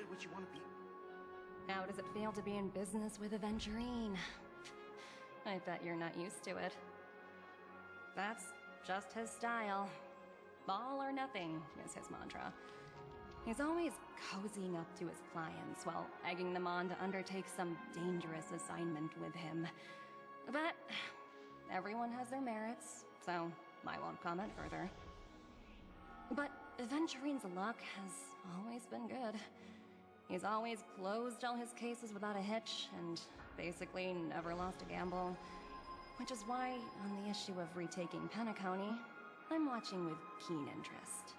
decided what you want to be? How does it feel to be in business with Aventurine? I bet you're not used to it. That's just his style. All or nothing is his mantra. He's always cozying up to his clients while egging them on to undertake some dangerous assignment with him. But everyone has their merits, so I won't comment further. But Aventurine's luck has always been good. He's always closed all his cases without a hitch, and basically never lost a gamble. Which is why, on the issue of retaking Penacony, I'm watching with keen interest.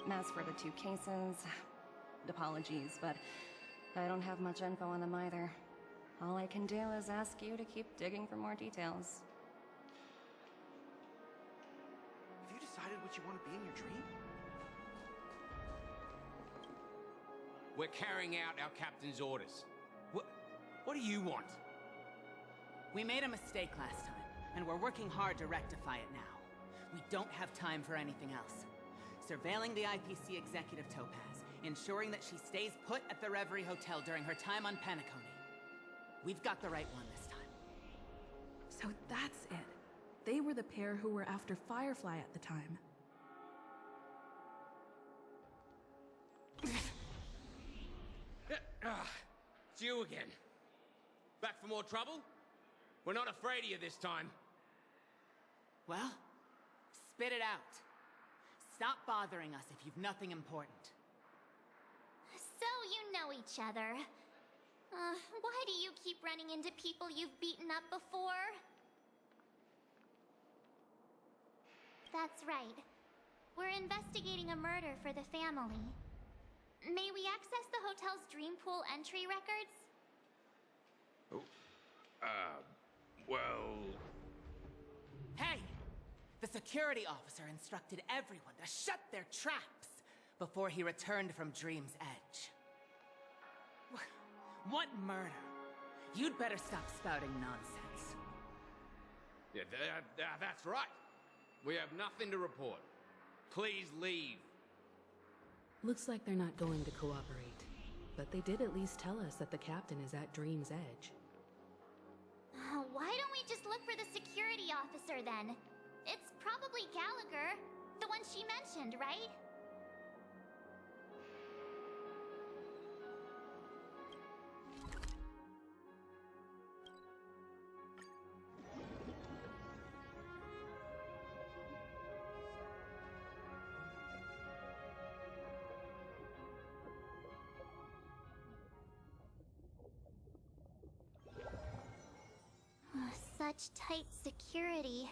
As for the two cases, apologies, but I don't have much info on them either. All I can do is ask you to keep digging for more details. Have you decided what you want to be in your dream? We're carrying out our captain's orders. What do you want? We made a mistake last time, and we're working hard to rectify it now. We don't have time for anything else. Surveilling the IPC executive Topaz, ensuring that she stays put at the Reverie Hotel during her time on Penacony. We've got the right one this time. So that's it. They were the pair who were after Firefly at the time. It's you again. Back for more trouble? We're not afraid of you this time. Well, spit it out. Stop bothering us if you've nothing important. So you know each other. Why do you keep running into people you've beaten up before? That's right. We're investigating a murder for the family. May we access the hotel's dream pool entry records? Well... Hey! The security officer instructed everyone to shut their traps before he returned from Dream's Edge. What murder? You'd better stop spouting nonsense. Yeah, that's right. We have nothing to report. Please leave. Looks like they're not going to cooperate. But they did at least tell us that the captain is at Dream's Edge. Why don't we just look for the security officer then? It's probably Gallagher, the one she mentioned, right? Such tight security.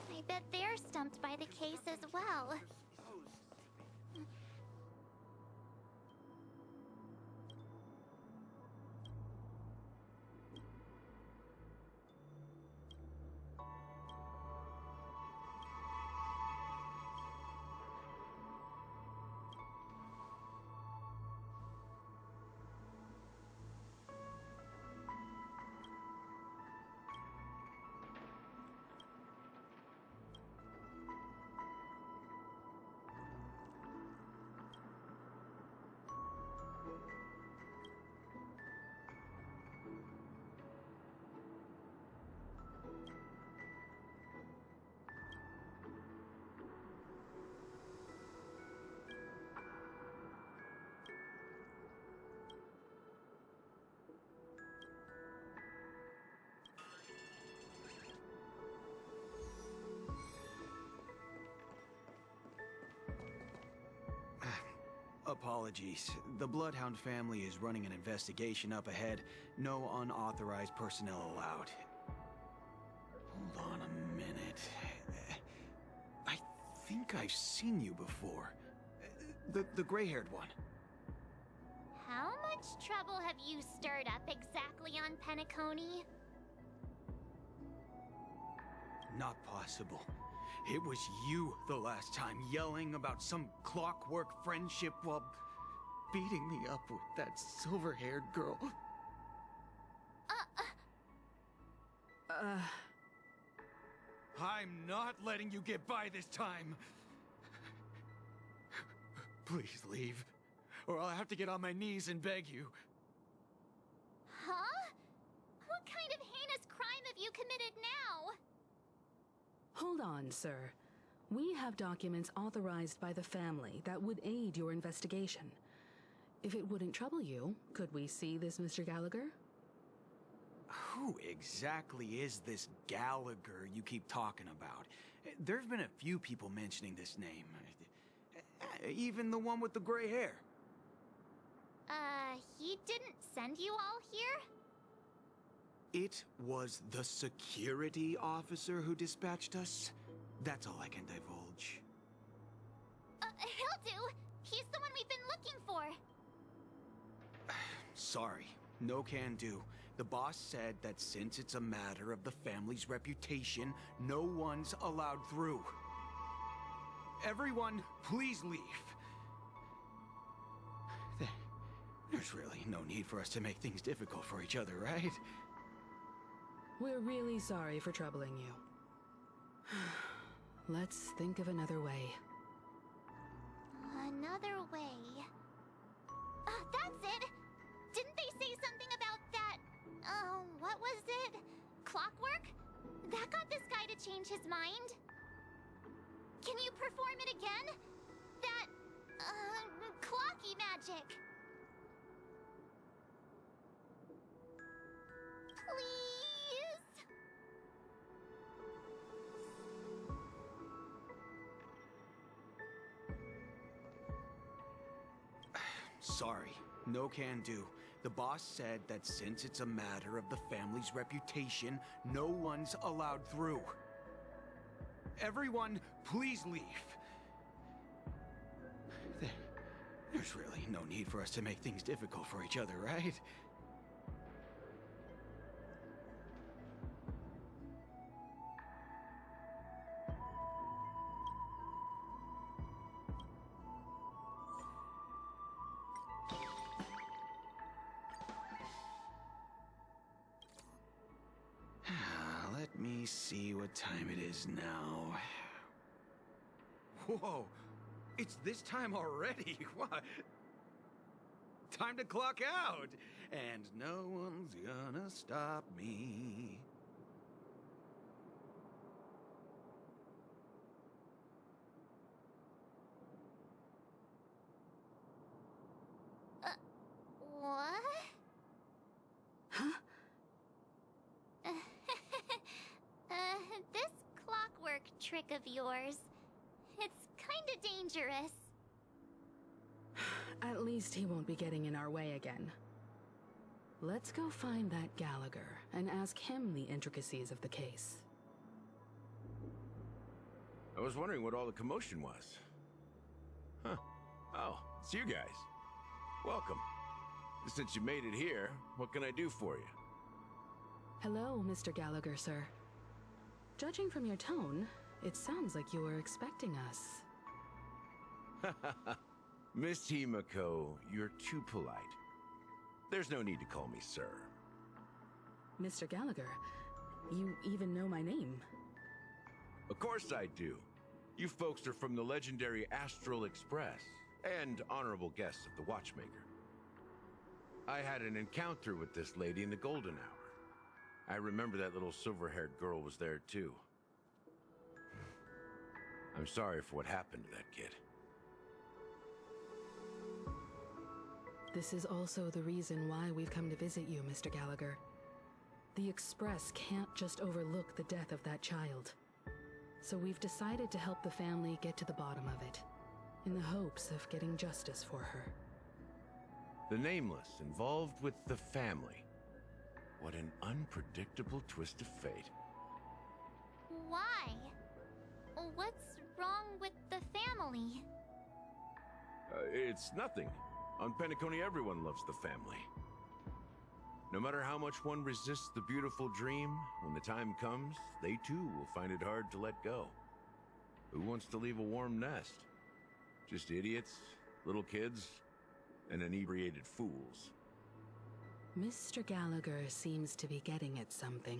I bet they're stumped by the case as well. Apologies. The Bloodhound family is running an investigation up ahead. No unauthorized personnel allowed. Hold on a minute. I think I've seen you before. The gray-haired one. How much trouble have you stirred up exactly on Penacony? Not possible. It was you the last time, yelling about some clockwork friendship while beating me up with that silver-haired girl. I'm not letting you get by this time. Please leave, or I'll have to get on my knees and beg you. Huh? What kind of heinous crime have you committed now? Hold on, sir. We have documents authorized by the family that would aid your investigation. If it wouldn't trouble you, could we see this, Mr. Gallagher? Who exactly is this Gallagher you keep talking about? There've been a few people mentioning this name. Even the one with the gray hair. He didn't send you all here? It was the security officer who dispatched us. That's all I can divulge. He'll do. He's the one we've been looking for. Sorry, no can do. The boss said that since it's a matter of the family's reputation, no one's allowed through. Everyone, please leave. There's really no need for us to make things difficult for each other, right? We're really sorry for troubling you. Let's think of another way. Another way. That's it! Didn't they say something about that... what was it? Clockwork? That got this guy to change his mind? Can you perform it again? That... clocky magic. Please? Sorry, no can do. The boss said that since it's a matter of the family's reputation, no one's allowed through. Everyone, please leave. There's really no need for us to make things difficult for each other, right? Let me see what time it is now. Whoa, it's this time already. What? Time to clock out. And no one's gonna stop me. What? Huh? This clockwork trick of yours, it's kinda dangerous. At least he won't be getting in our way again. Let's go find that Gallagher and ask him the intricacies of the case. I was wondering what all the commotion was. Huh. Oh, it's you guys. Welcome. Since you made it here, what can I do for you? Hello, Mr. Gallagher, sir. Judging from your tone, it sounds like you were expecting us. Miss Himiko, you're too polite. There's no need to call me sir. Mr. Gallagher, you even know my name. Of course I do. You folks are from the legendary Astral Express and honorable guests of the Watchmaker. I had an encounter with this lady in the Golden Hour. I remember that little silver-haired girl was there too. I'm sorry for what happened to that kid. This is also the reason why we've come to visit you, Mr. Gallagher. The Express can't just overlook the death of that child. So we've decided to help the family get to the bottom of it, in the hopes of getting justice for her. The Nameless involved with the family. What an unpredictable twist of fate. Why? What's wrong with the family? It's nothing. On Penacony, everyone loves the family. No matter how much one resists the beautiful dream, when the time comes, they too will find it hard to let go. Who wants to leave a warm nest? Just idiots, little kids, and inebriated fools. Mr. Gallagher seems to be getting at something.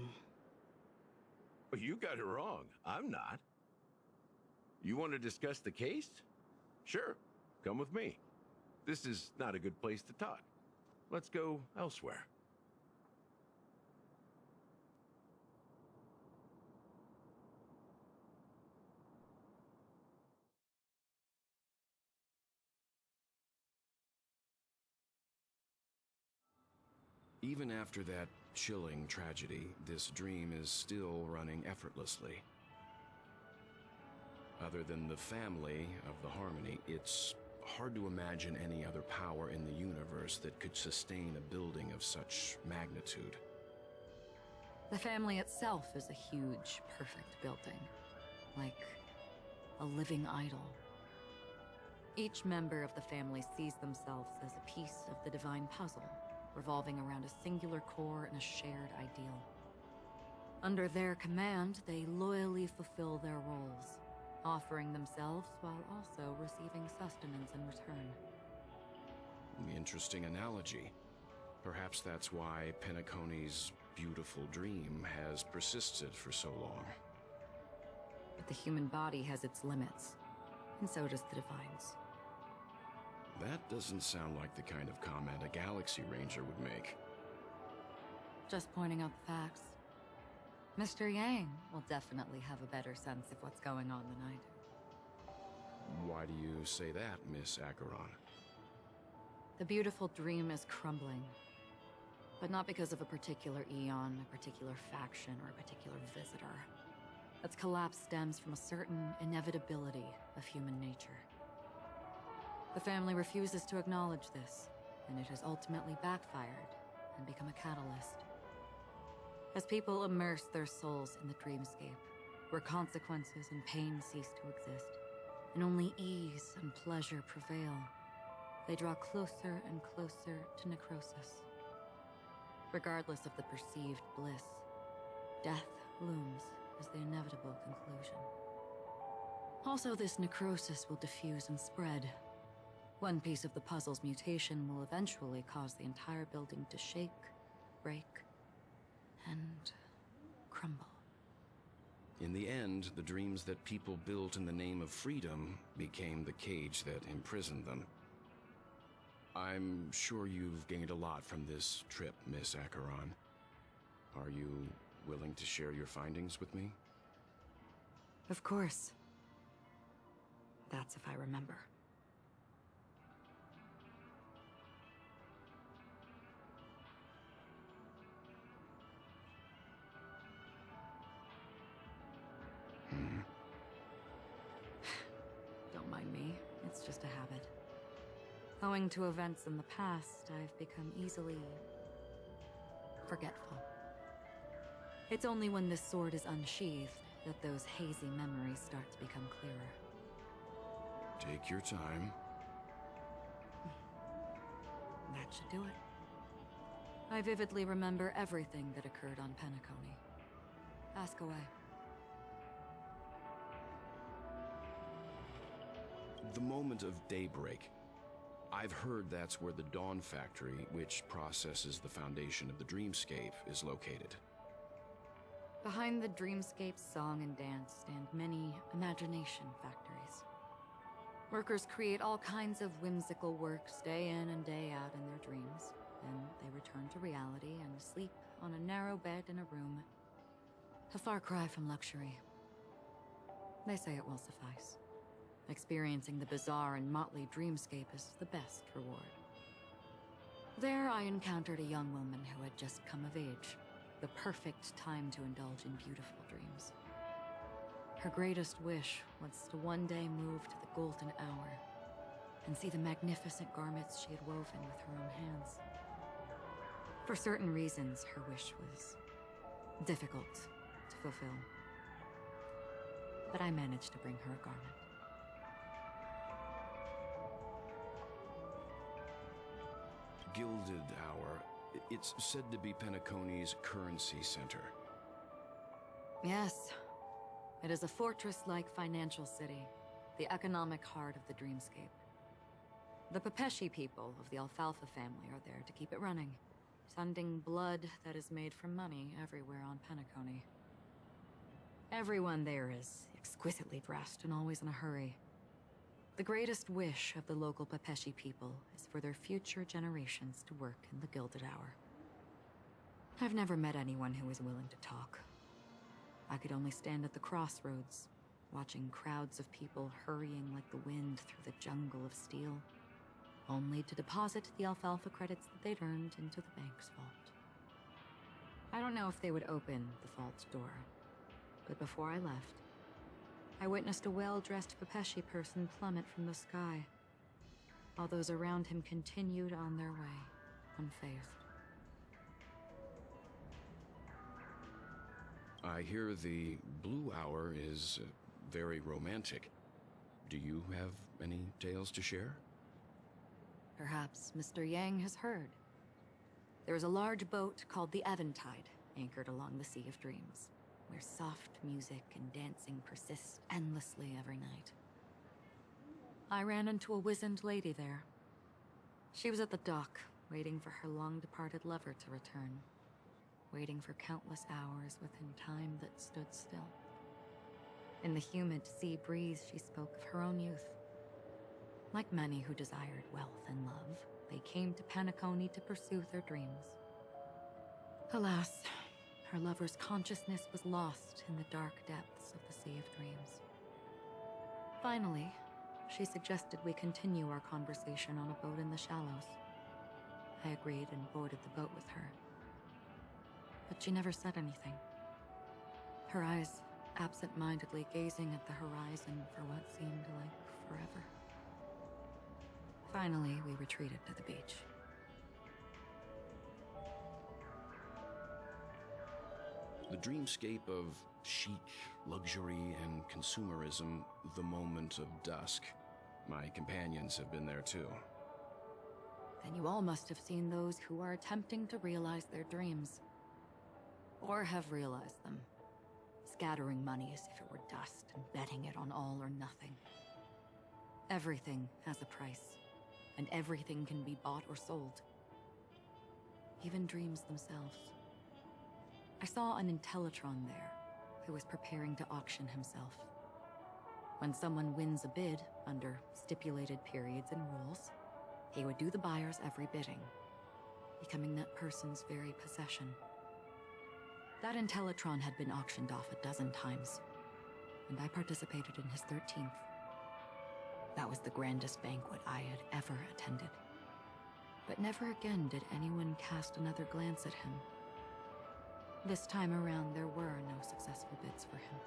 Oh, you got it wrong. I'm not. You want to discuss the case? Sure. Come with me. This is not a good place to talk. Let's go elsewhere. Even after that chilling tragedy, this dream is still running effortlessly. Other than the family of the Harmony, it's hard to imagine any other power in the universe that could sustain a building of such magnitude. The family itself is a huge, perfect building. Like a living idol. Each member of the family sees themselves as a piece of the divine puzzle, revolving around a singular core and a shared ideal. Under their command, they loyally fulfill their roles, offering themselves while also receiving sustenance in return. Interesting analogy. Perhaps that's why Penacony's beautiful dream has persisted for so long. But the human body has its limits, and so does the divine's. That doesn't sound like the kind of comment a Galaxy Ranger would make. Just pointing out the facts. Mr. Yang will definitely have a better sense of what's going on than I do. Why do you say that, Miss Acheron? The beautiful dream is crumbling. But not because of a particular eon, a particular faction, or a particular visitor. Its collapse stems from a certain inevitability of human nature. The family refuses to acknowledge this, and it has ultimately backfired and become a catalyst. As people immerse their souls in the dreamscape, where consequences and pain cease to exist, and only ease and pleasure prevail, they draw closer and closer to necrosis. Regardless of the perceived bliss, death looms as the inevitable conclusion. Also, this necrosis will diffuse and spread. One piece of the puzzle's mutation will eventually cause the entire building to shake, break, and crumble. In the end, the dreams that people built in the name of freedom became the cage that imprisoned them. I'm sure you've gained a lot from this trip, Miss Acheron. Are you willing to share your findings with me? Of course. That's if I remember. Don't mind me. It's just a habit. Owing to events in the past, I've become easily forgetful. It's only when this sword is unsheathed that those hazy memories start to become clearer. Take your time. That should do it. I vividly remember everything that occurred on Penacony. Ask away. The moment of daybreak. I've heard that's where the Dawn Factory, which processes the foundation of the dreamscape, is located. Behind the dreamscape's song and dance stand many imagination factories. Workers create all kinds of whimsical works day in and day out in their dreams. Then they return to reality and sleep on a narrow bed in a room. A far cry from luxury. They say it will suffice. Experiencing the bizarre and motley dreamscape is the best reward. There I encountered a young woman who had just come of age. The perfect time to indulge in beautiful dreams. Her greatest wish was to one day move to the golden hour and see the magnificent garments she had woven with her own hands. For certain reasons, her wish was difficult to fulfill. But I managed to bring her a garment. Gilded Hour. It's said to be Penacony's currency center. Yes. It is a fortress-like financial city, the economic heart of the dreamscape. The Pepeshi people of the Alfalfa family are there to keep it running, sending blood that is made from money everywhere on Penacony. Everyone there is exquisitely dressed and always in a hurry. The greatest wish of the local Pepeshi people is for their future generations to work in the Gilded Hour. I've never met anyone who was willing to talk. I could only stand at the crossroads, watching crowds of people hurrying like the wind through the jungle of steel, only to deposit the alfalfa credits that they'd earned into the bank's vault. I don't know if they would open the vault door, but before I left, I witnessed a well-dressed Pepeshi person plummet from the sky, while those around him continued on their way, unfazed. I hear the Blue Hour is very romantic. Do you have any tales to share? Perhaps Mr. Yang has heard. There is a large boat called the Eventide, anchored along the Sea of Dreams, where soft music and dancing persist endlessly every night. I ran into a wizened lady there. She was at the dock, waiting for her long-departed lover to return, waiting for countless hours within time that stood still. In the humid sea breeze, she spoke of her own youth. Like many who desired wealth and love, they came to Penacony to pursue their dreams. Alas, her lover's consciousness was lost in the dark depths of the Sea of Dreams. Finally, she suggested we continue our conversation on a boat in the shallows. I agreed and boarded the boat with her. But she never said anything. Her eyes absent-mindedly gazing at the horizon for what seemed like forever. Finally, we retreated to the beach. The dreamscape of chic, luxury, and consumerism, the moment of dusk. My companions have been there too. Then you all must have seen those who are attempting to realize their dreams. Or have realized them. Scattering money as if it were dust and betting it on all or nothing. Everything has a price, and everything can be bought or sold. Even dreams themselves. I saw an Intellitron there, who was preparing to auction himself. When someone wins a bid, under stipulated periods and rules, he would do the buyer's every bidding, becoming that person's very possession. That Intellitron had been auctioned off a dozen times, and I participated in his 13th. That was the grandest banquet I had ever attended. But never again did anyone cast another glance at him. This time around, there were no successful bids for him.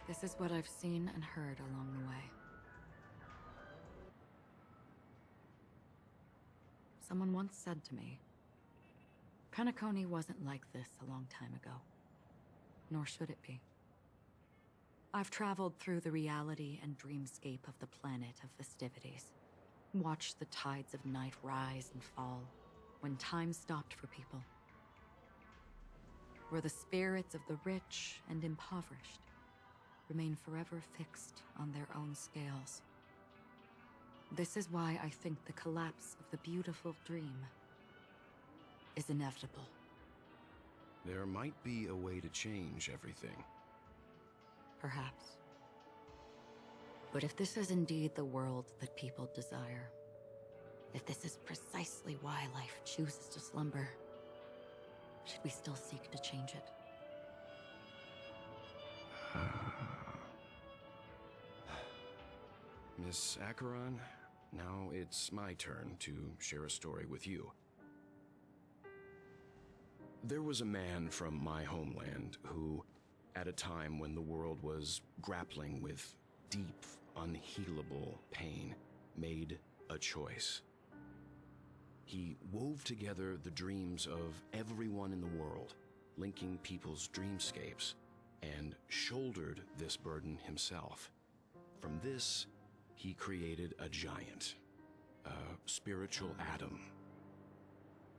This is what I've seen and heard along the way. Someone once said to me, Penacony wasn't like this a long time ago, nor should it be. I've traveled through the reality and dreamscape of the planet of festivities, watched the tides of night rise and fall when time stopped for people, where the spirits of the rich and impoverished remain forever fixed on their own scales. This is why I think the collapse of the beautiful dream is inevitable. There might be a way to change everything. Perhaps. But if this is indeed the world that people desire, if this is precisely why life chooses to slumber, should we still seek to change it? Miss Acheron, now it's my turn to share a story with you. There was a man from my homeland who, at a time when the world was grappling with deep, unhealable pain, made a choice. He wove together the dreams of everyone in the world, linking people's dreamscapes, and shouldered this burden himself. From this, he created a giant, a spiritual atom.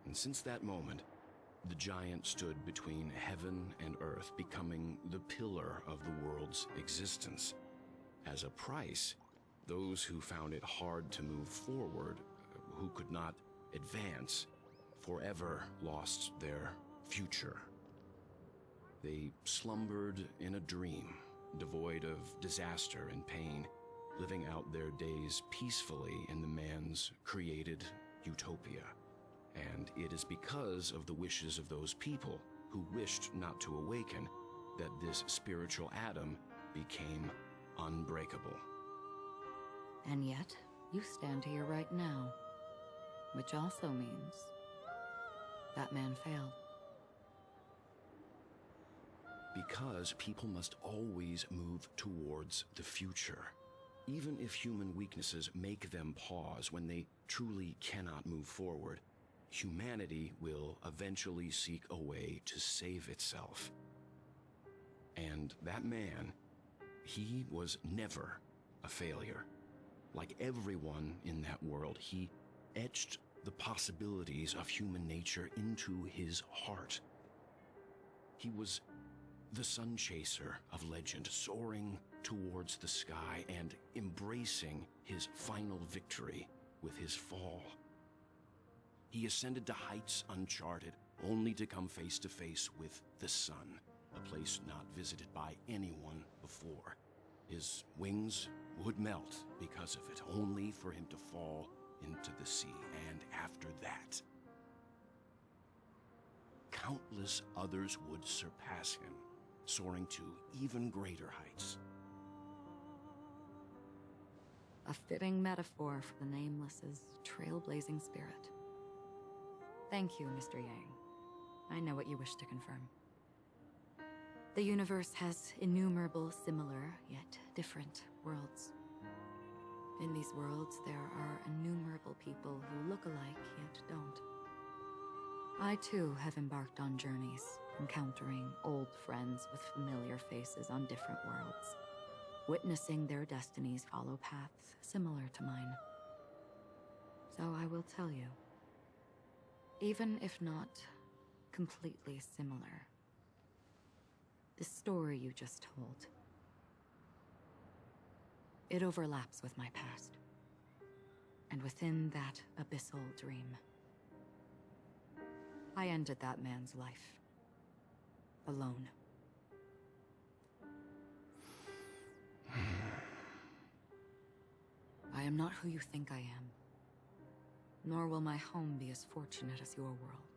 And since that moment, the giant stood between heaven and earth, becoming the pillar of the world's existence. As a price, those who found it hard to move forward, who could not advance forever lost their future. They slumbered in a dream, devoid of disaster and pain, living out their days peacefully in the man's created utopia. And it is because of the wishes of those people who wished not to awaken that this spiritual atom became unbreakable. And yet, you stand here right now. Which also means that man failed. Because people must always move towards the future. Even if human weaknesses make them pause when they truly cannot move forward, humanity will eventually seek a way to save itself. And that man, he was never a failure. Like everyone in that world, he etched the possibilities of human nature into his heart. He was the sun chaser of legend, soaring towards the sky and embracing his final victory with his fall. He ascended to heights uncharted, only to come face to face with the sun, a place not visited by anyone before. His wings would melt because of it, only for him to fall into the sea. And after that, countless others would surpass him, soaring to even greater heights. A fitting metaphor for the Nameless's trailblazing spirit. Thank you, Mr. Yang. I know what you wish to confirm. The universe has innumerable similar, yet different worlds. In these worlds, there are innumerable people who look alike, yet don't. I too have embarked on journeys, encountering old friends with familiar faces on different worlds, witnessing their destinies follow paths similar to mine. So I will tell you, even if not completely similar, the story you just told, it overlaps with my past, and within that abyssal dream, I ended that man's life. Alone. I am not who you think I am, nor will my home be as fortunate as your world.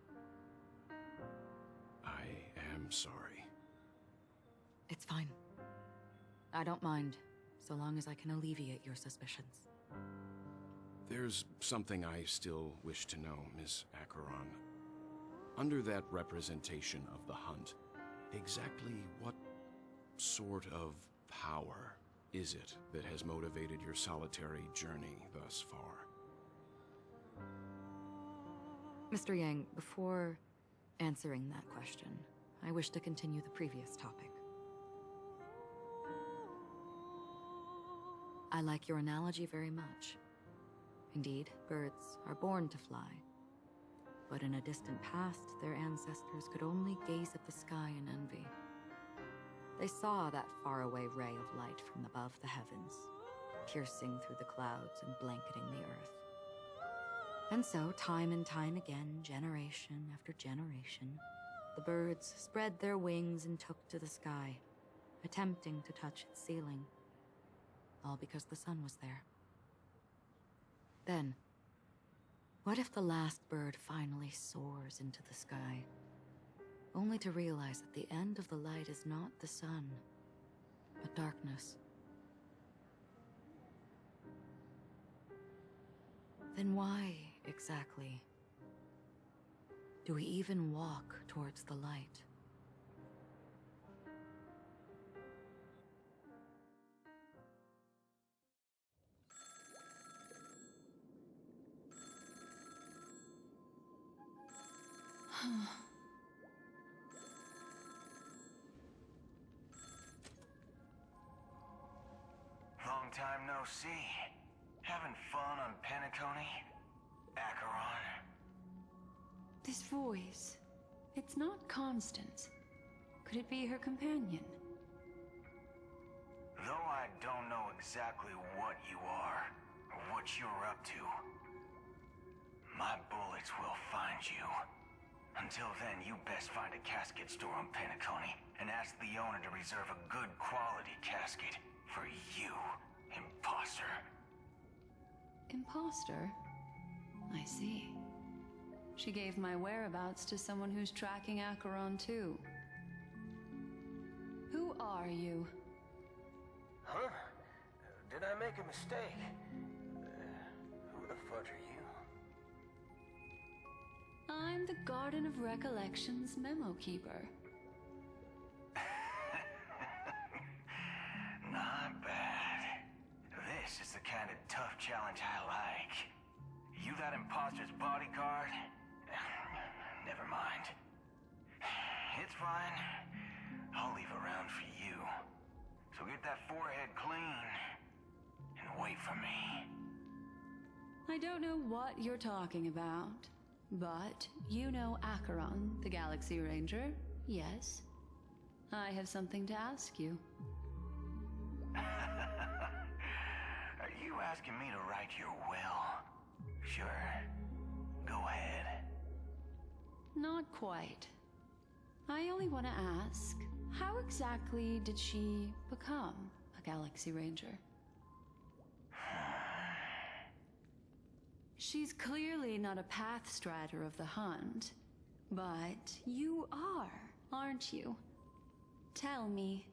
I am sorry. It's fine. I don't mind, so long as I can alleviate your suspicions. There's something I still wish to know, Miss Acheron. Under that representation of the hunt, exactly what sort of power is it that has motivated your solitary journey thus far? Mr. Yang, before answering that question, I wish to continue the previous topic. I like your analogy very much. Indeed, birds are born to fly. But in a distant past, their ancestors could only gaze at the sky in envy. They saw that faraway ray of light from above the heavens, piercing through the clouds and blanketing the earth. And so, time and time again, generation after generation, the birds spread their wings and took to the sky, attempting to touch its ceiling, all because the sun was there. Then, what if the last bird finally soars into the sky, only to realize that the end of the light is not the sun, but darkness? Then why, exactly, do we even walk towards the light? Long time no see. Having fun on Penacony? Acheron? This voice, it's not Constance. Could it be her companion? Though I don't know exactly what you are, or what you're up to, my bullets will find you. Until then, you best find a casket store on Penacony and ask the owner to reserve a good quality casket for you, imposter. Imposter? I see. She gave my whereabouts to someone who's tracking Acheron too. Who are you? Huh? Did I make a mistake? Who the fudge are you? I'm the Garden of Recollection's memo keeper. Not bad. This is the kind of tough challenge I like. You that imposter's bodyguard? Never mind. It's fine. I'll leave a round for you. So get that forehead clean and wait for me. I don't know what you're talking about, but you know Acheron, the Galaxy Ranger, yes? I have something to ask you. Are you asking me to write your will? Sure. Go ahead. Not quite. I only want to ask, how exactly did she become a Galaxy Ranger? She's clearly not a path strider of the hunt, but you are, aren't you? Tell me,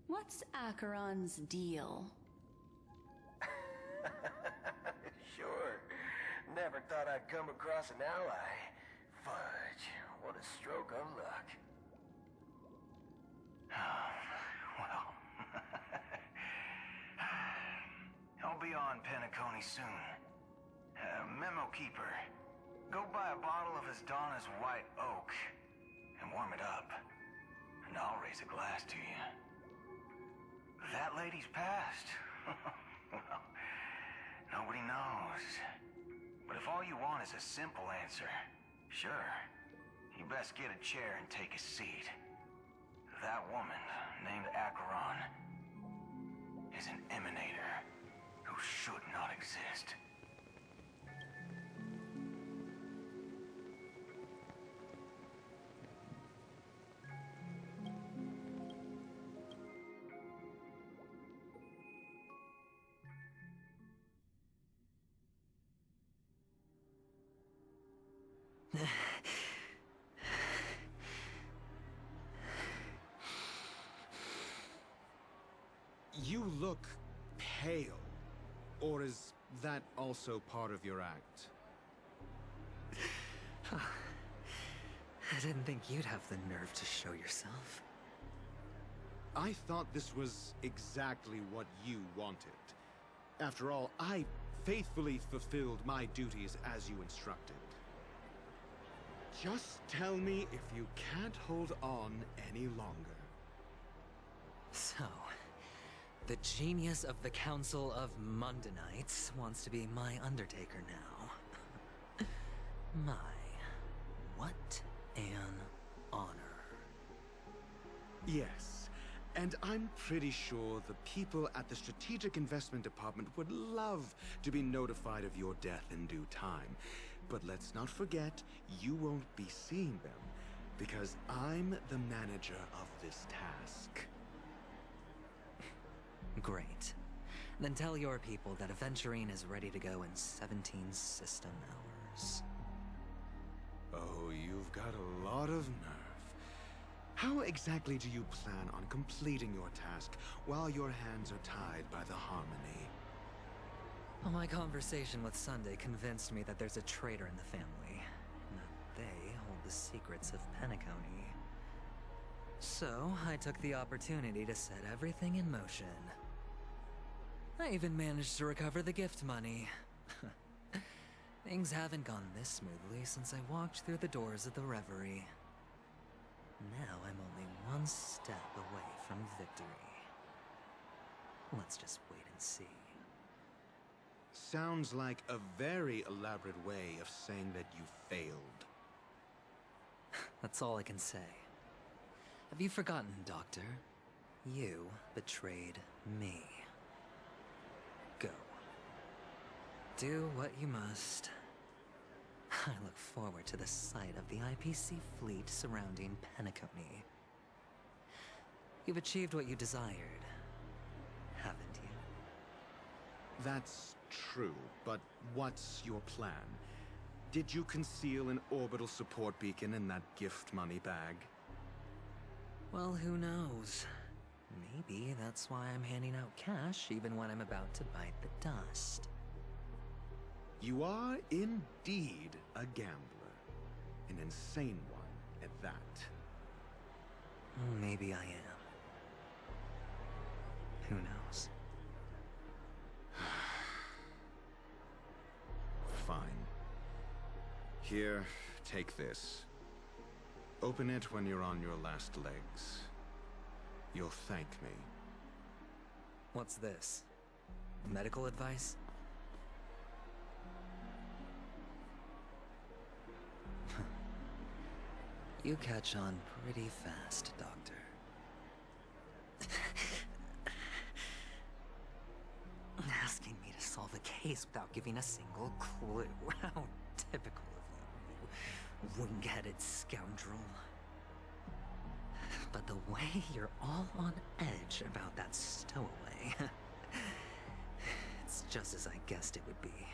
what's Acheron's deal? Sure. Never thought I'd come across an ally. Fudge, what a stroke of luck. Well, I'll be on Penacony soon. Memo Keeper, go buy a bottle of his Donna's White Oak and warm it up, and I'll raise a glass to you. That lady's passed. Well, nobody knows. But if all you want is a simple answer, sure, you best get a chair and take a seat. That woman, named Acheron, is an emanator who should not exist. You look pale. Or is that also part of your act? I didn't think you'd have the nerve to show yourself. I thought this was exactly what you wanted. After all, I faithfully fulfilled my duties as you instructed. Just tell me if you can't hold on any longer. So, the genius of the Council of Mundanites wants to be my Undertaker now. My, what an honor. Yes, and I'm pretty sure the people at the Strategic Investment Department would love to be notified of your death in due time. But let's not forget, you won't be seeing them, because I'm the manager of this task. Great. Then tell your people that Aventurine is ready to go in 17 system hours. Oh, you've got a lot of nerve. How exactly do you plan on completing your task while your hands are tied by the Harmony? Well, my conversation with Sunday convinced me that there's a traitor in the family, and that they hold the secrets of Penacony. So, I took the opportunity to set everything in motion. I even managed to recover the gift money. Things haven't gone this smoothly since I walked through the doors of the Reverie. Now I'm only one step away from victory. Let's just wait and see. Sounds like a very elaborate way of saying that you failed. That's all I can say. Have you forgotten, Doctor? You betrayed me. Go. Do what you must. I look forward to the sight of the IPC fleet surrounding Penacony. You've achieved what you desired, haven't you? That's true, but what's your plan? Did you conceal an orbital support beacon in that gift money bag? Well, who knows? Maybe that's why I'm handing out cash even when I'm about to bite the dust. You are indeed a gambler. An insane one at that. Maybe I am. Who knows? Fine. Here, take this. Open it when you're on your last legs. You'll thank me. What's this? Medical advice? You catch on pretty fast, Doctor. Asking me to solve a case without giving a single clue. How typical of you, wing-headed scoundrel. But the way you're all on edge about that stowaway, it's just as I guessed it would be.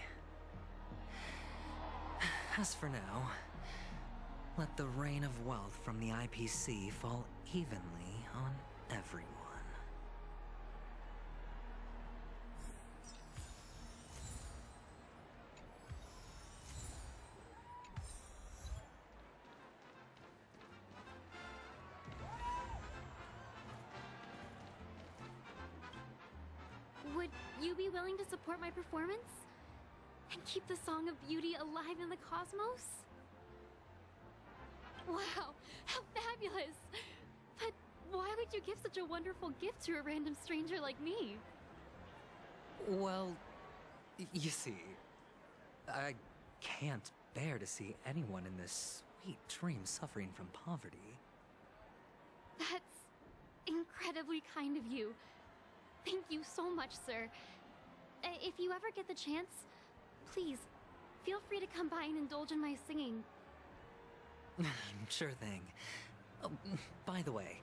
As for now, let the rain of wealth from the IPC fall evenly on everyone. Would you be willing to support my performance? And keep the Song of Beauty alive in the cosmos? Wow, how fabulous! But why would you give such a wonderful gift to a random stranger like me? Well, you see, I can't bear to see anyone in this sweet dream suffering from poverty. That's incredibly kind of you. Thank you so much, sir. If you ever get the chance, please, feel free to come by and indulge in my singing. Sure thing. Oh, by the way,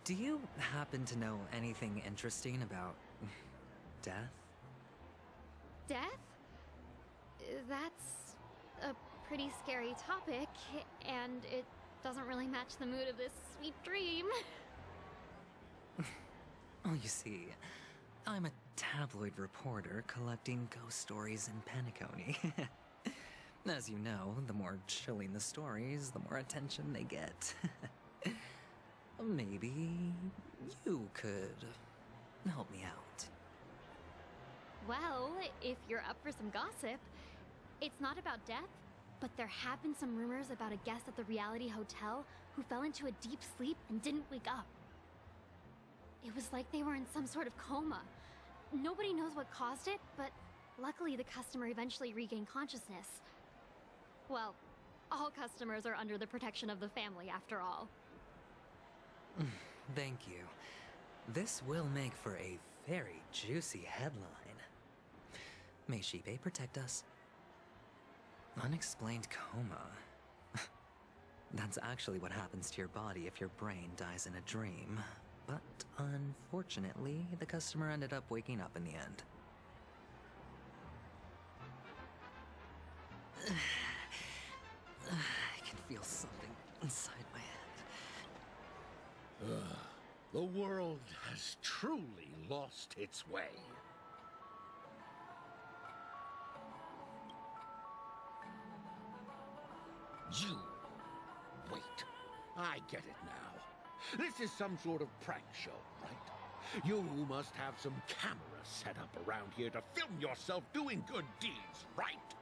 do you happen to know anything interesting about death? Death? That's a pretty scary topic, and it doesn't really match the mood of this sweet dream. Oh, you see, I'm a tabloid reporter collecting ghost stories in Penacony. As you know, the more chilling the stories, the more attention they get. Maybe you could help me out. Well, if you're up for some gossip, it's not about death, but there have been some rumors about a guest at the reality hotel who fell into a deep sleep and didn't wake up. It was like they were in some sort of coma. Nobody knows what caused it, but luckily the customer eventually regained consciousness. Well, all customers are under the protection of the family, after all. Thank you. This will make for a very juicy headline. May Shibe protect us. Unexplained coma. That's actually what happens to your body if your brain dies in a dream. But unfortunately, the customer ended up waking up in the end. I can feel something inside my head. The world has truly lost its way. You... Wait. I get it now. This is some sort of prank show, right? You must have some cameras set up around here to film yourself doing good deeds, right?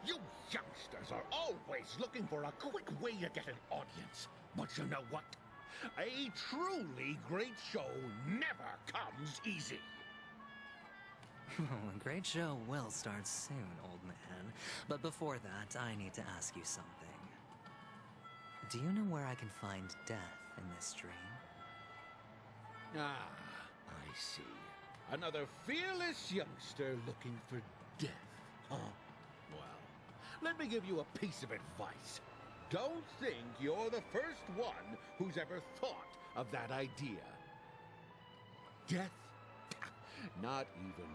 You youngsters are always looking for a quick way to get an audience. But you know what? A truly great show never comes easy. A great show will start soon, old man. But before that, I need to ask you something. Do you know where I can find death in this dream? Ah, I see. Another fearless youngster looking for death, huh? Well, let me give you a piece of advice. Don't think you're the first one who's ever thought of that idea. Death? Not even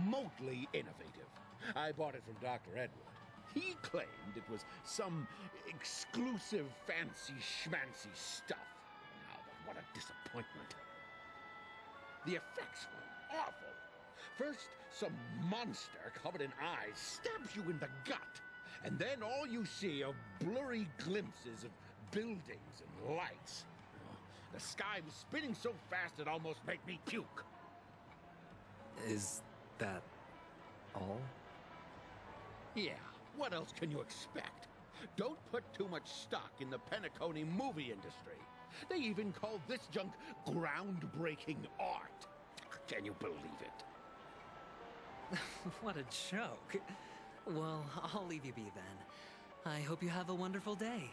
remotely innovative. I bought it from Dr. Edward. He claimed it was some exclusive fancy schmancy stuff. Now, but what a disappointment. The effects were awful. First, some monster covered in eyes stabs you in the gut. And then all you see are blurry glimpses of buildings and lights. Oh, the sky was spinning so fast it almost made me puke. Is that all? Yeah, what else can you expect? Don't put too much stock in the Penacony movie industry. They even call this junk groundbreaking art. Can you believe it? What a joke. Well, I'll leave you be then. I hope you have a wonderful day.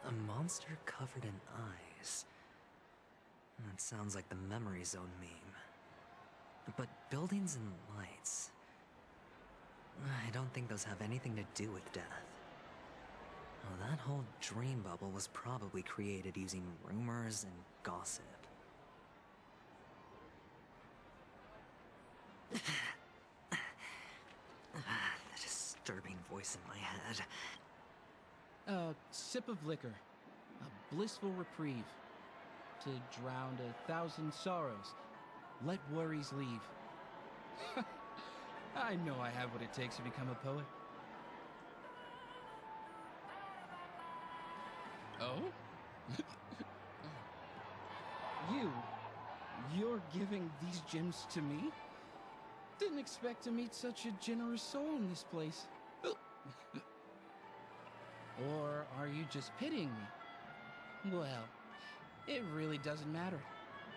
A monster covered in eyes. That sounds like the Memory Zone meme. But buildings and lights... I don't think those have anything to do with death. Oh, that whole dream bubble was probably created using rumors and gossip. The disturbing voice in my head. A sip of liquor. A blissful reprieve. To drown 1,000 sorrows. Let worries leave. I know I have what it takes to become a poet. Oh? You're giving these gems to me? Didn't expect to meet such a generous soul in this place. Or are you just pitying me? Well, it really doesn't matter.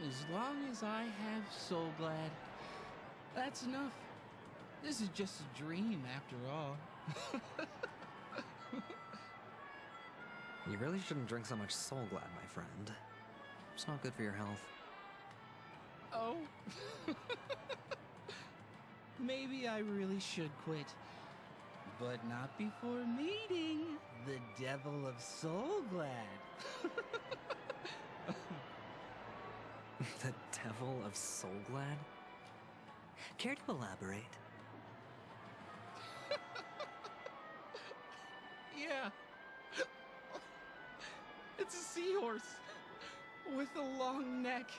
As long as I have Soul Glad, that's enough. This is just a dream after all. You really shouldn't drink so much Soul Glad, my friend. It's not good for your health. Oh? Maybe I really should quit. But not before meeting the Devil of Soul Glad. The Devil of Soul Glad? Care to elaborate? Yeah. It's a seahorse with a long neck.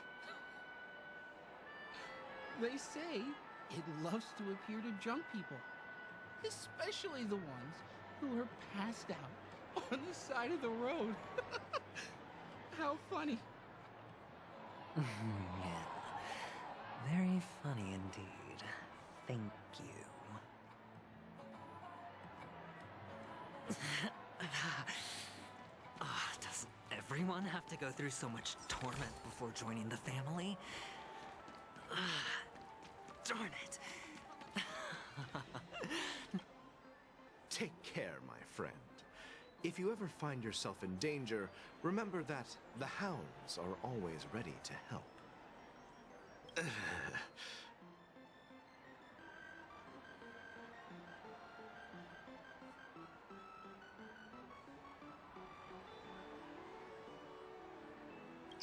They say it loves to appear to drunk people, especially the ones who are passed out on the side of the road. How funny. Yeah. Very funny indeed. Thank you. Does everyone have to go through so much torment before joining the family? Darn it. Take care, my friend. If you ever find yourself in danger, remember that the hounds are always ready to help.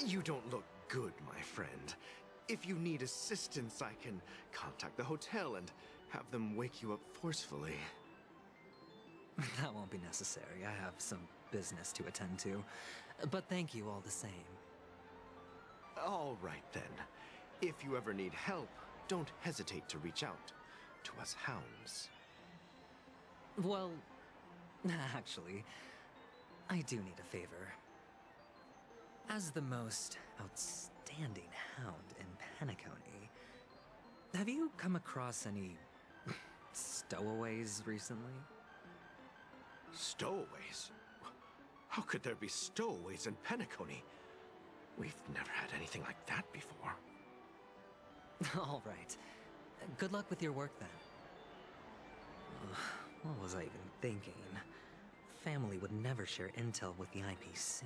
You don't look good, my friend. If you need assistance, I can contact the hotel and have them wake you up forcefully. That won't be necessary. I have some business to attend to. But thank you all the same. All right, then. If you ever need help, don't hesitate to reach out to us hounds. Well, actually, I do need a favor. As the most outstanding hound in Penacony, have you come across any stowaways recently? Stowaways? How could there be stowaways in Penacony? We've never had anything like that before. All right. Good luck with your work, then. What was I even thinking? Family would never share intel with the IPC.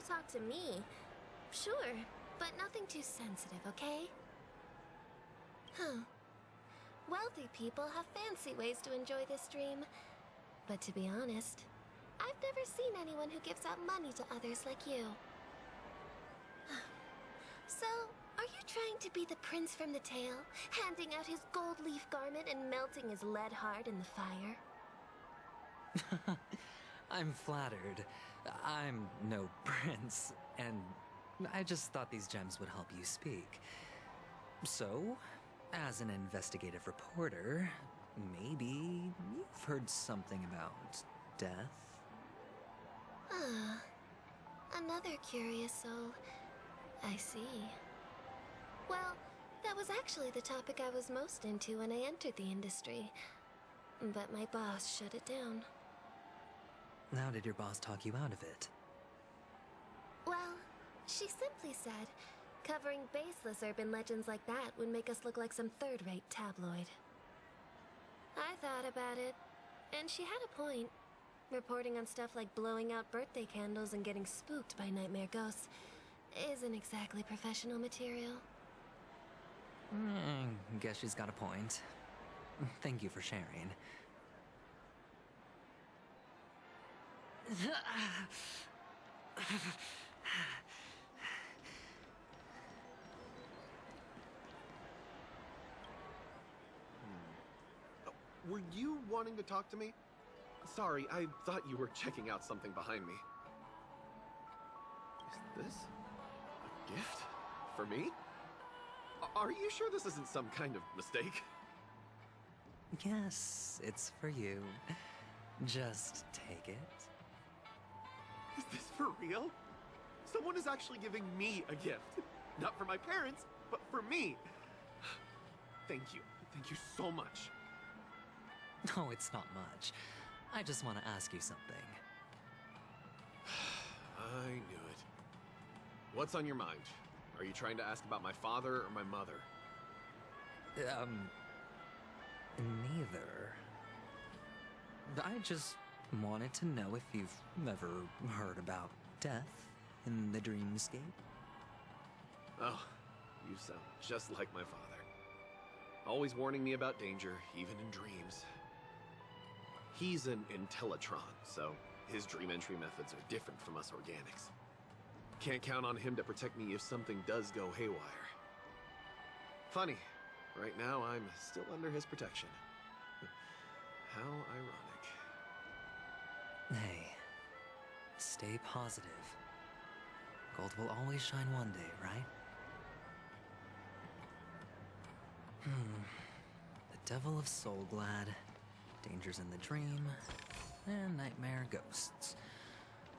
talk to me, sure, but nothing too sensitive, okay? Huh. Wealthy people have fancy ways to enjoy this dream. But to be honest, I've never seen anyone who gives out money to others like you. So, are you trying to be the prince from the tale, handing out his gold leaf garment and melting his lead heart in the fire? I'm flattered. I'm no prince, and I just thought these gems would help you speak. So, as an investigative reporter, maybe you've heard something about death? Ah, another curious soul. I see. Well, that was actually the topic I was most into when I entered the industry. But my boss shut it down. How did your boss talk you out of it? Well, she simply said, covering baseless urban legends like that would make us look like some third-rate tabloid. I thought about it, and she had a point. Reporting on stuff like blowing out birthday candles and getting spooked by nightmare ghosts isn't exactly professional material. Guess she's got a point. Thank you for sharing. Were you wanting to talk to me? Sorry, I thought you were checking out something behind me. Is this a gift? For me? Are you sure this isn't some kind of mistake? Yes, it's for you. Just take it. Is this for real? Someone is actually giving me a gift. Not for my parents, but for me. Thank you. Thank you so much. No, it's not much. I just want to ask you something. I knew it. What's on your mind? Are you trying to ask about my father or my mother? Neither. I just wanted to know if you've ever heard about death in the dreamscape. Oh, you sound just like my father. Always warning me about danger, even in dreams. He's an Intellitron, so his dream entry methods are different from us organics. Can't count on him to protect me if something does go haywire. Funny, right now I'm still under his protection. How ironic. Hey, stay positive. Gold will always shine one day, right? The Devil of Soulglad, dangers in the dream, and nightmare ghosts.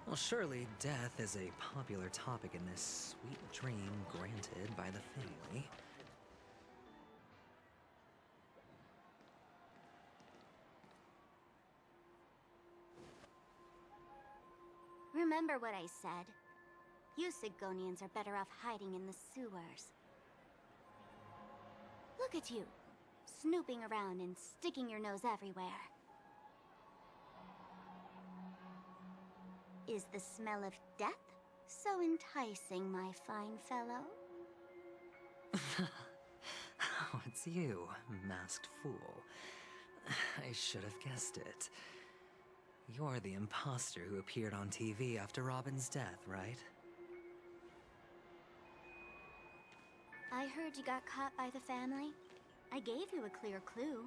Well, surely death is a popular topic in this sweet dream granted by the family. Remember what I said. You Sigonians are better off hiding in the sewers. Look at you, snooping around and sticking your nose everywhere. Is the smell of death so enticing, my fine fellow? Oh, it's you, masked fool. I should have guessed it. You're the imposter who appeared on TV after Robin's death, right? I heard you got caught by the family. I gave you a clear clue.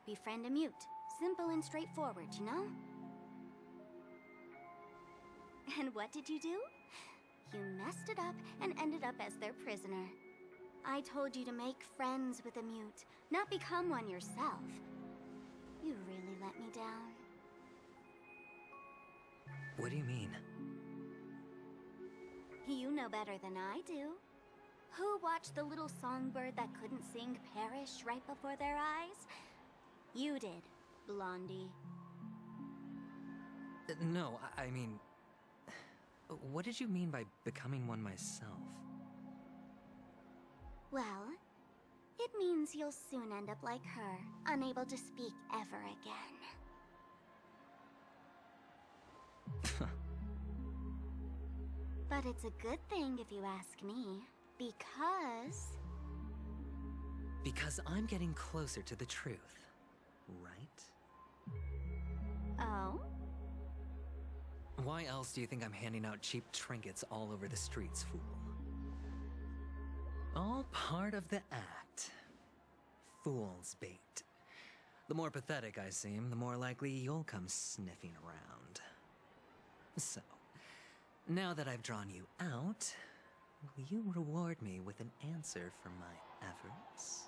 Befriend a mute. Simple and straightforward, you know? And what did you do? You messed it up and ended up as their prisoner. I told you to make friends with a mute, not become one yourself. You really let me down. What do you mean? You know better than I do. Who watched the little songbird that couldn't sing perish right before their eyes? You did, Blondie. No, I mean... What did you mean by becoming one myself? Well, it means you'll soon end up like her, unable to speak ever again. But it's a good thing if you ask me, because... Because I'm getting closer to the truth, right? Oh? Why else do you think I'm handing out cheap trinkets all over the streets, fool? All part of the act. Fool's bait. The more pathetic I seem, the more likely you'll come sniffing around. So, now that I've drawn you out, will you reward me with an answer for my efforts?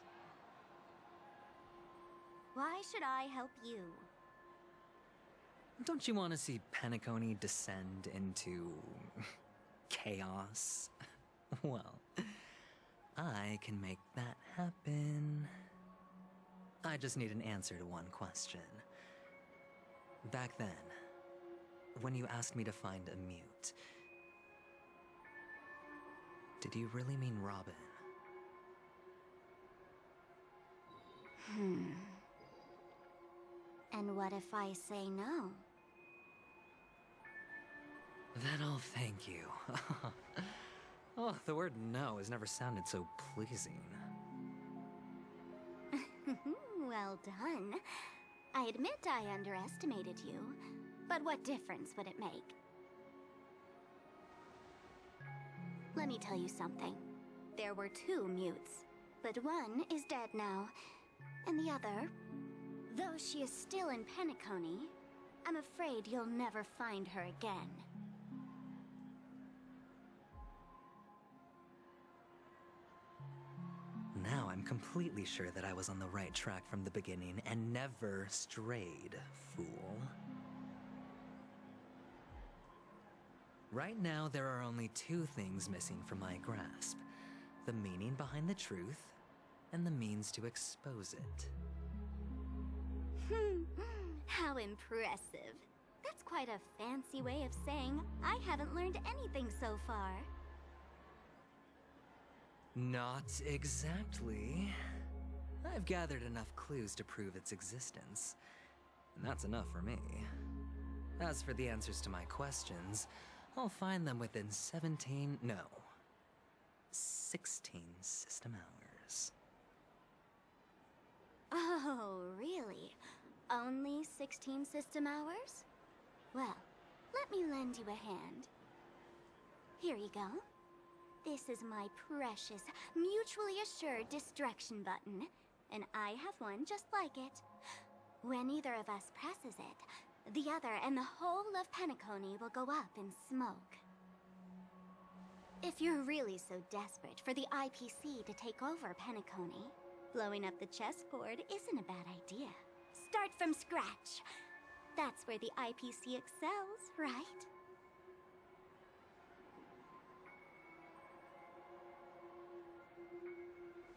Why should I help you? Don't you want to see Penacony descend into... chaos? Well, I can make that happen. I just need an answer to one question. Back then, when you asked me to find a mute, did you really mean Robin? And what if I say no? Then I'll thank you. Oh, the word no has never sounded so pleasing. Well done. I admit I underestimated you, but what difference would it make? Let me tell you something. There were 2 mutes, but one is dead now, and the other, though she is still in Penacony, I'm afraid you'll never find her again. Now I'm completely sure that I was on the right track from the beginning and never strayed, fool. Right now, there are only 2 things missing from my grasp. The meaning behind the truth, and the means to expose it. How impressive. That's quite a fancy way of saying I haven't learned anything so far. Not exactly. I've gathered enough clues to prove its existence, and that's enough for me. As for the answers to my questions, I'll find them within 16 system hours. Oh, really? Only 16 system hours? Well, let me lend you a hand. Here you go. This is my precious, mutually assured destruction button, and I have one just like it. When either of us presses it, the other and the whole of Penacony will go up in smoke. If you're really so desperate for the IPC to take over Penacony, blowing up the chessboard isn't a bad idea. Start from scratch. That's where the IPC excels, right?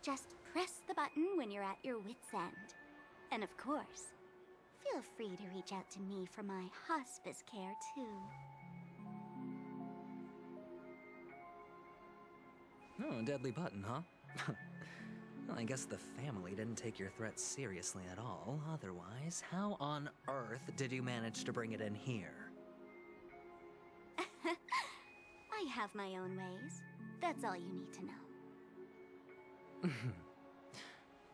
Just press the button when you're at your wit's end. And of course, feel free to reach out to me for my hospice care, too. Oh, deadly button, huh? Well, I guess the family didn't take your threat seriously at all. Otherwise, how on earth did you manage to bring it in here? I have my own ways. That's all you need to know.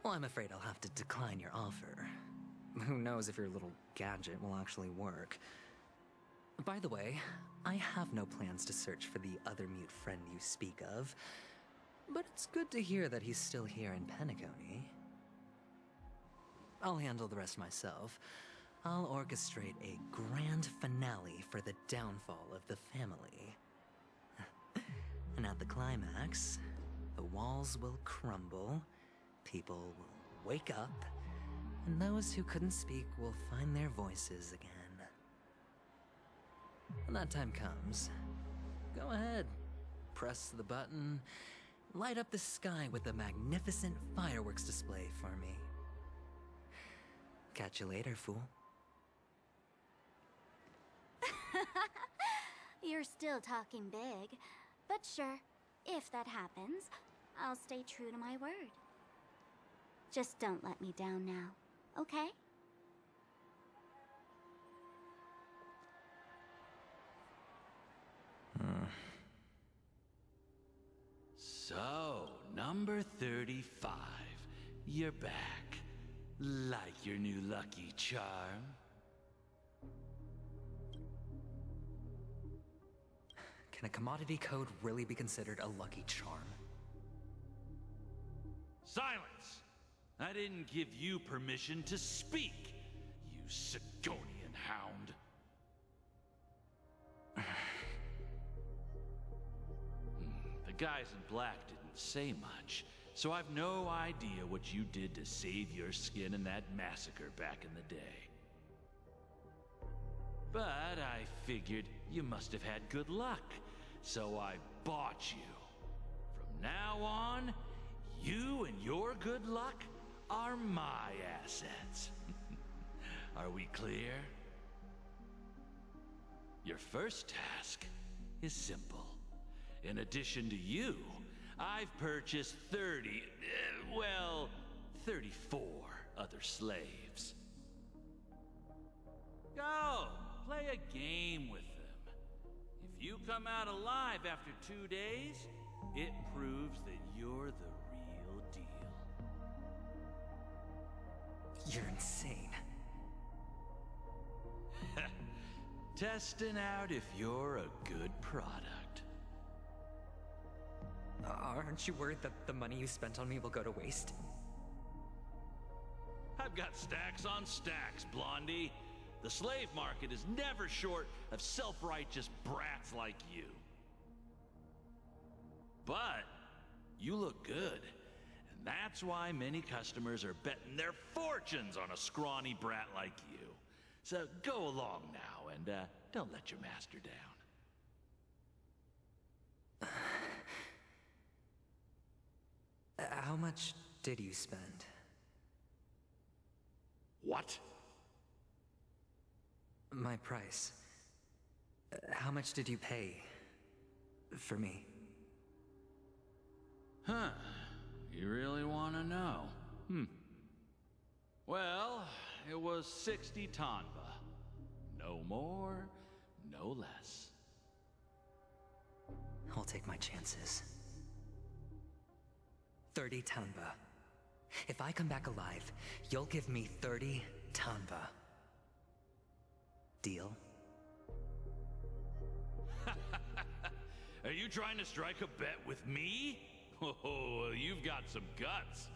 Well, I'm afraid I'll have to decline your offer. Who knows if your little gadget will actually work. By the way, I have no plans to search for the other mute friend you speak of, but it's good to hear that he's still here in Penacony. I'll handle the rest myself. I'll orchestrate a grand finale for the downfall of the family. And at the climax, the walls will crumble, people will wake up, and those who couldn't speak will find their voices again. When that time comes, go ahead, press the button, light up the sky with a magnificent fireworks display for me. Catch you later, fool. You're still talking big, but sure, if that happens, I'll stay true to my word. Just don't let me down now, okay? So, number 35. You're back. Like your new lucky charm? Can a commodity code really be considered a lucky charm? Silence! I didn't give you permission to speak, you Sigonian hound. The guys in black didn't say much, so I've no idea what you did to save your skin in that massacre back in the day. But I figured you must have had good luck, so I bought you. From now on, you and your good luck are my assets. Are we clear? Your first task is simple. In addition to you, I've purchased 34 other slaves. Go, play a game with them. If you come out alive after 2 days, it proves that you're the real deal. You're insane. Testing out if you're a good product. Aren't you worried that the money you spent on me will go to waste? I've got stacks on stacks, Blondie. The slave market is never short of self-righteous brats like you. But you look good, and that's why many customers are betting their fortunes on a scrawny brat like you. So go along now and don't let your master down. How much did you spend? What? My price. How much did you pay for me? Huh. You really want to know? Well, it was 60 tanba. No more, no less. I'll take my chances. 30 tanba. If I come back alive, you'll give me 30 tanba. Deal? Are you trying to strike a bet with me? Oh, you've got some guts.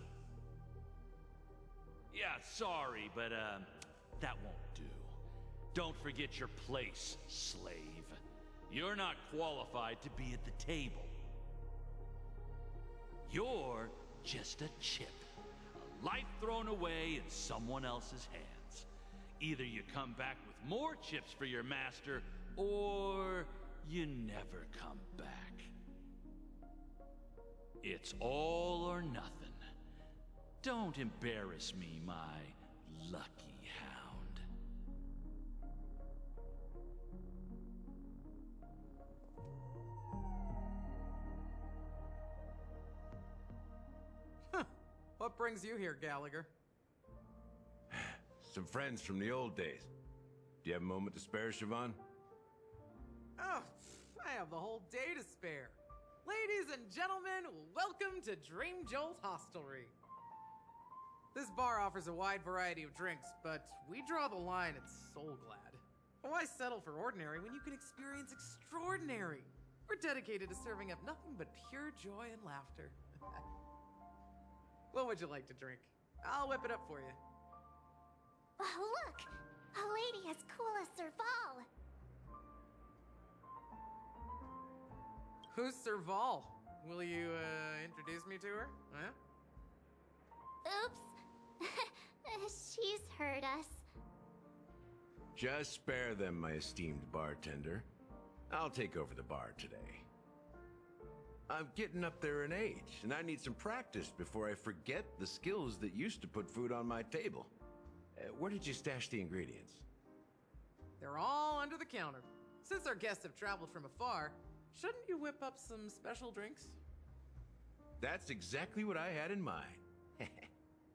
Yeah, sorry, but that won't do. Don't forget your place, slave. You're not qualified to be at the table. You're just a chip. A life thrown away in someone else's hands. Either you come back with more chips for your master, or you never come back. It's all or nothing. Don't embarrass me, my lucky hound. What brings you here, Gallagher? Some friends from the old days. Do you have a moment to spare, Siobhan? Oh, I have the whole day to spare. Ladies and gentlemen, welcome to Dream Jolt Hostelry. This bar offers a wide variety of drinks, but we draw the line at Soul Glad. Why settle for ordinary when you can experience extraordinary? We're dedicated to serving up nothing but pure joy and laughter. What would you like to drink? I'll whip it up for you. Oh, look! A lady as cool as Serval! Who's Serval? Will you, introduce me to her? Huh? Oops. She's heard us. Just spare them, my esteemed bartender. I'll take over the bar today. I'm getting up there in age, and I need some practice before I forget the skills that used to put food on my table. Where did you stash the ingredients? They're all under the counter. Since our guests have traveled from afar, shouldn't you whip up some special drinks? That's exactly what I had in mind.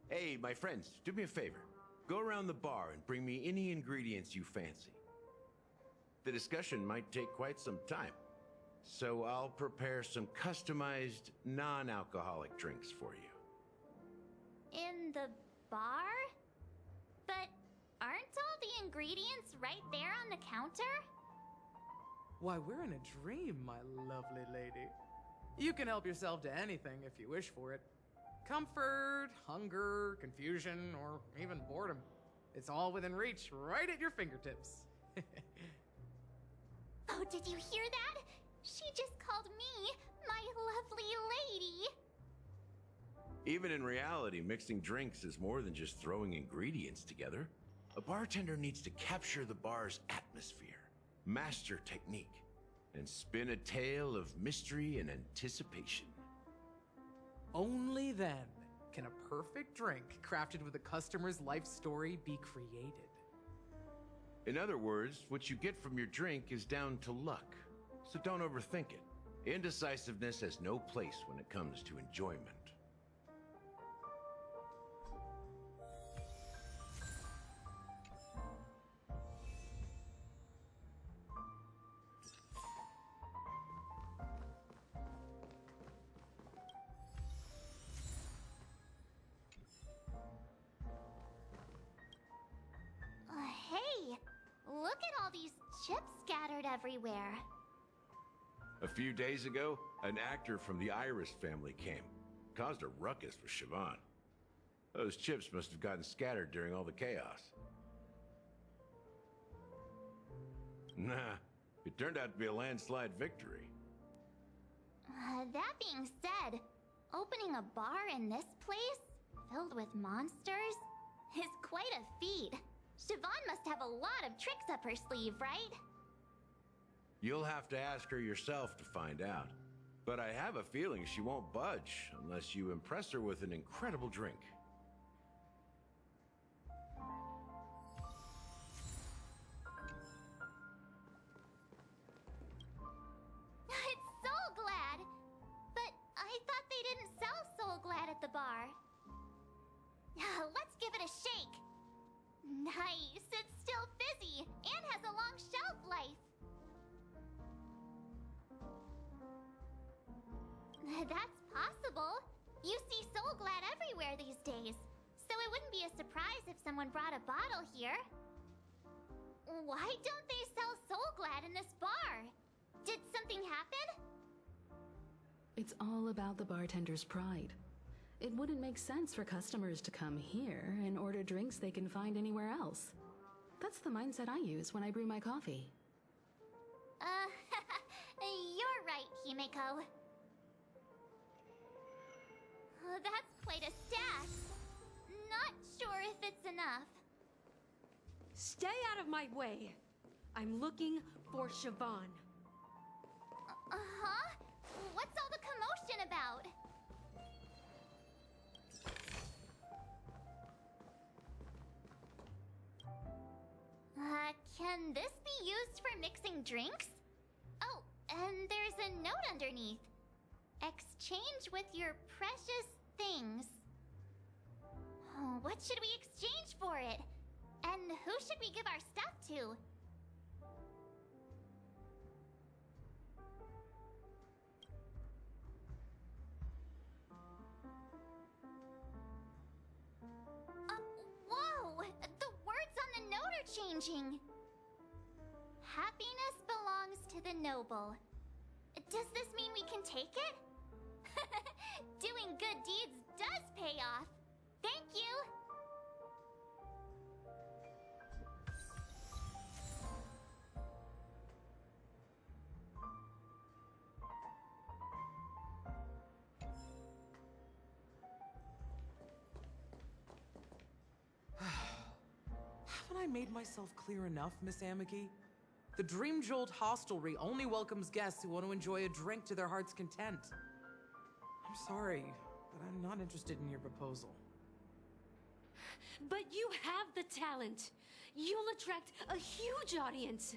Hey, my friends, do me a favor. Go around the bar and bring me any ingredients you fancy. The discussion might take quite some time. So I'll prepare some customized, non-alcoholic drinks for you. In the bar? But aren't all the ingredients right there on the counter? Why, we're in a dream, my lovely lady. You can help yourself to anything if you wish for it. Comfort, hunger, confusion, or even boredom. It's all within reach, right at your fingertips. Oh, did you hear that? She just called me my lovely lady. Even in reality, mixing drinks is more than just throwing ingredients together. A bartender needs to capture the bar's atmosphere, master technique, and spin a tale of mystery and anticipation. Only then can a perfect drink crafted with a customer's life story be created. In other words, what you get from your drink is down to luck. So don't overthink it. Indecisiveness has no place when it comes to enjoyment. Hey, look at all these chips scattered everywhere. A few days ago, an actor from the Iris family came. Caused a ruckus with Siobhan. Those chips must have gotten scattered during all the chaos. Nah, it turned out to be a landslide victory. That being said, opening a bar in this place, filled with monsters, is quite a feat. Siobhan must have a lot of tricks up her sleeve, right? You'll have to ask her yourself to find out. But I have a feeling she won't budge unless you impress her with an incredible drink. It's Soul Glad! But I thought they didn't sell Soul Glad at the bar. Let's give it a shake. Nice, it's still fizzy and has a long shelf life. That's possible. You see Soul Glad everywhere these days, so it wouldn't be a surprise if someone brought a bottle here. Why don't they sell Soul Glad in this bar? Did something happen? It's all about the bartender's pride. It wouldn't make sense for customers to come here and order drinks they can find anywhere else. That's the mindset I use when I brew my coffee. You're right, Himeko. That's quite a stash. Not sure if it's enough. Stay out of my way. I'm looking for Siobhan. Uh-huh? What's all the commotion about? Can this be used for mixing drinks? Oh, and there's a note underneath. Exchange with your precious things. Oh, what should we exchange for it? And who should we give our stuff to? Whoa! The words on the note are changing. Happiness belongs to the noble. Does this mean we can take it? Doing good deeds does pay off. Thank you. Haven't I made myself clear enough, Miss Amiki? The Dream Jolt Hostelry only welcomes guests who want to enjoy a drink to their heart's content. I'm sorry, but I'm not interested in your proposal. But you have the talent. You'll attract a huge audience.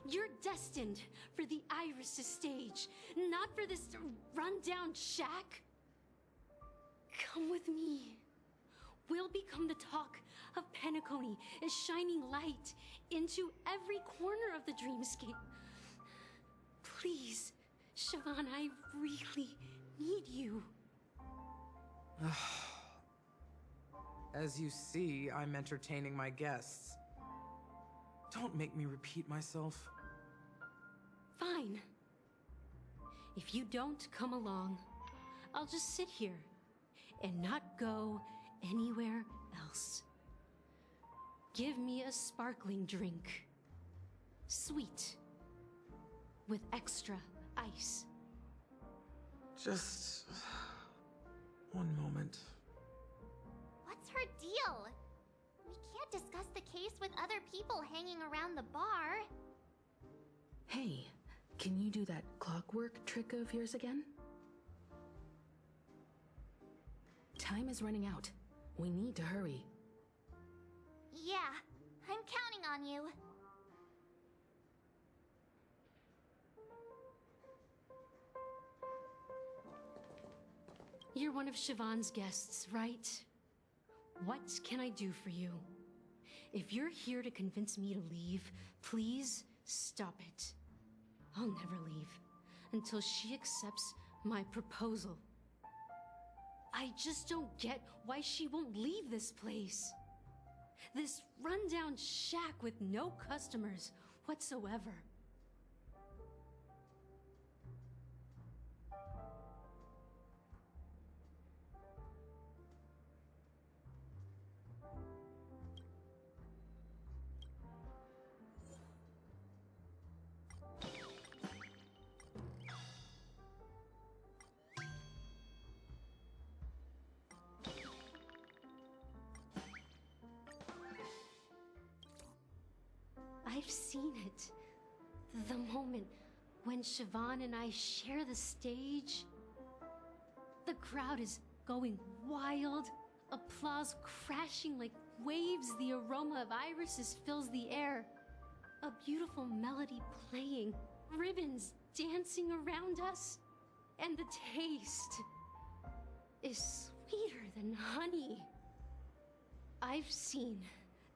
You're destined for the Iris' stage, not for this rundown shack. Come with me. We'll become the talk of Penacony, a shining light into every corner of the dreamscape. Please, Siobhan, I really need you. As you see, I'm entertaining my guests. Don't make me repeat myself. Fine. If you don't come along, I'll just sit here and not go anywhere else. Give me a sparkling drink. Sweet. With extra ice. Just... one moment. What's her deal? We can't discuss the case with other people hanging around the bar. Hey, can you do that clockwork trick of yours again? Time is running out. We need to hurry. Yeah, I'm counting on you. You're one of Siobhan's guests, right? What can I do for you? If you're here to convince me to leave, please stop it. I'll never leave until she accepts my proposal. I just don't get why she won't leave this place. This rundown shack with no customers whatsoever. I've seen it. The moment when Siobhan and I share the stage. The crowd is going wild, applause crashing like waves, the aroma of irises fills the air. A beautiful melody playing, ribbons dancing around us, and the taste is sweeter than honey. I've seen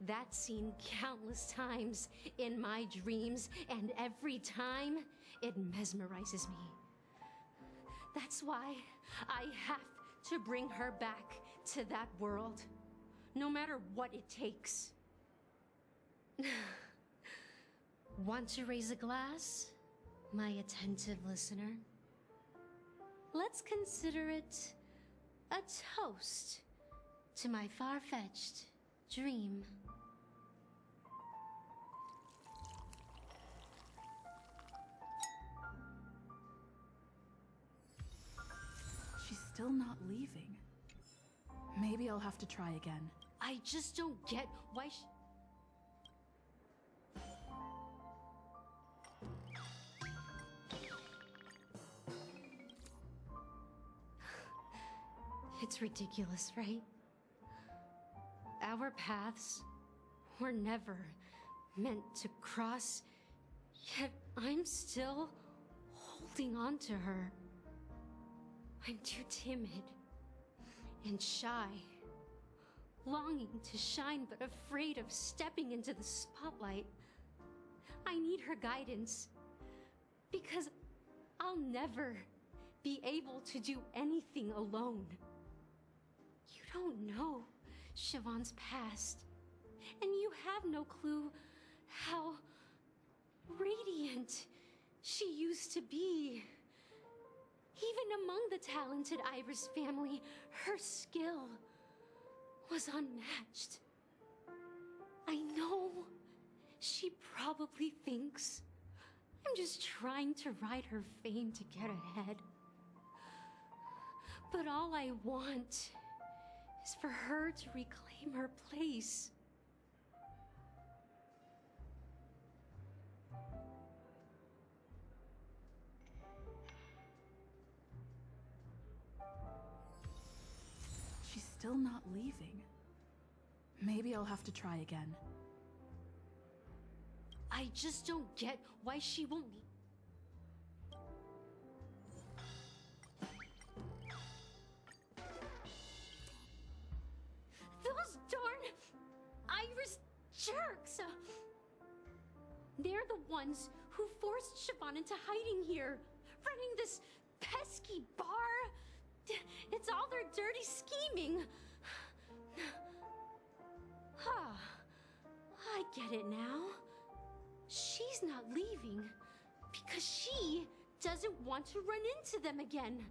that scene countless times in my dreams, and every time it mesmerizes me. That's why I have to bring her back to that world, no matter what it takes. Want to raise a glass, my attentive listener? Let's consider it a toast to my far-fetched dream. She's still not leaving. Maybe I'll have to try again. I just don't get why It's ridiculous, right? Our paths were never meant to cross, yet I'm still holding on to her. I'm too timid and shy, longing to shine but afraid of stepping into the spotlight. I need her guidance, because I'll never be able to do anything alone. You don't know Siobhan's past, and you have no clue how radiant she used to be. Even among the talented Iris family, her skill was unmatched. I know she probably thinks I'm just trying to ride her fame to get ahead. But all I want is for her to reclaim her place. She's still not leaving. Maybe I'll have to try again. I just don't get why she won't leave. Those darn Iris jerks! They're the ones who forced Siobhan into hiding here, running this pesky bar. It's all their dirty scheming. I get it now. She's not leaving because she doesn't want to run into them again.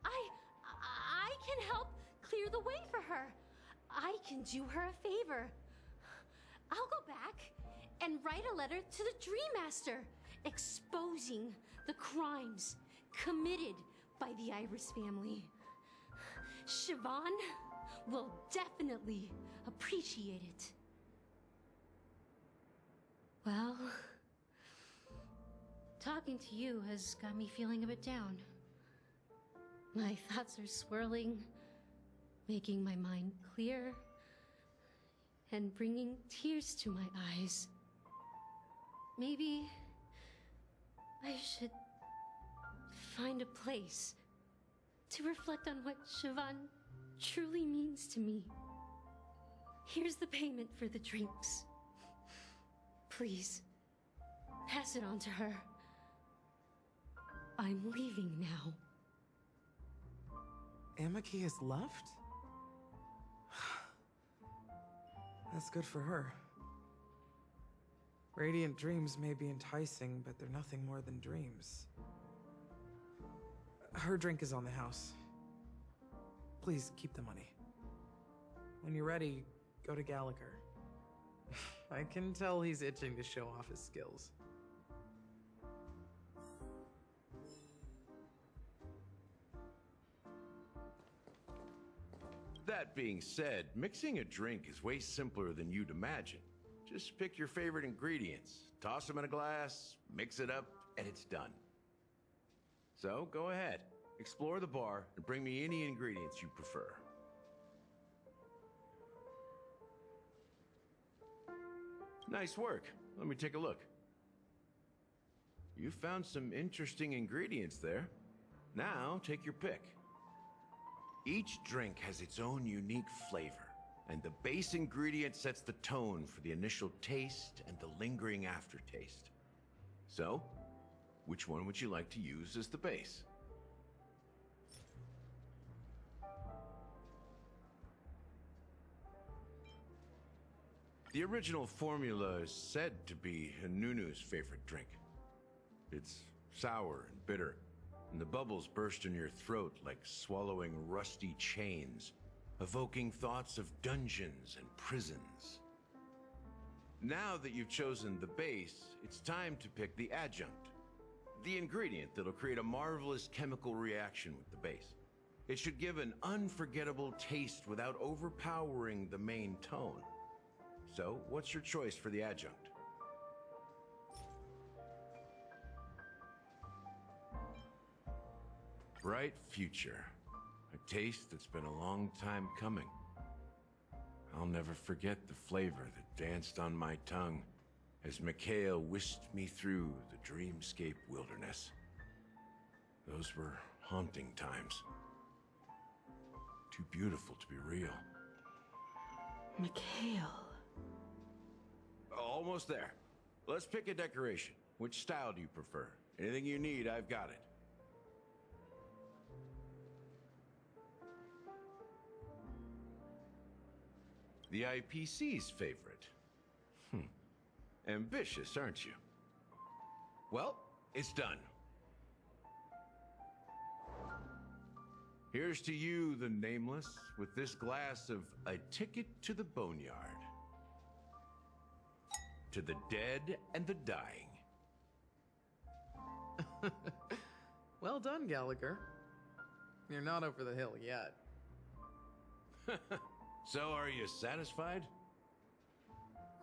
I can help clear the way for her. I can do her a favor. I'll go back and write a letter to the Dream Master exposing the crimes committed by the Iris family. Siobhan will definitely appreciate it. Well, talking to you has got me feeling a bit down. My thoughts are swirling, making my mind clear, and bringing tears to my eyes. Maybe I should find a place to reflect on what Siobhan truly means to me. Here's the payment for the drinks. Please, pass it on to her. I'm leaving now. Amaki has left? That's good for her. Radiant dreams may be enticing, but they're nothing more than dreams. Her drink is on the house. Please keep the money. When you're ready, go to Gallagher. I can tell he's itching to show off his skills. That being said, mixing a drink is way simpler than you'd imagine. Just pick your favorite ingredients, toss them in a glass, mix it up, and it's done. So go ahead, explore the bar, and bring me any ingredients you prefer. Nice work. Let me take a look. You found some interesting ingredients there. Now take your pick. Each drink has its own unique flavor, and the base ingredient sets the tone for the initial taste and the lingering aftertaste. So, which one would you like to use as the base? The original formula is said to be Nunu's favorite drink. It's sour and bitter, and the bubbles burst in your throat like swallowing rusty chains, evoking thoughts of dungeons and prisons. Now that you've chosen the base, it's time to pick the adjunct, the ingredient that'll create a marvelous chemical reaction with the base. It should give an unforgettable taste without overpowering the main tone. So, what's your choice for the adjunct? Bright future. A taste that's been a long time coming. I'll never forget the flavor that danced on my tongue as Mikhail whisked me through the dreamscape wilderness. Those were haunting times. Too beautiful to be real. Mikhail. Almost there. Let's pick a decoration. Which style do you prefer? Anything you need, I've got it. The IPC's favorite. Ambitious, aren't you? Well, it's done. Here's to you, the Nameless, with this glass of A Ticket to the Boneyard. To the dead and the dying. Well done, Gallagher. You're not over the hill yet. So, are you satisfied?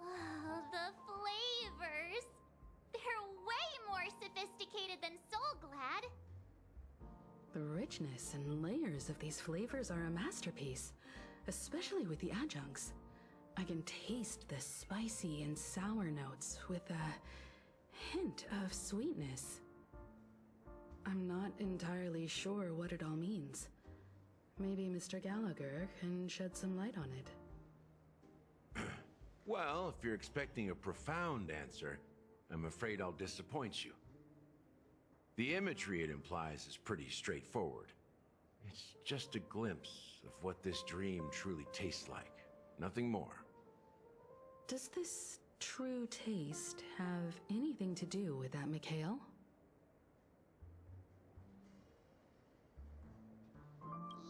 Oh, the flavors! They're way more sophisticated than Soulglad. The richness and layers of these flavors are a masterpiece, especially with the adjuncts. I can taste the spicy and sour notes with a hint of sweetness. I'm not entirely sure what it all means. Maybe Mr. Gallagher can shed some light on it. Well, if you're expecting a profound answer, I'm afraid I'll disappoint you. The imagery it implies is pretty straightforward. It's just a glimpse of what this dream truly tastes like. Nothing more. Does this true taste have anything to do with that Mikhail?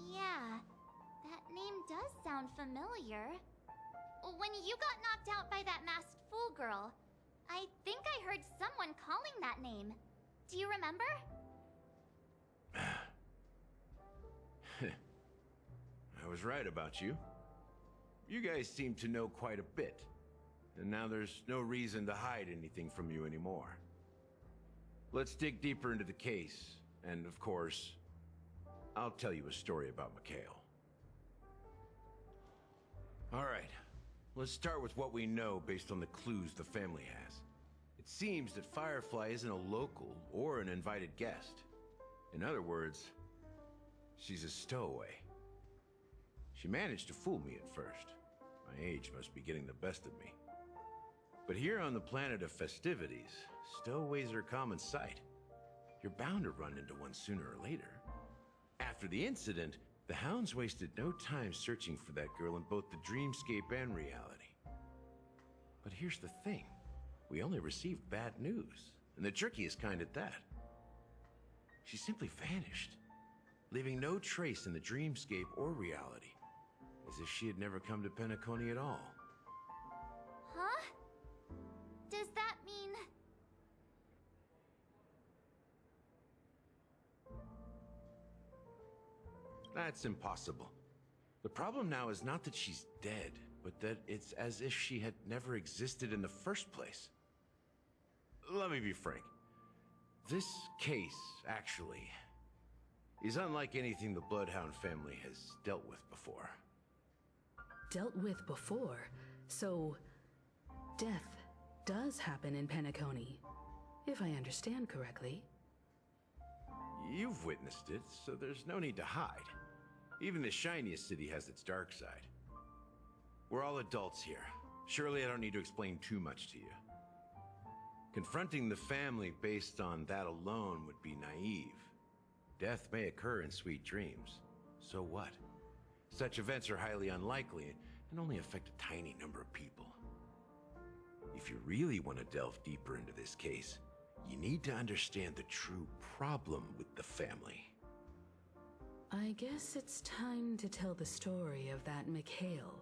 Yeah, that name does sound familiar. When you got knocked out by that masked fool girl, I think I heard someone calling that name. Do you remember? I was right about you. You guys seem to know quite a bit, and now there's no reason to hide anything from you anymore. Let's dig deeper into the case, and of course, I'll tell you a story about Mikhail. All right, let's start with what we know based on the clues the family has. It seems that Firefly isn't a local or an invited guest. In other words, she's a stowaway. She managed to fool me at first. My age must be getting the best of me. But here on the planet of festivities, stowaways are a common sight. You're bound to run into one sooner or later. After the incident, the hounds wasted no time searching for that girl in both the dreamscape and reality. But here's the thing. We only received bad news, and the trickiest kind at that. She simply vanished, leaving no trace in the dreamscape or reality, as if she had never come to Penacony at all. Huh? Does that mean... That's impossible. The problem now is not that she's dead, but that it's as if she had never existed in the first place. Let me be frank. This case, actually, is unlike anything the Bloodhound family has dealt with before. Dealt with before? So, death does happen in Penacony, if I understand correctly. You've witnessed it, so there's no need to hide. Even the shiniest city has its dark side. We're all adults here. Surely I don't need to explain too much to you. Confronting the family based on that alone would be naive. Death may occur in sweet dreams. So what? Such events are highly unlikely and only affect a tiny number of people. If you really want to delve deeper into this case, you need to understand the true problem with the family. I guess it's time to tell the story of that Mikhail.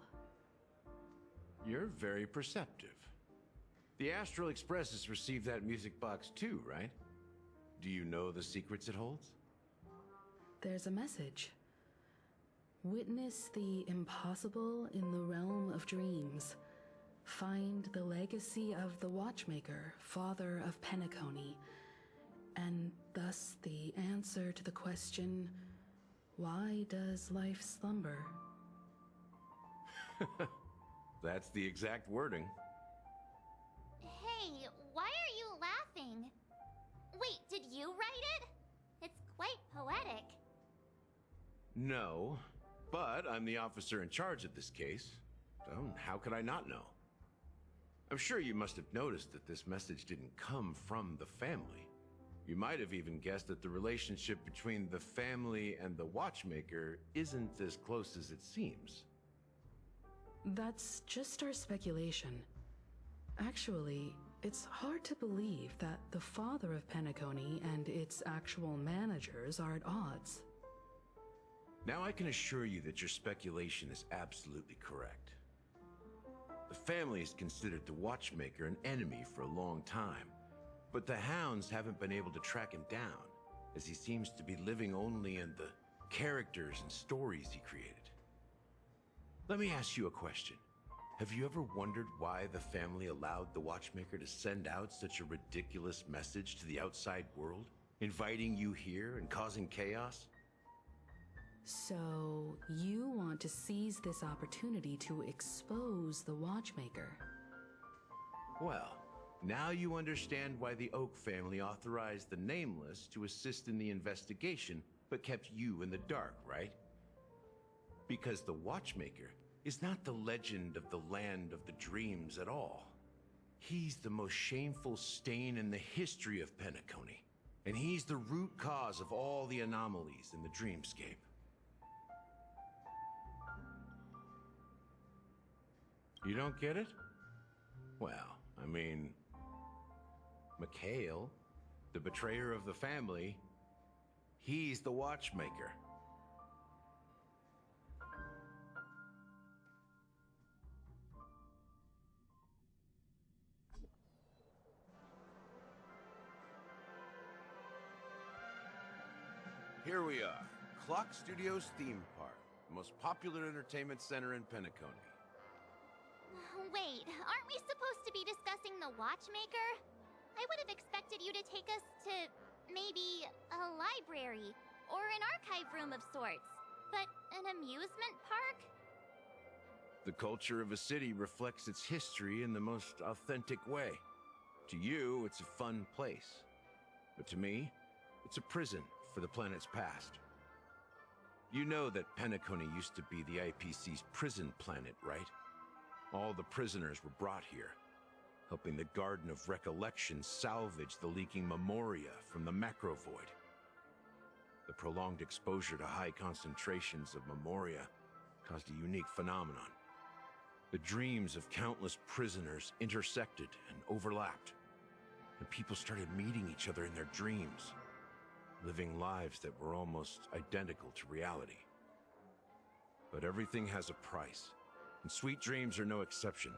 You're very perceptive. The Astral Express has received that music box too, right? Do you know the secrets it holds? There's a message. Witness the impossible in the realm of dreams. Find the legacy of the Watchmaker, father of Penacony, and thus the answer to the question, why does life slumber? That's the exact wording. Hey, why are you laughing? Wait, did you write it? It's quite poetic. No, but I'm the officer in charge of this case. So how could I not know? I'm sure you must have noticed that this message didn't come from the family. You might have even guessed that the relationship between the family and the Watchmaker isn't as close as it seems. That's just our speculation. Actually, it's hard to believe that the father of Penacony and its actual managers are at odds. Now I can assure you that your speculation is absolutely correct. The family has considered the Watchmaker an enemy for a long time, but the hounds haven't been able to track him down, as he seems to be living only in the characters and stories he created. Let me ask you a question. Have you ever wondered why the family allowed the Watchmaker to send out such a ridiculous message to the outside world, inviting you here and causing chaos? So, you want to seize this opportunity to expose the Watchmaker? Well, now you understand why the Oak family authorized the Nameless to assist in the investigation, but kept you in the dark, right? Because the Watchmaker is not the legend of the land of the dreams at all. He's the most shameful stain in the history of Penacony, and he's the root cause of all the anomalies in the dreamscape. You don't get it? Well, I mean, Mikhail, the betrayer of the family, he's the watchmaker. Here we are, Clock Studios theme park, the most popular entertainment center in Penacony. Wait, aren't we supposed to be discussing the Watchmaker? I would have expected you to take us to maybe a library or an archive room of sorts. But an amusement park? The culture of a city reflects its history in the most authentic way. To you, it's a fun place. But to me, it's a prison for the planet's past. You know that Penacony used to be the IPC's prison planet, right? All the prisoners were brought here, helping the Garden of Recollection salvage the leaking memoria from the macrovoid. The prolonged exposure to high concentrations of memoria caused a unique phenomenon. The dreams of countless prisoners intersected and overlapped, and people started meeting each other in their dreams, living lives that were almost identical to reality. But everything has a price, and sweet dreams are no exception.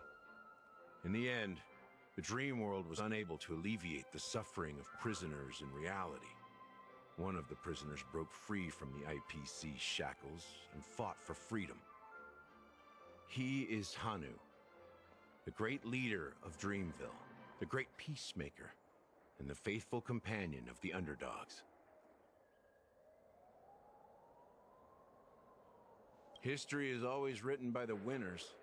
In the end, the dream world was unable to alleviate the suffering of prisoners in reality. One of the prisoners broke free from the IPC shackles and fought for freedom. He is Hanu, the great leader of Dreamville, the great peacemaker, and the faithful companion of the underdogs. History is always written by the winners.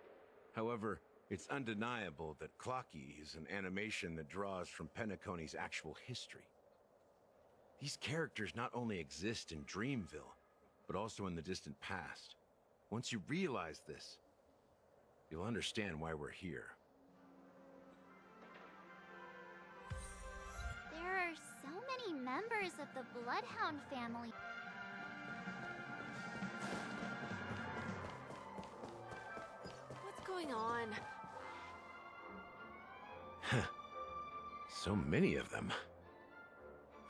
However, it's undeniable that Clocky is an animation that draws from Penacony's actual history. These characters not only exist in Dreamville, but also in the distant past. Once you realize this, you'll understand why we're here. There are so many members of the Bloodhound family. What's going on? So many of them.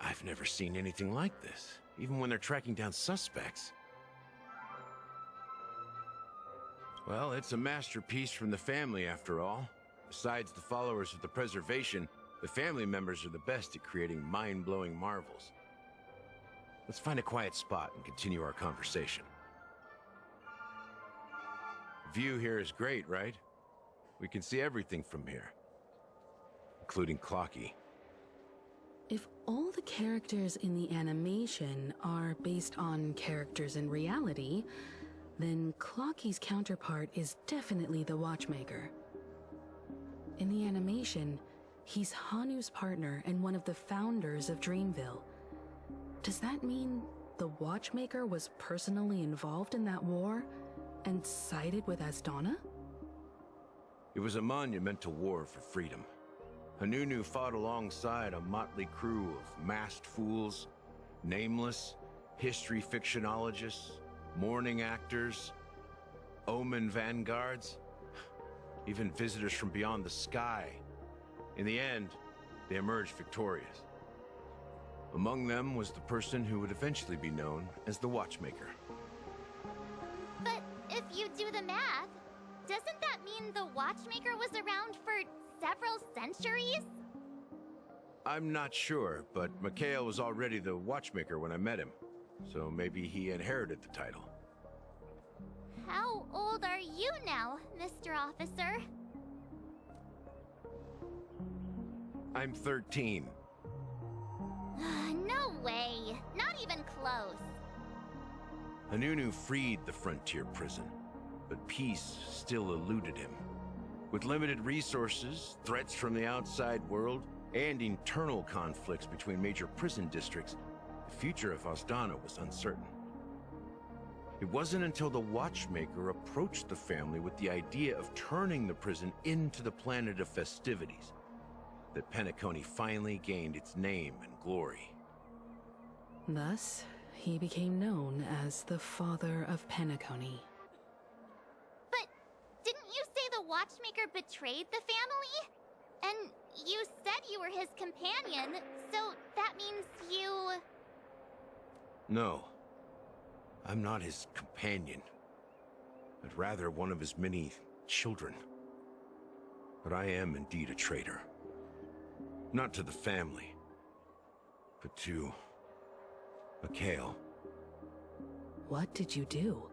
I've never seen anything like this, even when they're tracking down suspects. Well, it's a masterpiece from the family, after all. Besides the followers of the Preservation, the family members are the best at creating mind-blowing marvels. Let's find a quiet spot and continue our conversation. The view here is great, right? We can see everything from here, including Clocky. If all the characters in the animation are based on characters in reality, then Clocky's counterpart is definitely the Watchmaker. In the animation, he's Hanu's partner and one of the founders of Dreamville. Does that mean the Watchmaker was personally involved in that war and sided with Asdana? It was a monumental war for freedom. Hanunu fought alongside a motley crew of masked fools, nameless, history fictionologists, mourning actors, omen vanguards, even visitors from beyond the sky. In the end, they emerged victorious. Among them was the person who would eventually be known as the Watchmaker. But if you do the math, doesn't that mean the Watchmaker was around for several centuries? I'm not sure, but Mikhail was already the Watchmaker when I met him, so maybe he inherited the title. How old are you now, Mr. Officer? I'm 13. No way. Not even close. Hanunu freed the frontier prison, but peace still eluded him. With limited resources, threats from the outside world, and internal conflicts between major prison districts, the future of Asdana was uncertain. It It wasn't until the Watchmaker approached the family with the idea of turning the prison into the planet of festivities that Penacony finally gained its name and glory. Thus, he became known as the Father of Penacony. But didn't you say the Watchmaker betrayed the family? And you said you were his companion, so that means you... No. I'm not his companion, but rather one of his many children. But I am indeed a traitor. Not to the family, but to Mikhail. What did you do?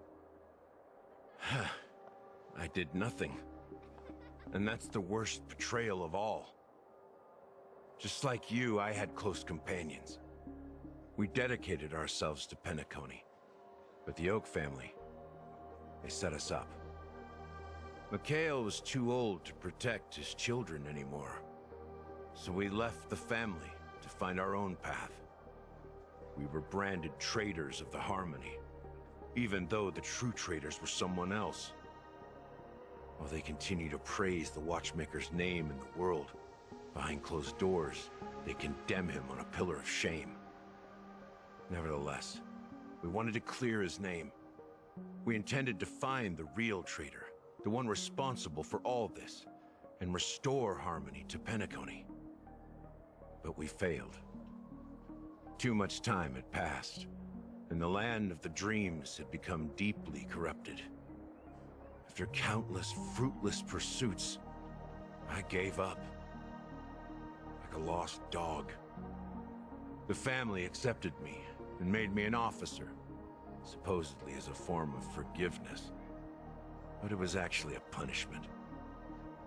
I did nothing. And that's the worst betrayal of all. Just like you, I had close companions. We dedicated ourselves to Penacony. But the Oak family, they set us up. Mikhail was too old to protect his children anymore. So we left the family to find our own path. We were branded traitors of the Harmony, even though the true traitors were someone else. While they continue to praise the Watchmaker's name in the world, behind closed doors, they condemn him on a pillar of shame. Nevertheless, we wanted to clear his name. We intended to find the real traitor, the one responsible for all this, and restore harmony to Penacony. But we failed. Too much time had passed, and the land of the dreams had become deeply corrupted. After countless fruitless pursuits, I gave up. Like a lost dog. The family accepted me and made me an officer, supposedly as a form of forgiveness. But it was actually a punishment.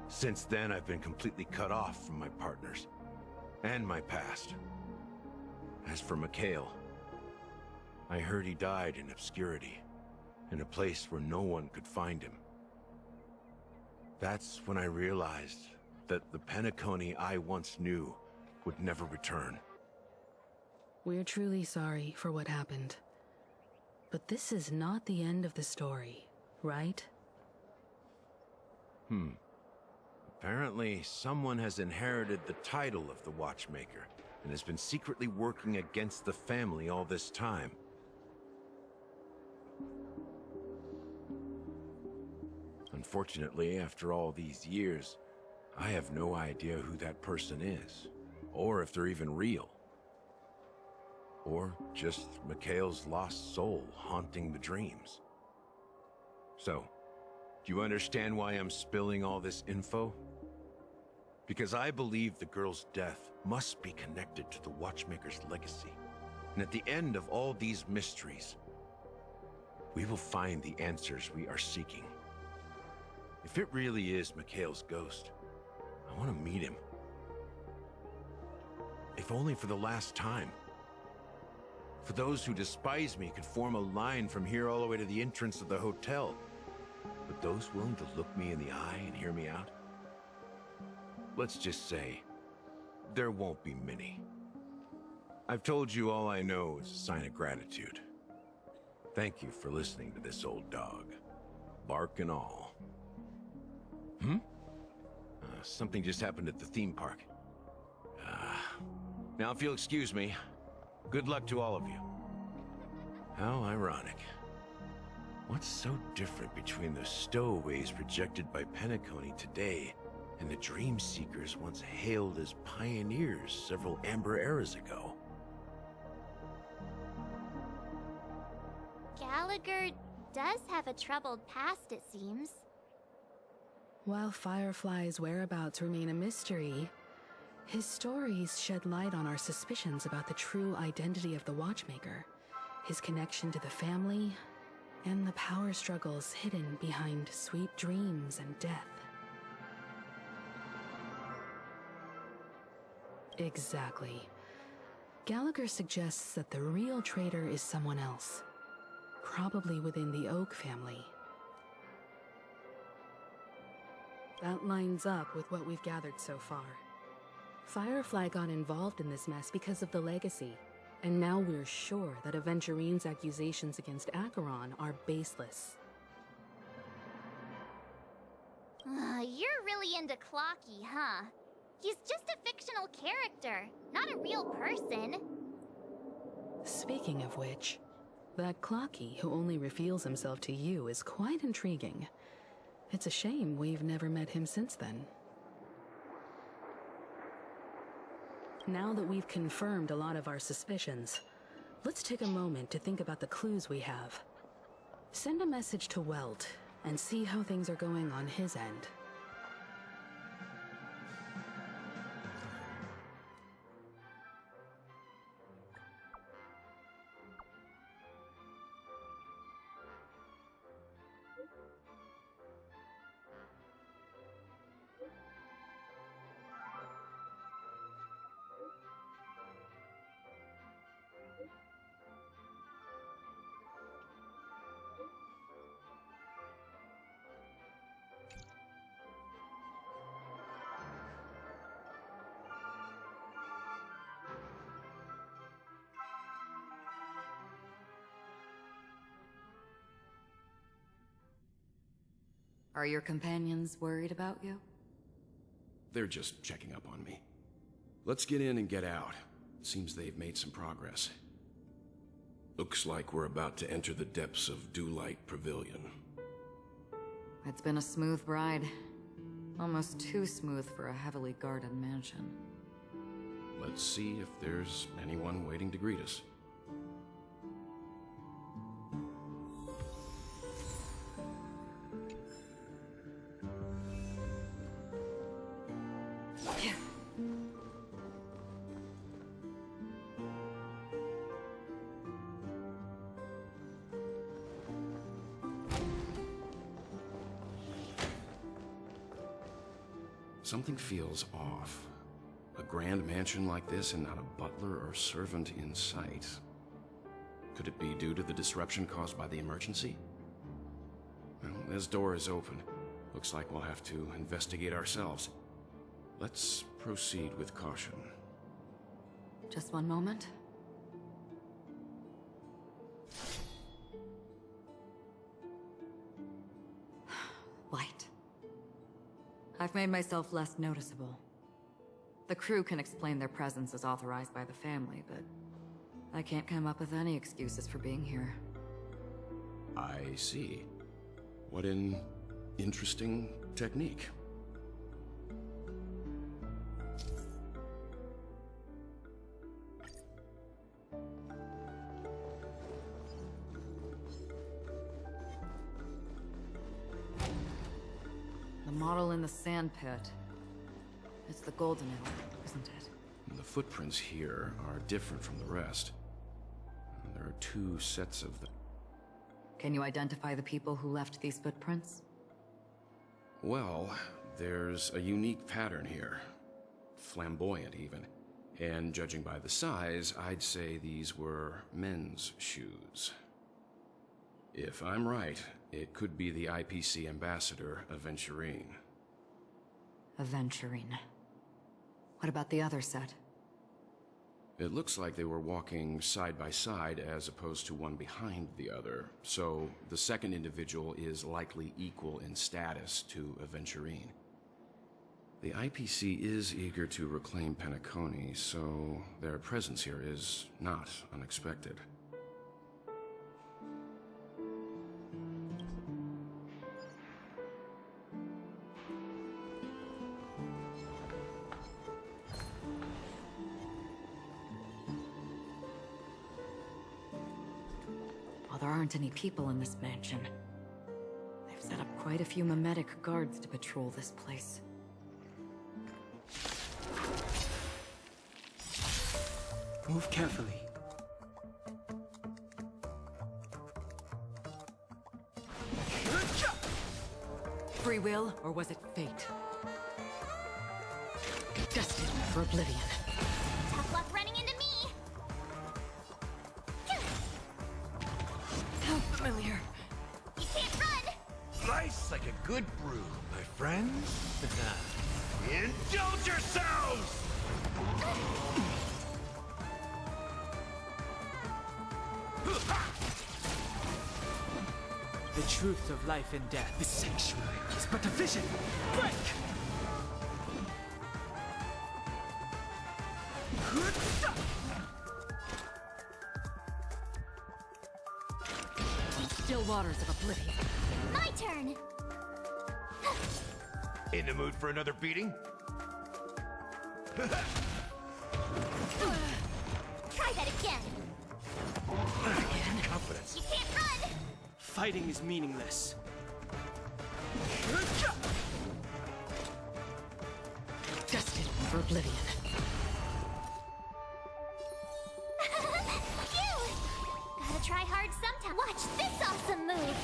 Since then, I've been completely cut off from my partners and my past. As for Mikhail, I heard he died in obscurity, in a place where no one could find him. That's when I realized that the Penacony I once knew would never return. We're truly sorry for what happened. But this is not the end of the story, right? Apparently, someone has inherited the title of the Watchmaker and has been secretly working against the family all this time. Unfortunately, after all these years, I have no idea who that person is, or if they're even real. Or just Mikhail's lost soul haunting the dreams. So, do you understand why I'm spilling all this info? Because I believe the girl's death must be connected to the Watchmaker's legacy. And at the end of all these mysteries, we will find the answers we are seeking. If it really is Mikhail's ghost, I want to meet him. If only for the last time. For those who despise me could form a line from here all the way to the entrance of the hotel. But those willing to look me in the eye and hear me out? Let's just say, there won't be many. I've told you all I know is a sign of gratitude. Thank you for listening to this old dog. Bark and all. Something just happened at the theme park. Now if you'll excuse me, good luck to all of you. How ironic. What's so different between the stowaways projected by Penacony today and the dream seekers once hailed as pioneers several Amber eras ago? Gallagher does have a troubled past, it seems. While Firefly's whereabouts remain a mystery, his stories shed light on our suspicions about the true identity of the Watchmaker, his connection to the family, and the power struggles hidden behind sweet dreams and death. Exactly. Gallagher suggests that the real traitor is someone else, probably within the Oak family. That lines up with what we've gathered so far. Firefly got involved in this mess because of the legacy, And now we're sure that Aventurine's accusations against Acheron are baseless. You're really into Clocky, huh? He's just a fictional character, not a real person. Speaking of which, that Clocky who only reveals himself to you is quite intriguing. It's a shame we've never met him since then. Now that we've confirmed a lot of our suspicions, let's take a moment to think about the clues we have. Send a message to Welt and see how things are going on his end. Are your companions worried about you? They're just checking up on me. Let's get in and get out. Seems they've made some progress. Looks like we're about to enter the depths of Dewlight Pavilion. It's been a smooth ride. Almost too smooth for a heavily guarded mansion. Let's see if there's anyone waiting to greet us. Something feels off. A grand mansion like this and not a butler or servant in sight. Could it be due to the disruption caused by the emergency? Well, this door is open. Looks like we'll have to investigate ourselves. Let's proceed with caution. Just one moment. Light. I've made myself less noticeable. The crew can explain their presence as authorized by the family, but I can't come up with any excuses for being here. I see. What an interesting technique. The model in the sand pit. It's the golden elk, isn't it? The footprints here are different from the rest. There are two sets of them. Can you identify the people who left these footprints? Well, there's a unique pattern here. Flamboyant, even. And judging by the size, I'd say these were men's shoes. If I'm right, it could be the IPC ambassador, Aventurine. Aventurine. What about the other set? It looks like they were walking side by side as opposed to one behind the other, so the second individual is likely equal in status to Aventurine. The IPC is eager to reclaim Penacony, so their presence here is not unexpected. Well, there aren't any people in this mansion. They've set up quite a few mimetic guards to patrol this place. Move carefully. Free will, or was it fate? Destined for oblivion. Tough luck running into me! How familiar. You can't run! Slice like a good brew, my friends. Indulge yourselves! truth of life and death. The sanctuary is but a vision. Break! Still waters of oblivion. My turn! In the mood for another beating? Try that again! Confidence. You can't run! Fighting is meaningless. Destined for oblivion. Phew! Gotta try hard sometime. Watch this awesome move!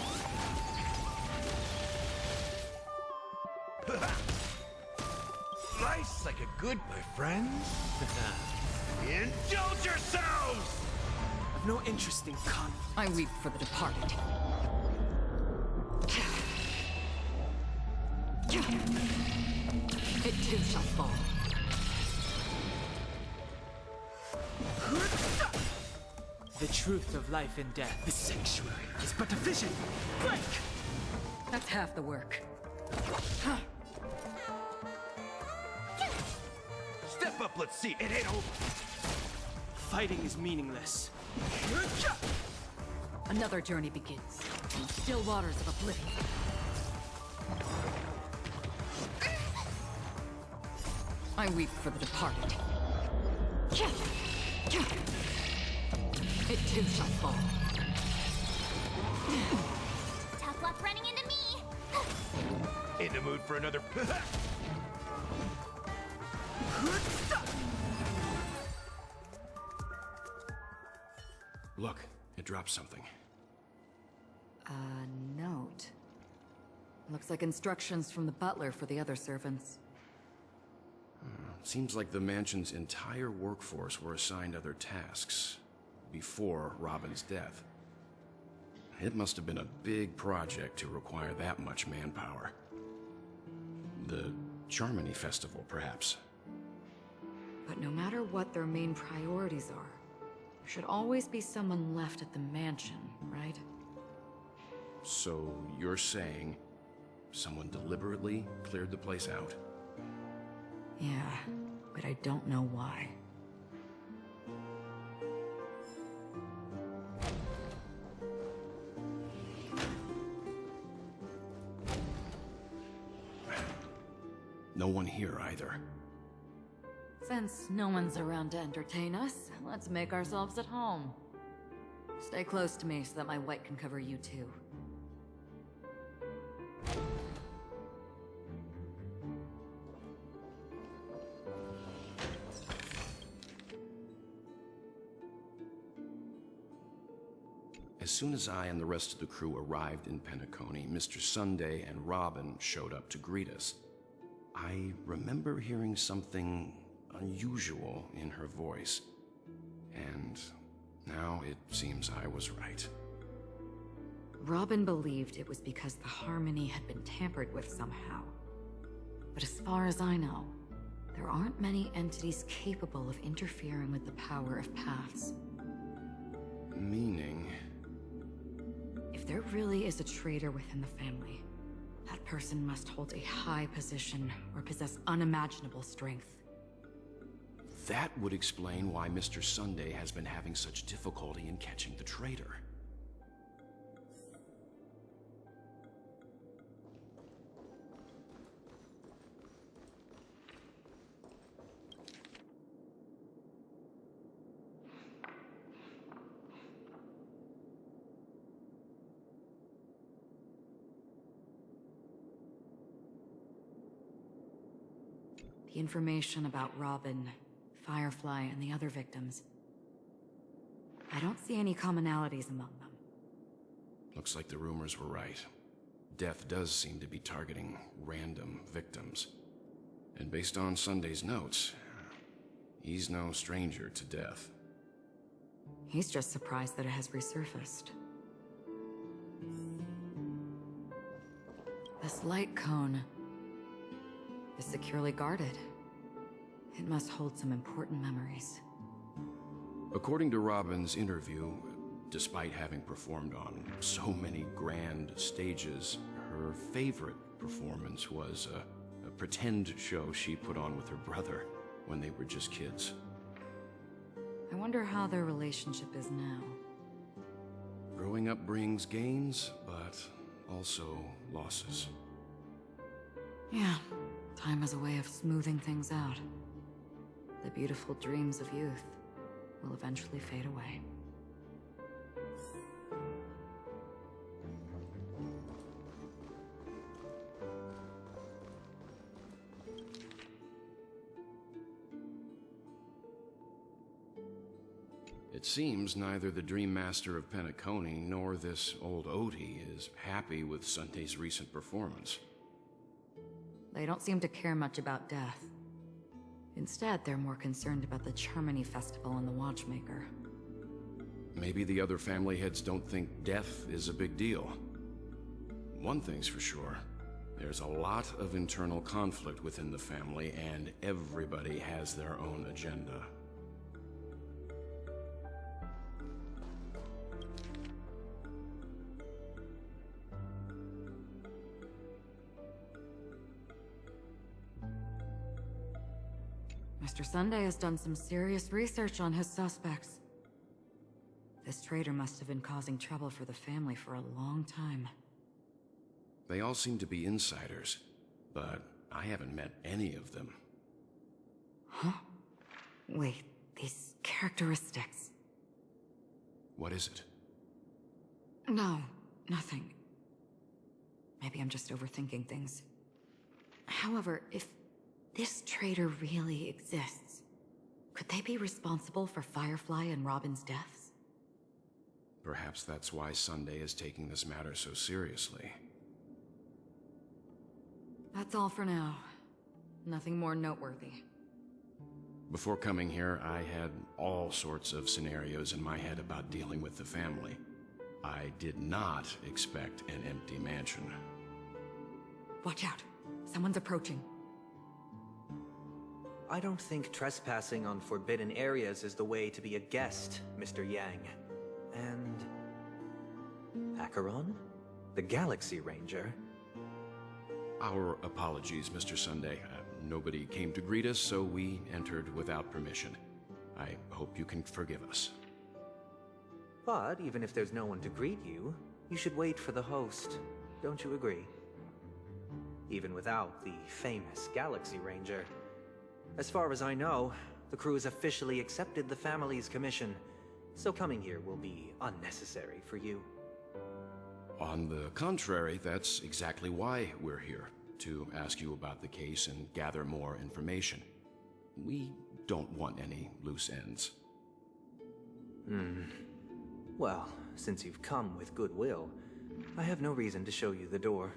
Slice like a good, my friends. Indulge yourselves! I've no interest in conflict. I weep for the departed. It too shall fall. The truth of life and death. The sanctuary is but a vision. Break! That's half the work. Step up, let's see. It ain't over. Fighting is meaningless. Another journey begins. In still waters of oblivion. I weep for the departed. It too shall fall. Tough luck running into me! In the mood for another... Look, it dropped something. A note. Looks like instructions from the butler for the other servants. Seems like the mansion's entire workforce were assigned other tasks before Robin's death. It must have been a big project to require that much manpower. The Charmony Festival, perhaps. But no matter what their main priorities are, there should always be someone left at the mansion, right? So you're saying someone deliberately cleared the place out? Yeah, but I don't know why. No one here either. Since no one's around to entertain us, let's make ourselves at home. Stay close to me so that my white can cover you too. As soon as I and the rest of the crew arrived in Penacony, Mr. Sunday and Robin showed up to greet us. I remember hearing something unusual in her voice, and now it seems I was right. Robin believed it was because the harmony had been tampered with somehow. But as far as I know, there aren't many entities capable of interfering with the power of paths. Meaning? If there really is a traitor within the family, that person must hold a high position or possess unimaginable strength. That would explain why Mr. Sunday has been having such difficulty in catching the traitor. The information about Robin, Firefly, and the other victims. I don't see any commonalities among them. Looks like the rumors were right. Death does seem to be targeting random victims. And based on Sunday's notes, he's no stranger to death. He's just surprised that it has resurfaced. This light cone is securely guarded. It must hold some important memories. According to Robin's interview, Despite having performed on so many grand stages, her favorite performance was a pretend show she put on with her brother when they were just kids. I wonder how their relationship is now. Growing up brings gains, but also losses. Yeah, time has a way of smoothing things out. The beautiful dreams of youth will eventually fade away. It seems neither the Dream Master of Penacony nor this old Odie is happy with Sunday's recent performance. They don't seem to care much about death. Instead, they're more concerned about the Charmony Festival and the Watchmaker. Maybe the other family heads don't think death is a big deal. One thing's for sure. There's a lot of internal conflict within the family, and everybody has their own agenda. Mr. Sunday has done some serious research on his suspects. This traitor must have been causing trouble for the family for a long time. They all seem to be insiders, but I haven't met any of them. Huh? Wait, these characteristics... What is it? No, nothing. Maybe I'm just overthinking things. However, if this traitor really exists, could they be responsible for Firefly and Robin's deaths? Perhaps that's why Sunday is taking this matter so seriously. That's all for now. Nothing more noteworthy. Before coming here, I had all sorts of scenarios in my head about dealing with the family. I did not expect an empty mansion. Watch out. Someone's approaching. I don't think trespassing on forbidden areas is the way to be a guest, Mr. Yang. And... Acheron? The Galaxy Ranger? Our apologies, Mr. Sunday. Nobody came to greet us, so we entered without permission. I hope you can forgive us. But even if there's no one to greet you, you should wait for the host. Don't you agree? Even without the famous Galaxy Ranger. As far as I know, the crew has officially accepted the family's commission, so coming here will be unnecessary for you. On the contrary, that's exactly why we're here, to ask you about the case and gather more information. We don't want any loose ends. Well, since you've come with goodwill, I have no reason to show you the door.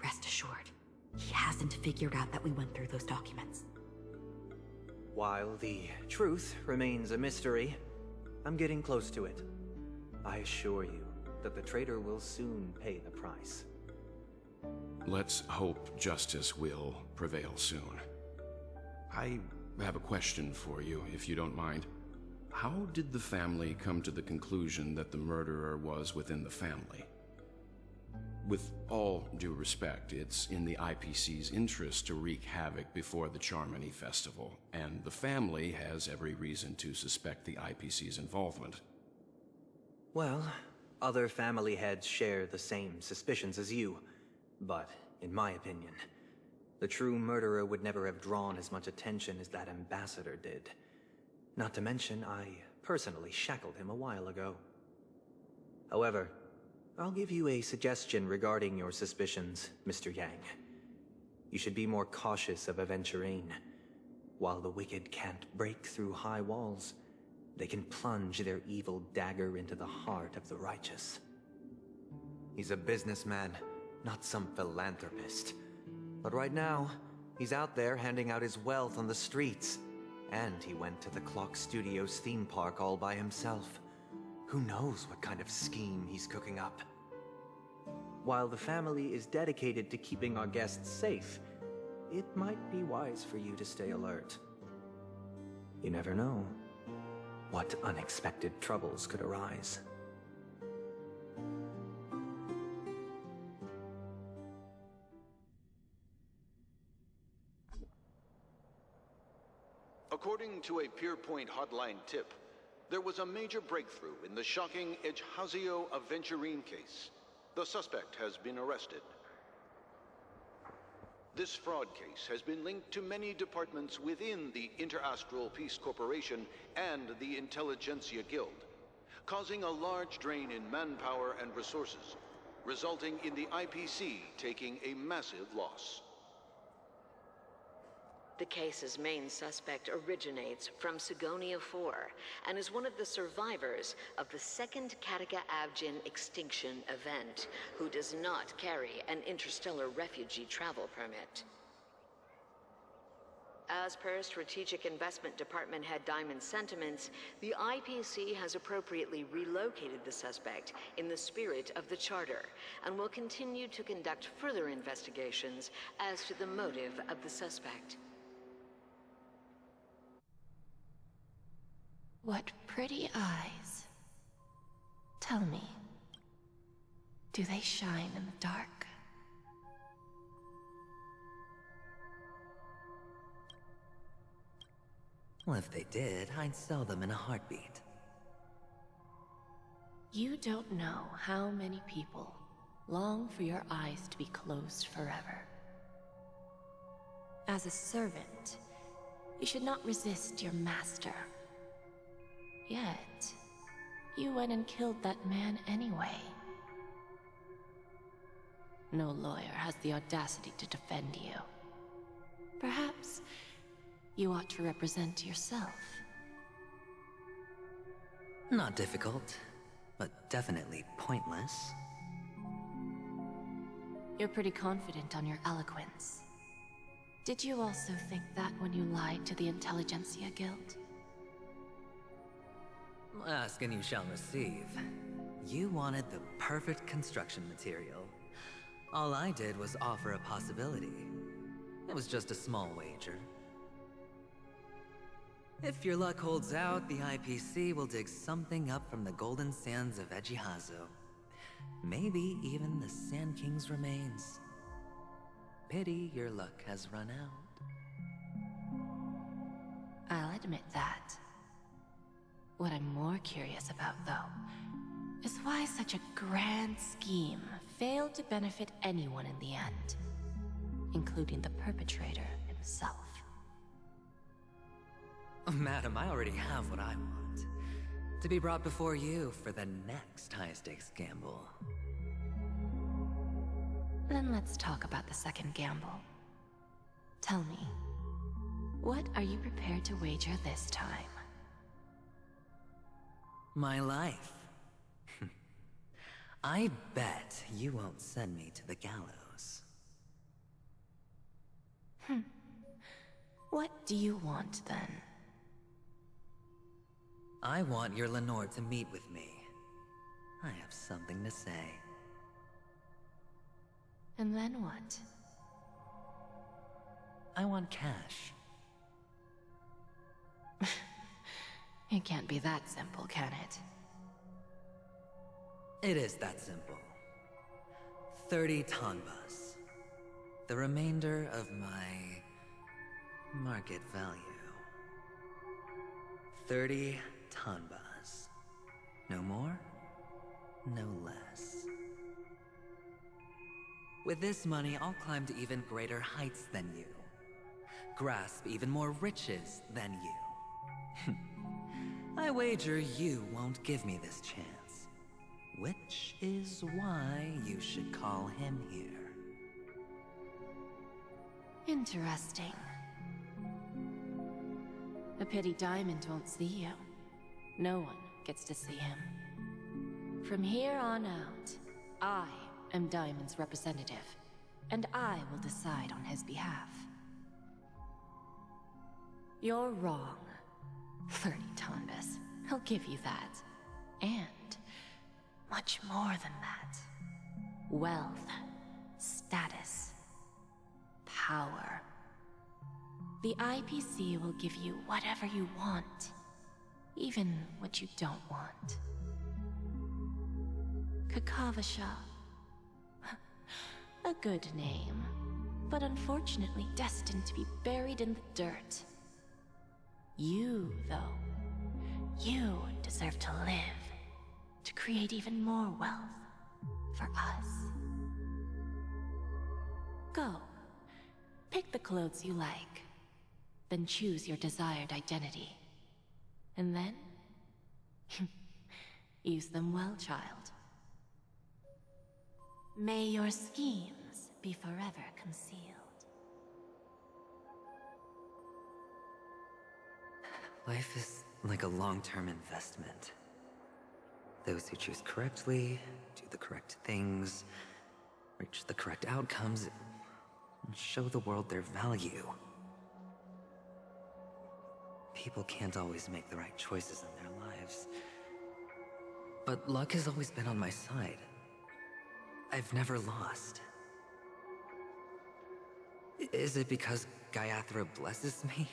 Rest assured, he hasn't figured out that we went through those documents. While the truth remains a mystery, I'm getting close to it. I assure you that the traitor will soon pay the price. Let's hope justice will prevail soon. I have a question for you, if you don't mind. How did the family come to the conclusion that the murderer was within the family? With all due respect, it's in the IPC's interest to wreak havoc before the Charmony Festival, and the family has every reason to suspect the IPC's involvement. Well, other family heads share the same suspicions as you, but in my opinion, the true murderer would never have drawn as much attention as that ambassador did. Not to mention, I personally shackled him a while ago. However, I'll give you a suggestion regarding your suspicions, Mr. Yang. You should be more cautious of Aventurine. While the wicked can't break through high walls, they can plunge their evil dagger into the heart of the righteous. He's a businessman, not some philanthropist. But right now, he's out there handing out his wealth on the streets. And he went to the Clock Studios theme park all by himself. Who knows what kind of scheme he's cooking up? While the family is dedicated to keeping our guests safe, it might be wise for you to stay alert. You never know. what unexpected troubles could arise. According to a Pierpoint hotline tip, there was a major breakthrough in the shocking Ejhazio Aventurine case. The suspect has been arrested. This fraud case has been linked to many departments within the Interastral Peace Corporation and the Intelligentsia Guild, causing a large drain in manpower and resources, resulting in the IPC taking a massive loss. The case's main suspect originates from Sigonia 4 and is one of the survivors of the second Kataka Avgin extinction event, who does not carry an interstellar refugee travel permit. As per Strategic Investment Department Head Diamond's sentiments, the IPC has appropriately relocated the suspect in the spirit of the Charter and will continue to conduct further investigations as to the motive of the suspect. What pretty eyes. Tell me, do they shine in the dark? Well, if they did, I'd sell them in a heartbeat. You don't know how many people long for your eyes to be closed forever. As a servant, you should not resist your master. Yet, you went and killed that man anyway. No lawyer has the audacity to defend you. Perhaps you ought to represent yourself. Not difficult, but definitely pointless. You're pretty confident on your eloquence. Did you also think that when you lied to the Intelligentsia Guild? Ask and you shall receive. You wanted the perfect construction material. All I did was offer a possibility. It was just a small wager. If your luck holds out, the IPC will dig something up from the golden sands of Ejhazio. Maybe even the Sand King's remains. Pity your luck has run out. I'll admit that. What I'm more curious about, though, is why such a grand scheme failed to benefit anyone in the end, including the perpetrator himself. Madam, I already have what I want. To be brought before you for the next high-stakes gamble. Then let's talk about the second gamble. Tell me, what are you prepared to wager this time? My life. I bet you won't send me to the gallows. What do you want, then? I want your Lenore to meet with me. I have something to say. And then what? I want cash. It can't be that simple, can it? It is that simple. 30 tanbas. The remainder of my market value. 30 tanbas. No more, no less. With this money, I'll climb to even greater heights than you. Grasp even more riches than you. I wager you won't give me this chance. Which is why you should call him here. Interesting. A pity Diamond won't see you. No one gets to see him. From here on out, I am Diamond's representative, and I will decide on his behalf. You're wrong. 30 tanbas. I'll give you that. And much more than that. Wealth, status, power. The IPC will give you whatever you want. even what you don't want. Kakavasha. A good name, but unfortunately destined to be buried in the dirt. You, though, you deserve to live, to create even more wealth for us. Go. Pick the clothes you like, then choose your desired identity. And then, use them well, child. May your schemes be forever concealed. Life is like a long-term investment. Those who choose correctly, do the correct things, reach the correct outcomes, and show the world their value. People can't always make the right choices in their lives. But luck has always been on my side. I've never lost. Is it because Gayathra blesses me?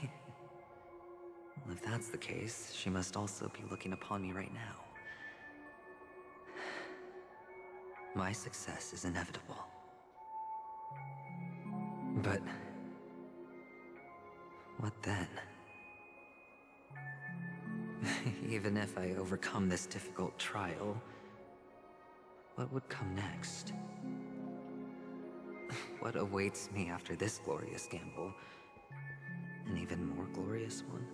Well, if that's the case, she must also be looking upon me right now. My success is inevitable. But what then? Even if I overcome this difficult trial, what would come next? What awaits me after this glorious gamble? An even more glorious one?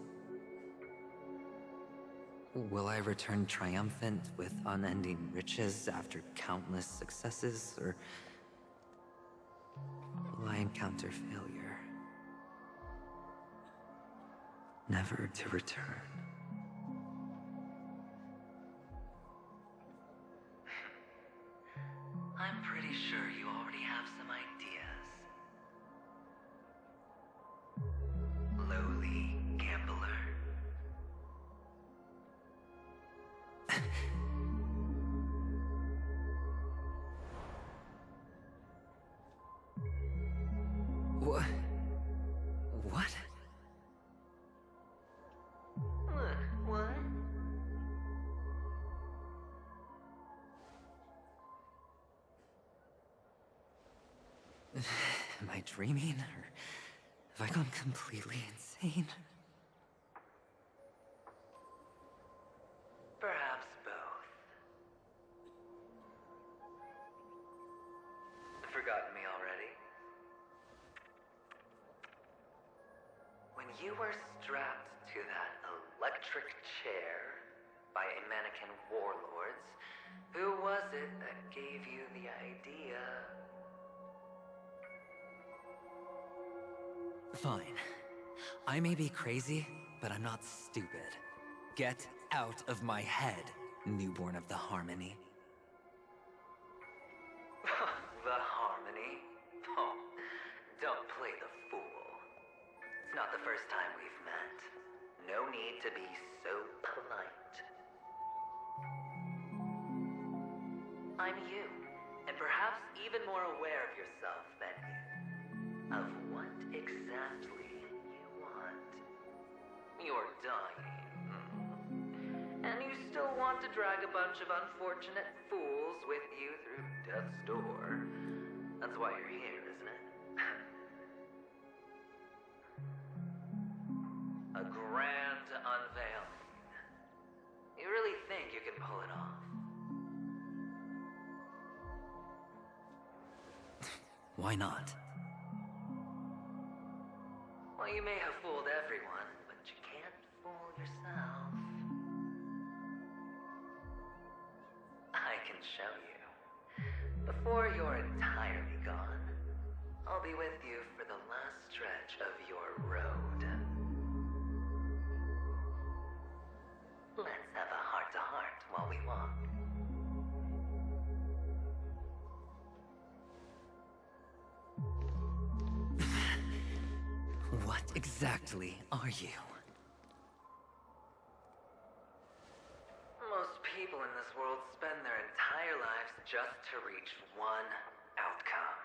Will I return triumphant with unending riches after countless successes, or will I encounter failure, never to return? I'm pretty sure you already have some ideas. Lowly gambler. What? What? What? Am I dreaming, or have I gone completely insane? Perhaps both. Forgotten me already? When you were strapped to that electric chair by a mannequin warlords, who was it that gave you the idea? Fine. I may be crazy, but I'm not stupid. Get out of my head, newborn of the Harmony. The Harmony? Oh, don't play the fool. It's not the first time we've met. No need to be so polite. I'm you, and perhaps even more aware of yourself than you. Of what exactly you want. You're dying. And you still want to drag a bunch of unfortunate fools with you through death's door. That's why you're here, isn't it? A grand unveiling. You really think you can pull it off? Why not? Well, you may have fooled everyone, but you can't fool yourself. I can show you. Before you're entirely gone, I'll be with you for the last stretch of your road. Let's have a heart-to-heart while we walk. What exactly are you? Most people in this world spend their entire lives just to reach one outcome.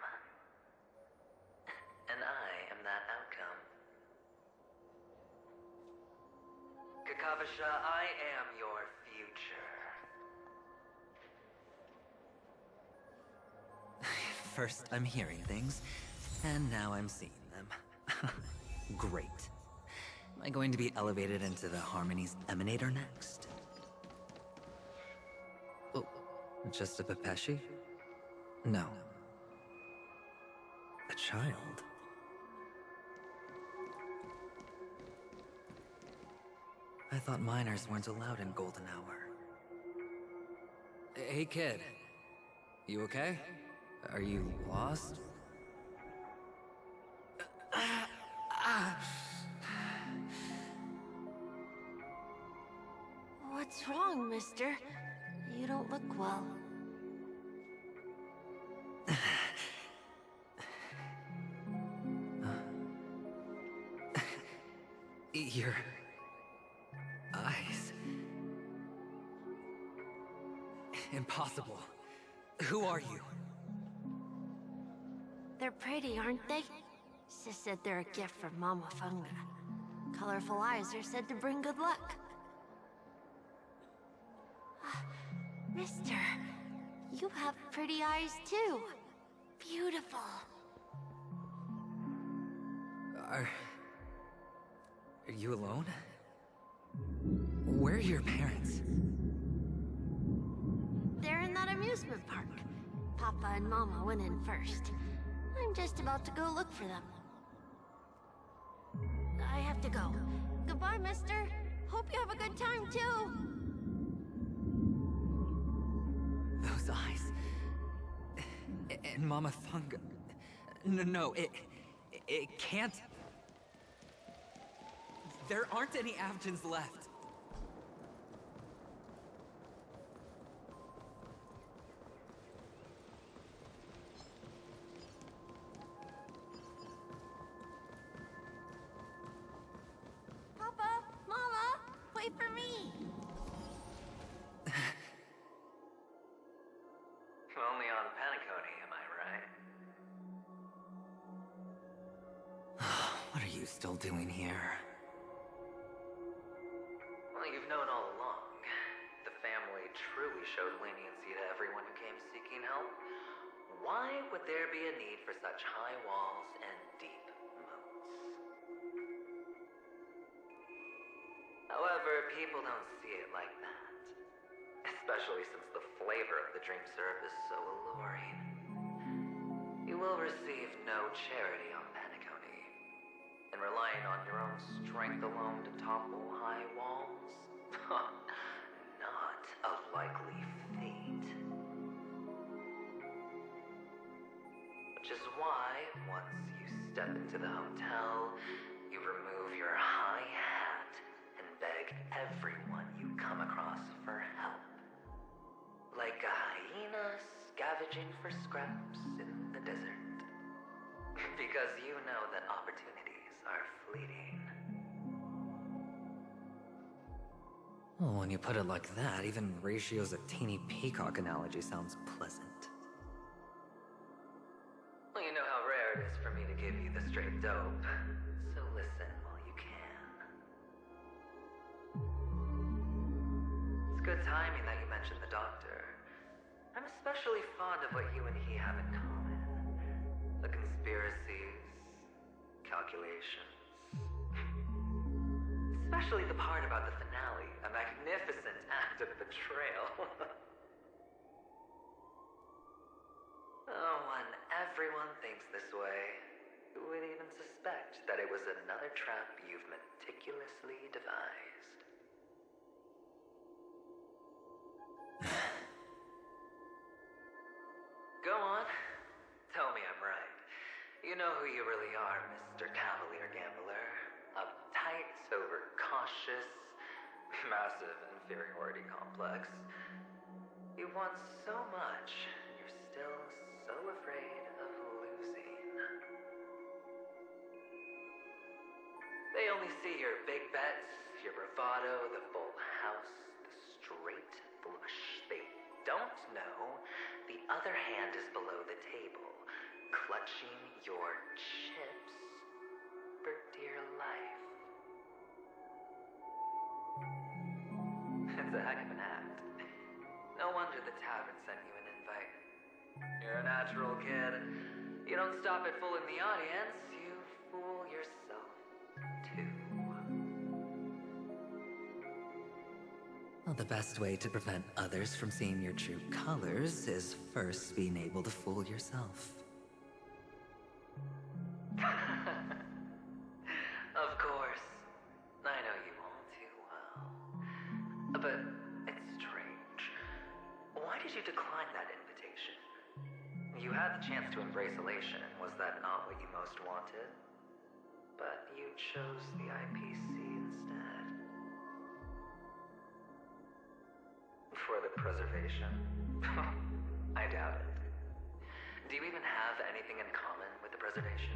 And I am that outcome. Kavisha, I am your future. First, I'm hearing things, and now I'm seeing them. Great. Am I going to be elevated into the Harmony's Emanator next? Oh, just a Pepeshi? No. A child? I thought minors weren't allowed in Golden Hour. Hey kid, you okay? Are you lost? What's wrong, mister? You don't look well. Your eyes. Impossible. Who are you? They're pretty, aren't they? Sis said they're a gift from Mama Funga. Colorful eyes are said to bring good luck. Mister, you have pretty eyes too. Beautiful. Are you alone? Where are your parents? They're in that amusement park. Papa and Mama went in first. I'm just about to go look for them. I have to go. Goodbye, mister. Hope you have a good time, too. Those eyes. And Mama Funga. No, it can't. There aren't any Avgens left. Papa, Mama, wait for me. Only on Paniconi, am I right? What are you still doing here? Well, you've known all along. The family truly showed leniency to everyone who came seeking help. Why would there be a need for such high walls and deep moats? However, people don't see it like that. Especially since the flavor of the dream syrup is so alluring. You will receive no charity on Paniconi. And relying on your own strength alone to topple high walls? Not a likely fate. Which is why, once you step into the hotel, you remove your high hat and beg everyone you come across for help. Like a hyena scavenging for scraps in the desert. Because you know that opportunities are fleeting. Well, when you put it like that, even Ratio's a teeny peacock analogy sounds pleasant. Well, you know how rare it is for me to give you the straight dope, so listen while you can. It's good timing that you mentioned the doctor. I'm especially fond of what you and he have in common. The conspiracies, calculations. Especially the part about the finale, a magnificent act of betrayal. Oh, when everyone thinks this way, who would even suspect that it was another trap you've meticulously devised? Go on. Tell me I'm right. You know who you really are, Mr. Cavalier Gambler. Uptight, overcautious, massive inferiority complex. You want so much, and you're still so afraid of losing. They only see your big bets, your bravado, the full house, the straight flush. They don't know the other hand is below the table, clutching your chips for dear life. It's a heck of an act. No wonder the tavern sent you an invite. You're a natural kid. You don't stop at fooling the audience, you fool yourself, too. Well, the best way to prevent others from seeing your true colors is first being able to fool yourself. Of course. I know you all too well. But it's strange. Why did you decline that invitation? You had the chance to embrace elation. Was that not what you most wanted? But you chose the IPC instead. For the preservation? I doubt it. Do you even have anything in common with the preservation?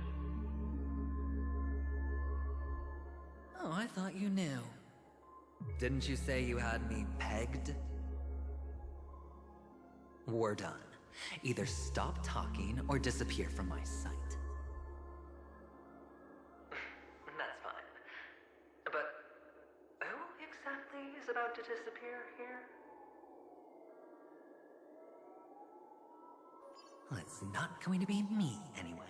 Oh, I thought you knew. Didn't you say you had me pegged? We're done. Either stop talking or disappear from my sight. That's fine. But who exactly is about to disappear here? Well, it's not going to be me, anyway.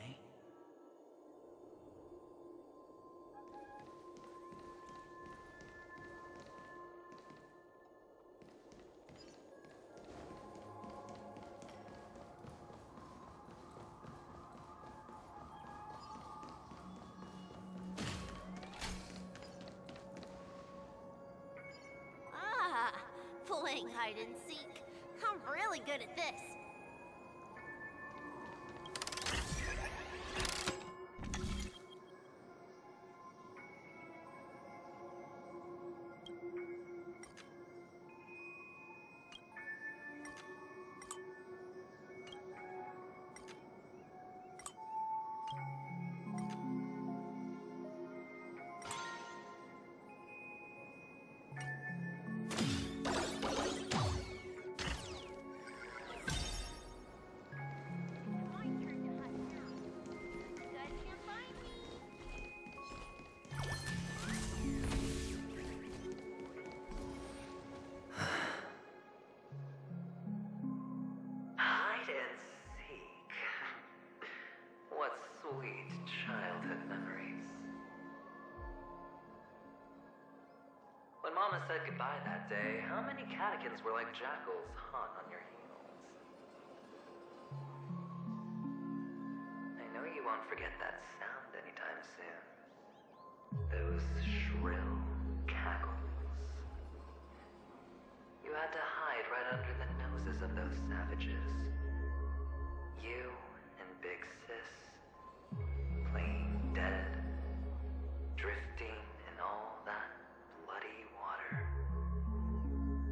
Playing hide and seek. I'm really good at this. Sweet childhood memories. When Mama said goodbye that day, how many catechins were like jackals hot on your heels? I know you won't forget that sound anytime soon. Those shrill cackles. You had to hide right under the noses of those savages. You and Big Sis. Playing dead, drifting in all that bloody water.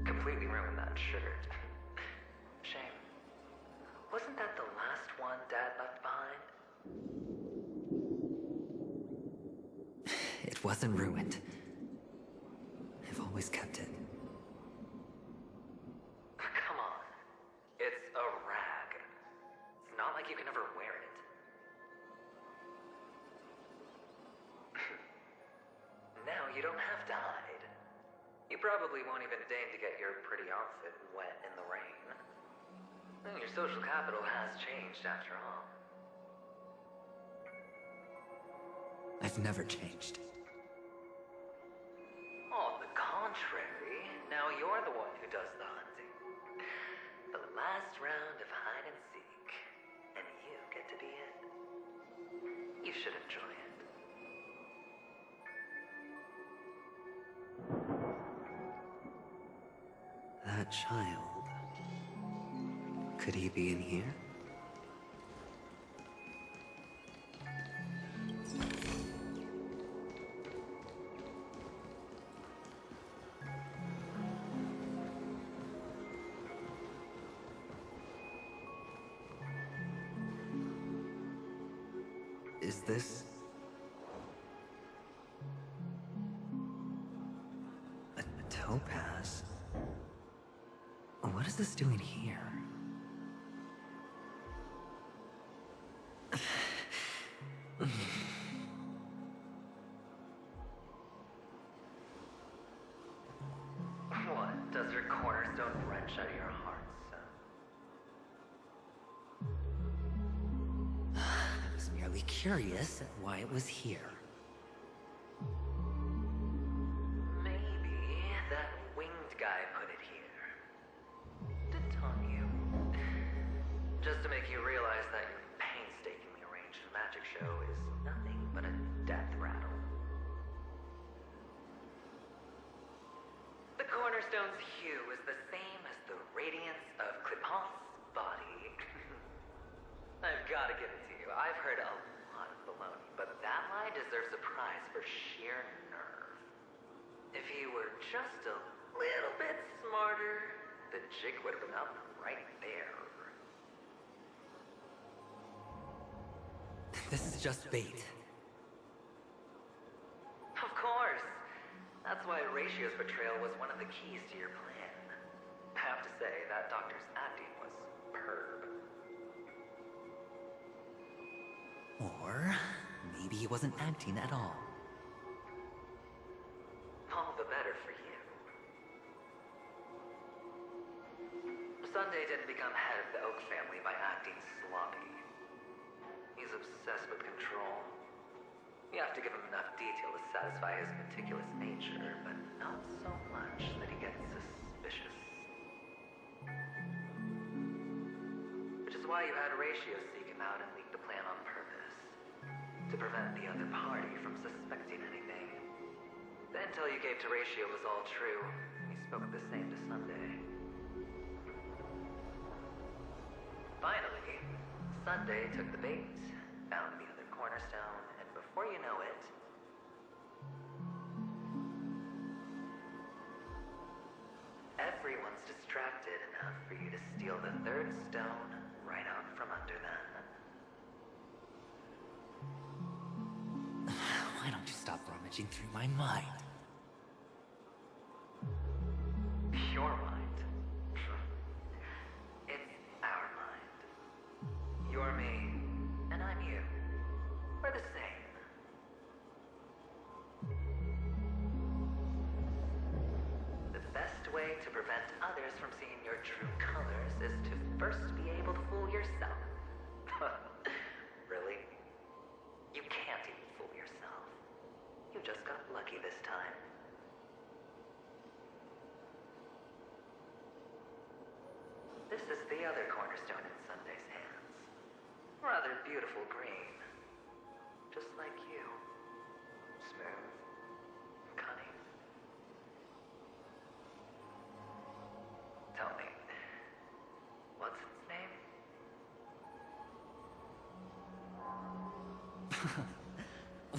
Completely ruined that shirt. Shame. Wasn't that the last one Dad left behind? It wasn't ruined. I've always kept it. Come on. It's a rag. It's not like you can ever wear it. Now you don't have to hide. You probably won't even deign to get your pretty outfit wet in the rain. Your social capital has changed after all. I've never changed. On the contrary, now you're the one who does the hunting. The last round of hide and seek, and you get to be it. You should enjoy it. That child. Could he be in here? Is this... a topaz? What is this doing here? What? Does wrench out of your hearts, so... I was merely curious at why it was here. Maybe that winged guy put it here. To taunt you. Just to make you realize that your painstakingly arranged magic show is nothing but a death rattle. The cornerstone's hue is the same as the radiance of Clipant's body. I've got to give it to you. I've heard a lot of baloney, but that lie deserves a prize for sheer nerve. If he were just a little bit smarter, the jig would have been up right there. This is just bait. Of course. That's why Ratio's betrayal was one of the keys to your plan. I have to say, that doctor's acting was superb. Or maybe he wasn't acting at all. All the better for you. Sunday didn't become head of the Oak family by acting sloppy. He's obsessed with control. You have to give him enough detail to satisfy his meticulous nature, but not so much that he gets suspicious. Which is why you had Ratio seek him out and leak the plan on purpose. To prevent the other party from suspecting anything. The intel you gave to Ratio was all true. He spoke the same to Sunday. Finally, Sunday took the bait, found the other cornerstone, and before you know it... everyone's distracted enough for you to steal the third stone right out from under them. Why don't you stop rummaging through my mind? Your mind? It's our mind. You're me, and I'm you. We're the same. The best way to prevent others from seeing your true colors is to first be able to fool yourself. Really? You can't even fool yourself. You just got lucky this time. This is the other cornerstone in Sunday's hands. Rather beautiful green. Just like you. Smooth. Cunning. Tell me, what's its name?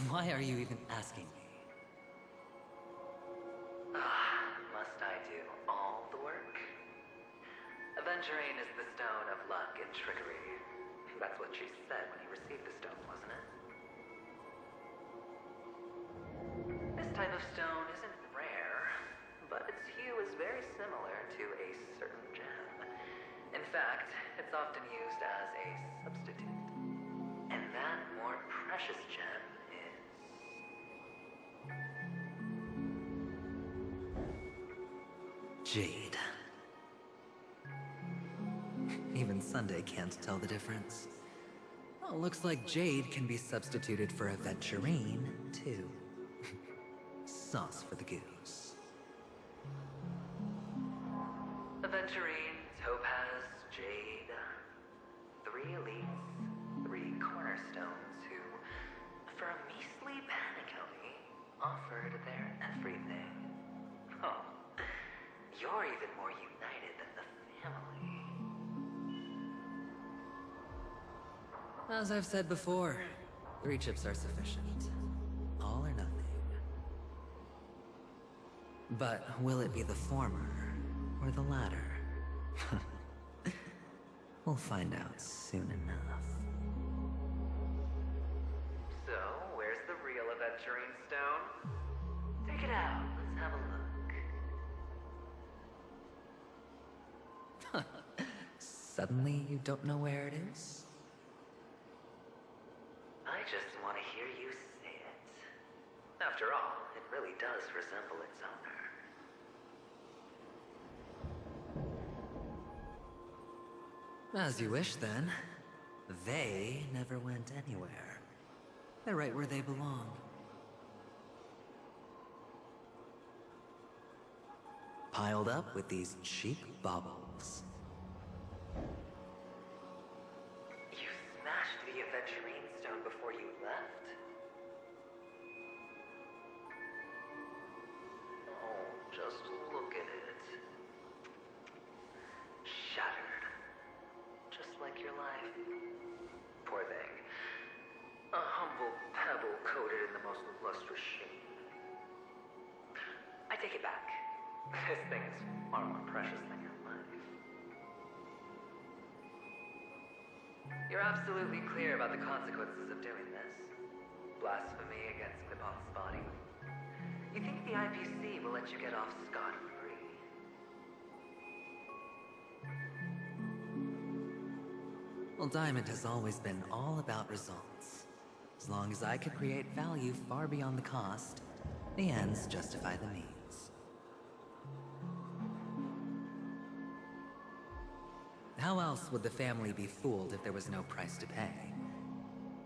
Why are you even asking me? Must I do all the work? Aventurine is the stone of luck and trickery. That's what she said when you received the stone, wasn't it? This type of stone isn't rare, but its hue is very similar to a certain gem. In fact, it's often used as a substitute. And that more precious gem is... jade. Even Sunday can't tell the difference. Well, looks like jade can be substituted for aventurine, too. Sauce for the goose. Aventurine, topaz, jade. 3 elites, 3 cornerstones who, for a measly penny, offered their everything. Oh, you're even more united than the family. As I've said before, 3 chips are sufficient. All or nothing. But will it be the former or the latter? We'll find out soon enough. So, where's the real aventurine stone? Take it out. Let's have a look. Suddenly, you don't know where it is? I just want to hear you say it. After all, it really does resemble its owner. As you wish, then. They never went anywhere. They're right where they belong. Piled up with these cheap baubles. You smashed the Aventurine Stone before you left? Oh, just look at it. Shattered. Just like your life. Poor thing. A humble pebble coated in the most lustrous sheen. I take it back. This thing is far more precious than your life. You're absolutely clear about the consequences of doing this. Blasphemy against Clipot's body. You think the IPC will let you get off scot-free? Well, Diamond has always been all about results. As long as I could create value far beyond the cost, the ends justify the means. How else would the family be fooled if there was no price to pay?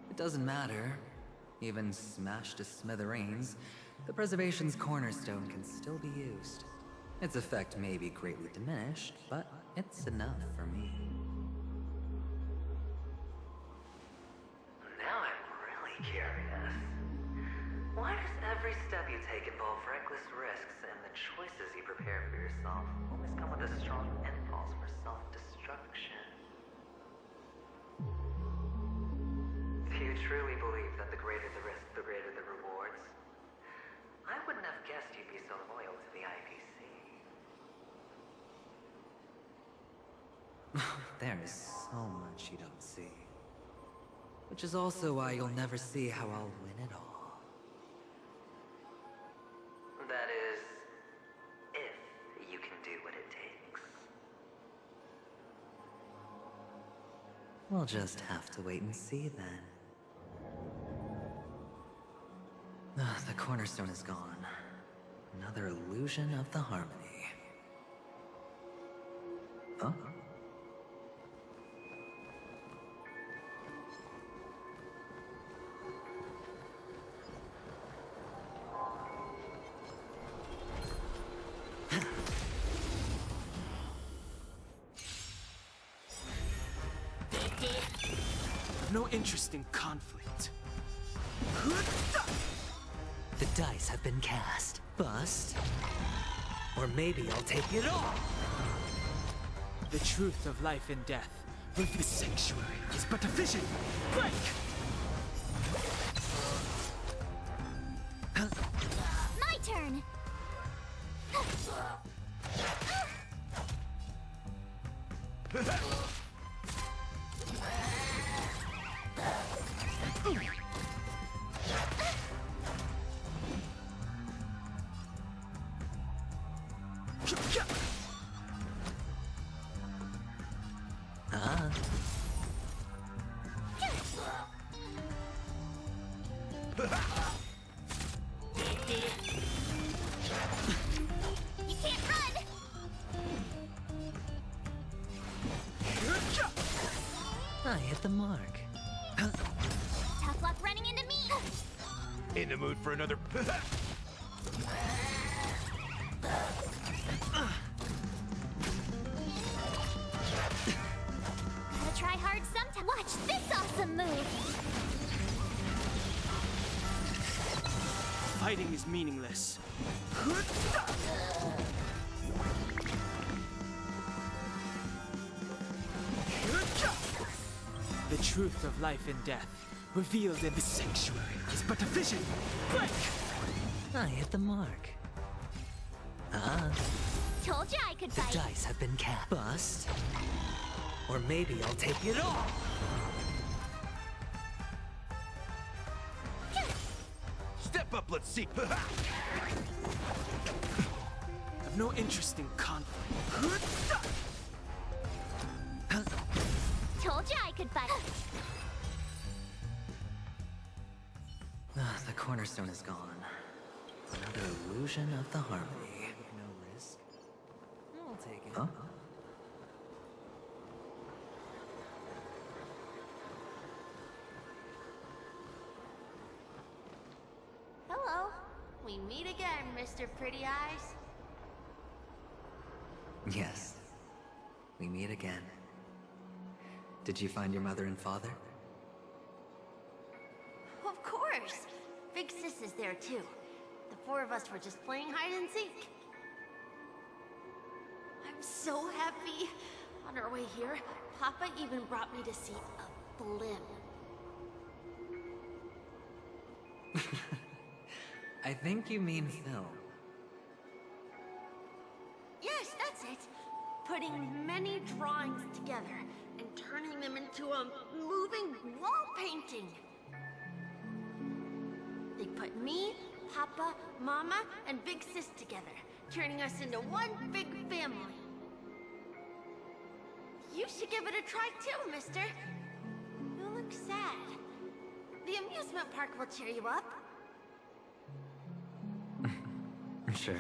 It doesn't matter. Even smashed to smithereens, the preservation's cornerstone can still be used. Its effect may be greatly diminished, but it's enough for me. Now I'm really curious. Why does every step you take involve reckless risks, and the choices you prepare for yourself always come with a strong impulse for self-destruction? If you truly believe that the greater the risk, the greater the rewards, I wouldn't have guessed you'd be so loyal to the IPC. There is so much you don't see. Which is also why you'll never see how I'll win it all. That is, if you can do what it takes. We'll just have to wait and see then. The cornerstone is gone. Another illusion of the harmony. Huh? No interest in conflict. The dice have been cast. Bust. Or maybe I'll take it all. The truth of life and death. The sanctuary is but a vision. Break! My turn! You can't run! I hit the mark. Tough luck running into me! In the mood for another... Gotta try hard sometime. Watch this awesome move! Fighting is meaningless. The truth of life and death, revealed in the sanctuary, is but a vision. Break! I hit the mark. Told you I could The fight. dice have been cast. Bust. Or maybe I'll take it all. Step up, let's see. I've no interest in conflict. Told you I could fight. The cornerstone is gone. Another illusion of the harmony. No risk. I'll take it. Huh? meet again, Mr. Pretty Eyes. Yes. We meet again. Did you find your mother and father? Of course! Big Sis is there too. The four of us were just playing hide and seek. I'm so happy. On our way here, Papa even brought me to see a blimp. I think you mean film. Yes, that's it. Putting many drawings together and turning them into a moving wall painting. They put me, Papa, Mama, and Big Sis together, turning us into one big family. You should give it a try too, mister. You look sad. The amusement park will cheer you up. Sure.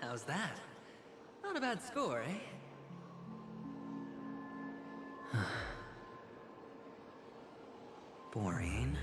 How's that? Not a bad score, eh? Boring.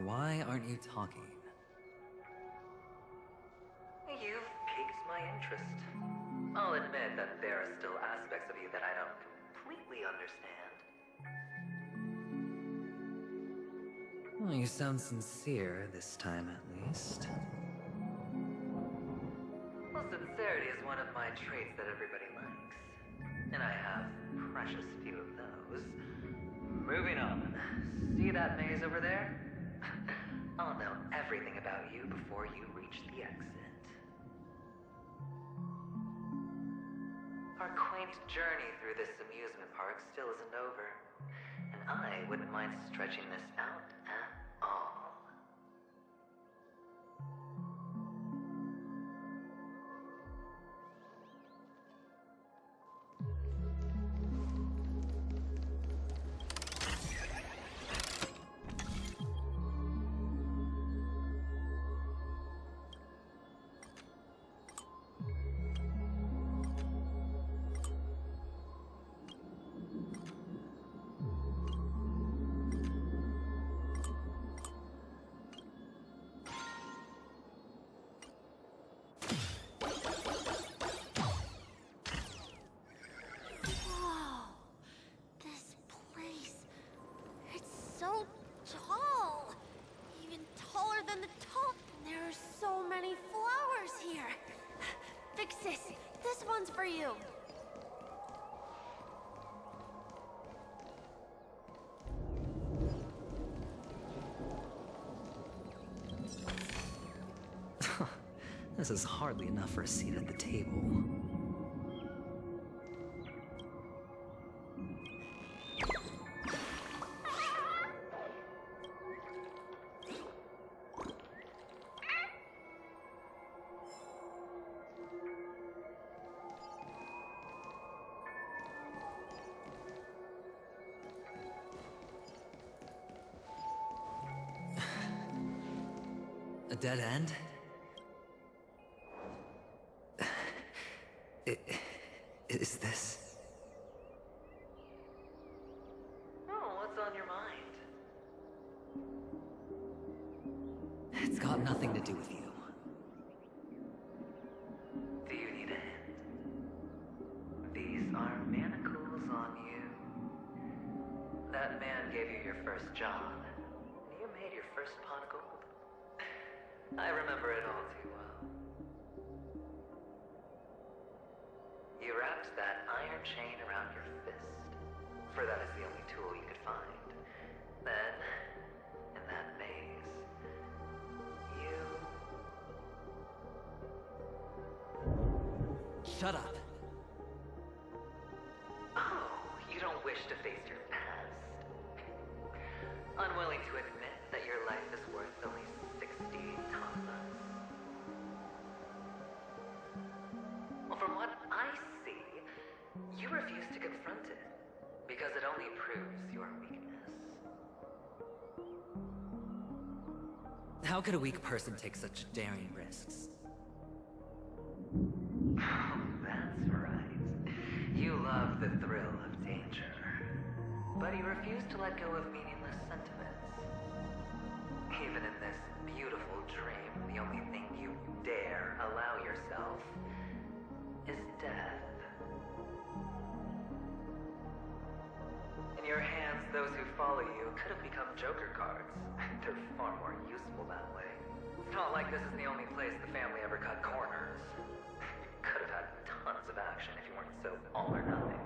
Why aren't you talking? You've piqued my interest. I'll admit that there are still aspects of you that I don't completely understand. Well, you sound sincere this time, at least. Well, sincerity is one of my traits that everybody likes. And I have precious few of those. Moving on. See that maze over there? I'll know everything about you before you reach the exit. Our quaint journey through this amusement park still isn't over, and I wouldn't mind stretching this out at all. so tall. Even taller than the top. There are so many flowers here. Vixis, this one's for you. This is hardly enough for a seat at the table. A dead end? Is this... Oh, what's on your mind? It's got nothing to do with you. Do you need a hint? These are manacles on you. That man gave you your first job. You made your first pot of gold. I remember it all too well. You wrapped that iron chain around your fist, for that is the only tool you could find. Then, in that maze, you... Shut up. Oh, you don't wish to face your past? Unwilling to admit that your life is worth only 60 tamas? Well, from what I see, you refuse to confront it, because it only proves your weakness. How could a weak person take such daring risks? Oh, that's right. You love the thrill of danger. But you refuse to let go of meaningless sentiments. Even in this beautiful dream, the only thing you dare allow yourself is death. In your hands, those who follow you could have become Joker cards. They're far more useful that way. It's not like this is the only place the family ever cut corners. You could have had tons of action if you weren't so all or nothing.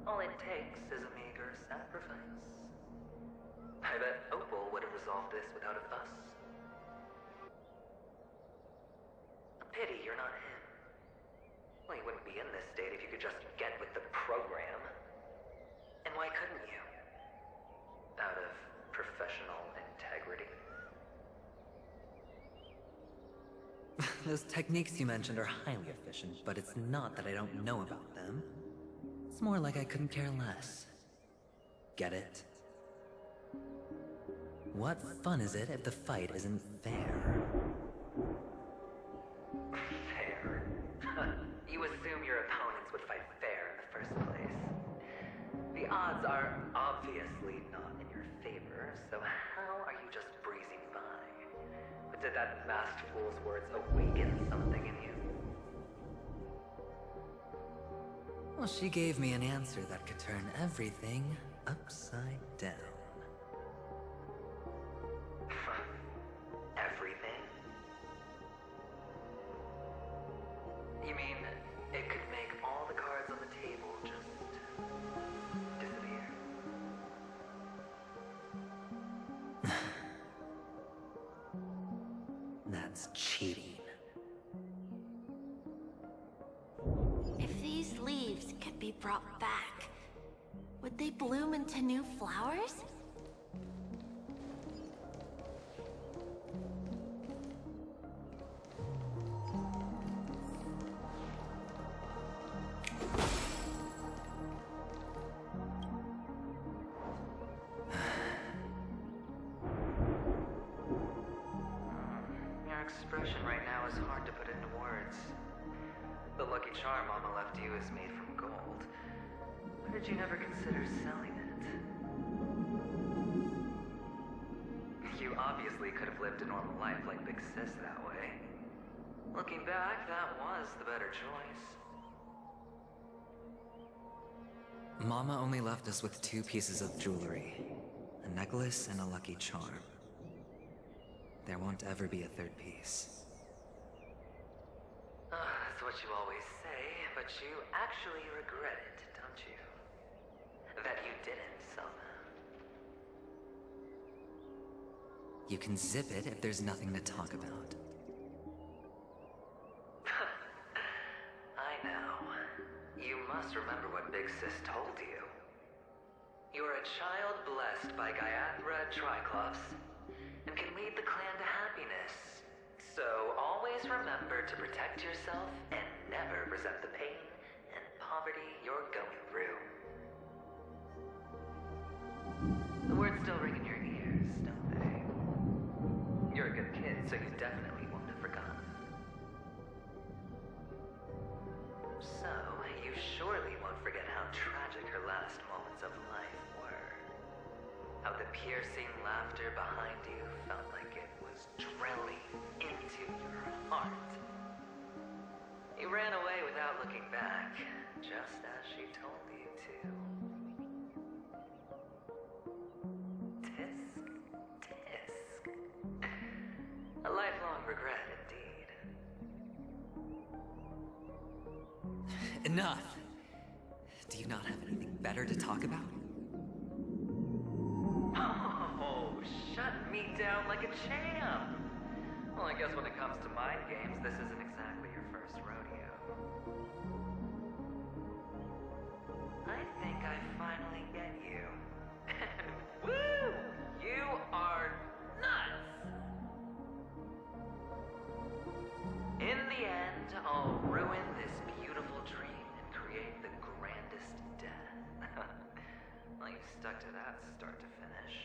All it takes is a meager sacrifice. I bet Opal would have resolved this without a fuss. A pity you're not him. Well, you wouldn't be in this state if you could just get with the program. And why couldn't you? Out of professional integrity? Those techniques you mentioned are highly efficient, but it's not that I don't know about them. It's more like I couldn't care less. Get it? What fun is it if the fight isn't fair? Fair? You assume your opponents would fight fair in the first place. The odds are obviously not in your favor, so how are you just breezing by? But did that masked fool's words awaken something in you? Well, she gave me an answer that could turn everything upside down. Everything? You mean it could make all the cards on the table just disappear? That's cheating. If these leaves could be brought back, would they bloom into new flowers? Your expression right now is hard to put into words. The lucky charm Mama left you is made from gold. Why did you never consider selling it? You obviously could have lived a normal life like Big Sis that way. Looking back, that was the better choice. Mama only left us with 2 pieces of jewelry, and necklace and a lucky charm. There won't ever be a third piece. That's what you always say, but you actually regret it, don't you? That you didn't sell them. You can zip it if there's nothing to talk about. I know. You must remember what Big Sis told you. You're a child blessed by Gaiathra Triclops, and can lead the clan to happiness. So always remember to protect yourself and never resent the pain and poverty you're going through. The words still ring in your ears, don't they? You're a good kid, so you definitely won't have forgotten. So, you surely won't forget how tragic her last moments of life were. How the piercing laughter behind you felt like it was drilling into your heart. You ran away without looking back, just as she told you to. Tisk, tisk. A lifelong regret indeed. Enough! Do you not have anything better to talk about? Oh, shut me down like a champ! Well, I guess when it comes to mind games, this isn't exactly your first rodeo. I think I finally get you. And woo! You are nuts! In the end, I'll ruin this beautiful dream and create the grandest death. Well, you stuck to that start to finish.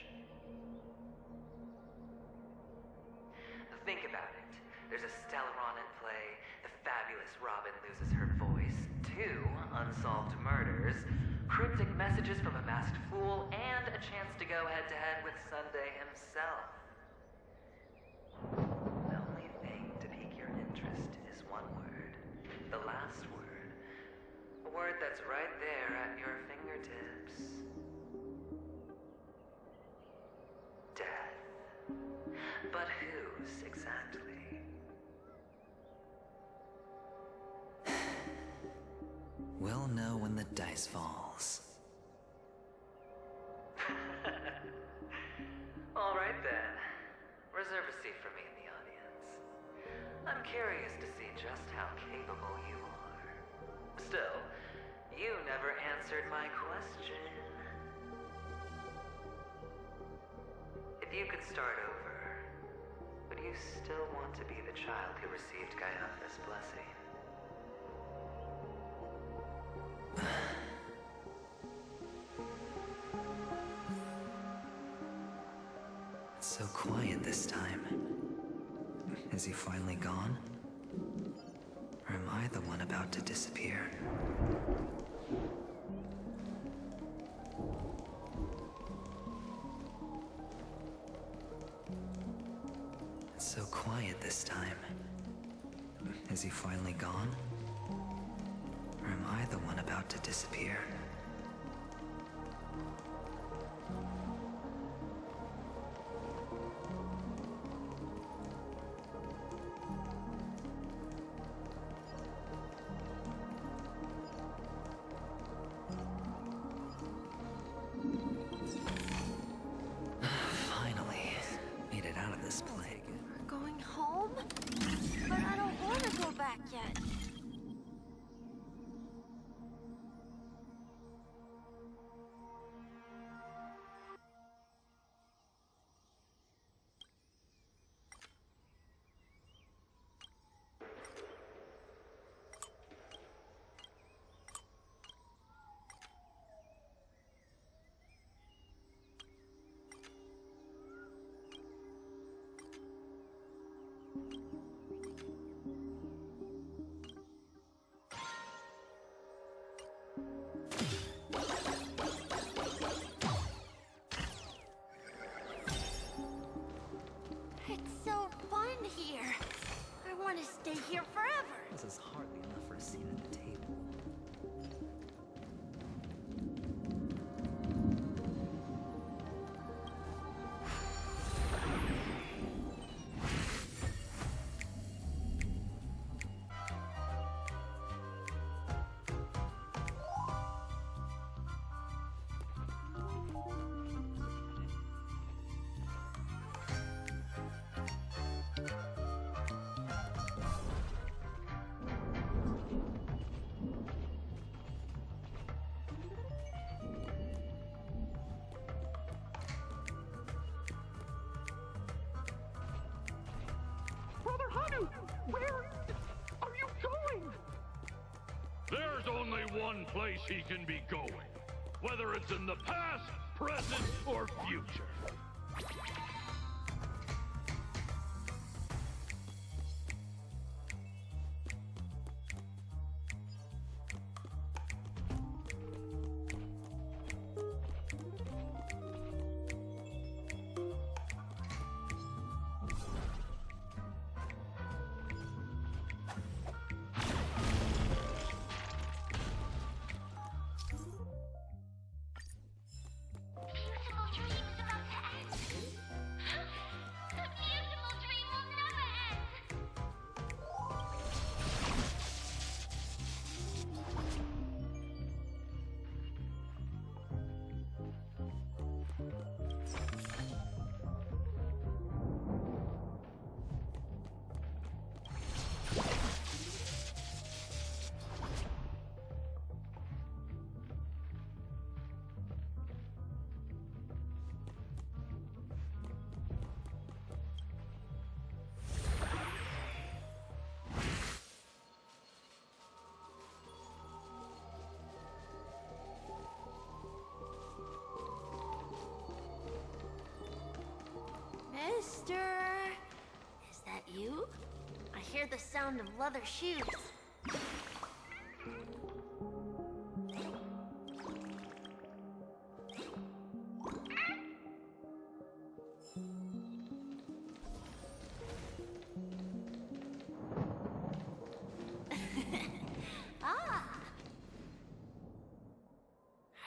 Think about it. There's a Stellaron in play, the fabulous Robin loses her voice, 2 unsolved murders, cryptic messages from a masked fool, and a chance to go head-to-head with Sunday himself. The only thing to pique your interest is one word. The last word. A word that's right there at your fingertips. Death. But whose exactly? We'll know when the dice falls. All right then. Reserve a seat for me in the audience. I'm curious to see just how capable you are. Still, you never answered my question. If you could start over, would you still want to be the child who received Gaiathra's blessing? It's so quiet this time. Is he finally gone? Or am I the one about to disappear? It's so quiet this time. Is he finally gone? Or am I the one about to disappear? Finally, made it out of this plague. We're going home? But I don't want to go back yet. It's so fun here. I want to stay here forever. This is hardly enough for a seat at the table. There's only one place he can be going, whether it's in the past, present, or future. Mister, is that you? I hear the sound of leather shoes. Ah!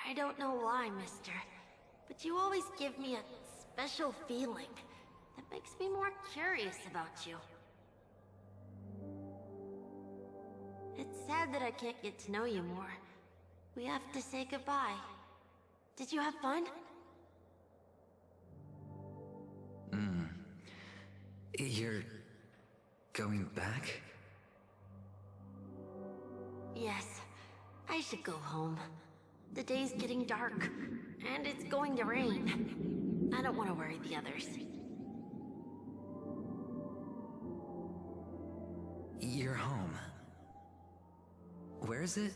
I don't know why, mister, but you always give me a special feeling that makes me more curious about you. It's sad that I can't get to know you more. We have to say goodbye. Did you have fun? You're going back? Yes. I should go home. The day's getting dark, and it's going to rain. I don't want to worry the others. You're home. Where is it?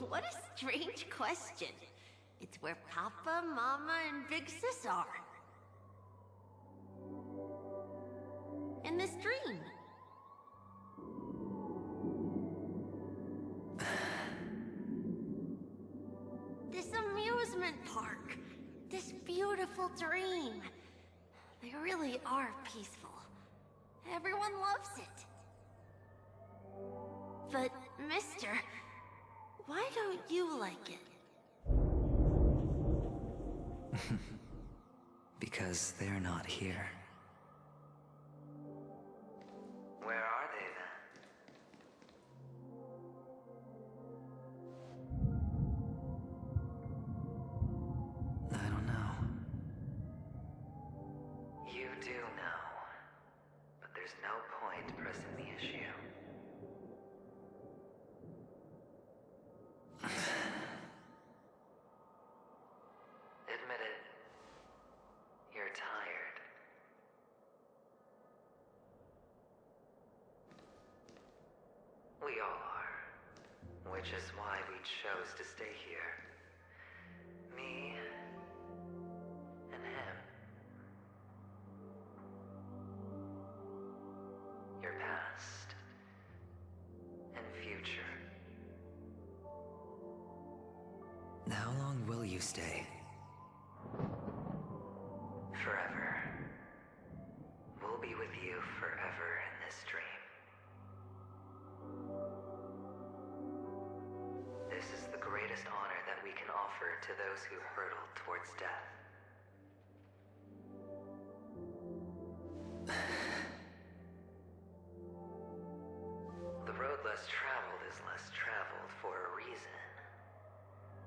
What a strange question. It's where Papa, Mama, and Big Sis are. In this dream. This amusement park. This beautiful dream. They really are peaceful. Everyone loves it. But, mister, why don't you like it? Because they're not here. Where are they then? I don't know. You do know. But there's no point pressing the issue. Admit it. You're tired. We all are. Which is why we chose to stay here. Me and him. Your past and future. How long will you stay? Forever. We'll be with you forever in this dream. This is the greatest honor that we can offer to those who hurtle towards death. The road less traveled is less traveled for a reason.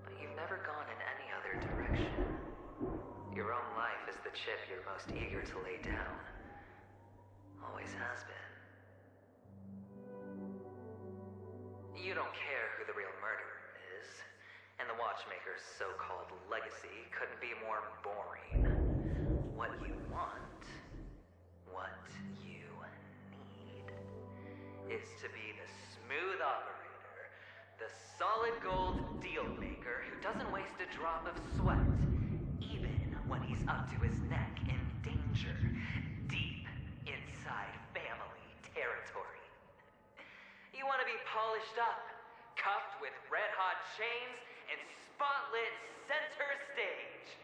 But you've never gone in any other direction. Your own life is the chip you're most eager to lay down. Always has been. You don't care who the real murderer is, and the Watchmaker's so-called legacy couldn't be more boring. What you want, what you need, is to be the smooth operator, the solid gold deal maker who doesn't waste a drop of sweat, even when he's up to his neck in danger, deep inside family territory. You want to be polished up, cuffed with red-hot chains, and spotlit center stage.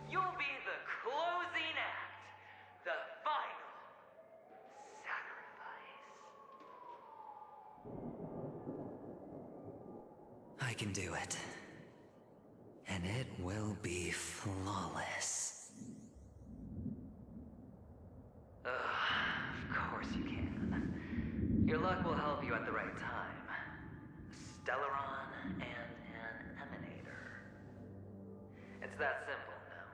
You'll be the closing act, the final sacrifice. I can do it. And it will be flawless. Of course you can. Your luck will help you at the right time. A Stellaron and an Emanator. It's that simple now.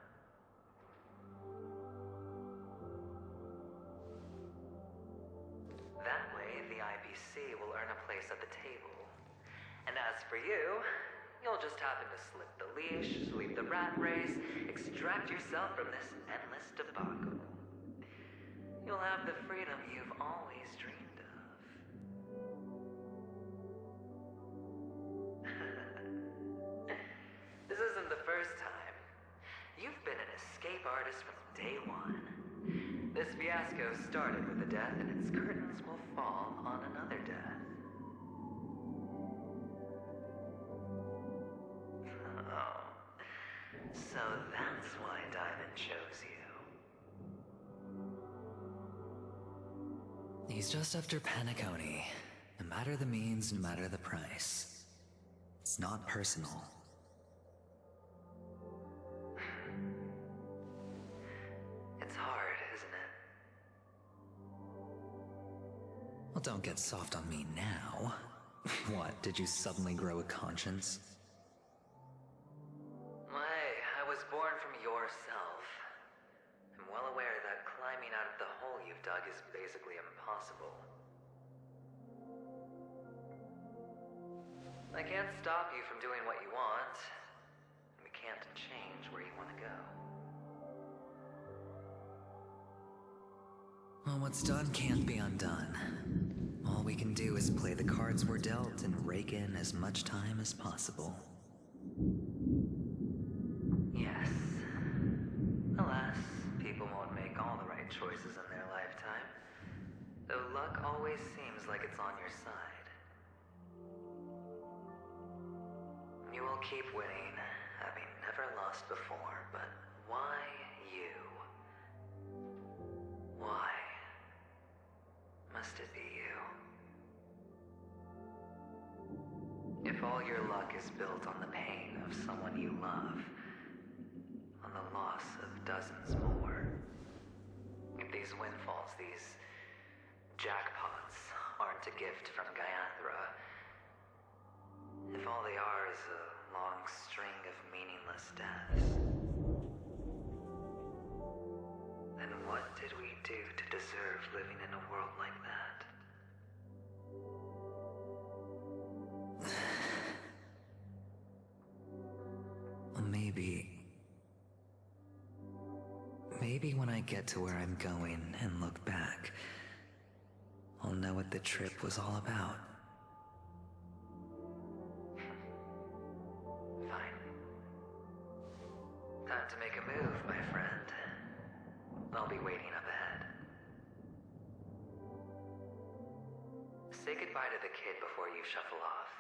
That way, the IPC will earn a place at the table. And as for you, you'll just happen to slip the leash, sweep the rat race, extract yourself from this endless debacle. You'll have the freedom you've always dreamed of. This isn't the first time. You've been an escape artist from day one. This fiasco started with a death, and its curtains will fall on another death. Oh. So that's why Diamond chose you. He's just after Penacony. No matter the means, no matter the price. It's not personal. It's hard, isn't it? Well, don't get soft on me now. What, did you suddenly grow a conscience? I was born from yourself. I'm well aware that climbing out of the hole you've dug is basically impossible. I can't stop you from doing what you want. We can't change where you want to go. Well, what's done can't be undone. All we can do is play the cards we're dealt and rake in as much time as possible. Yes. Alas, people won't make all the right choices in their lifetime. Though luck always seems like it's on your side. You will keep winning, having never lost before, but why you? Why must it be you? If all your luck is built on the pain of someone you love, on the loss of dozens more, if these windfalls, these jackpots, aren't a gift from Gaiathra, if all they are is a long string of meaningless deaths, then what did we do to deserve living in a world like that? Well, maybe when I get to where I'm going and look back, I'll know what the trip was all about. Time to make a move, my friend. I'll be waiting up ahead. Say goodbye to the kid before you shuffle off.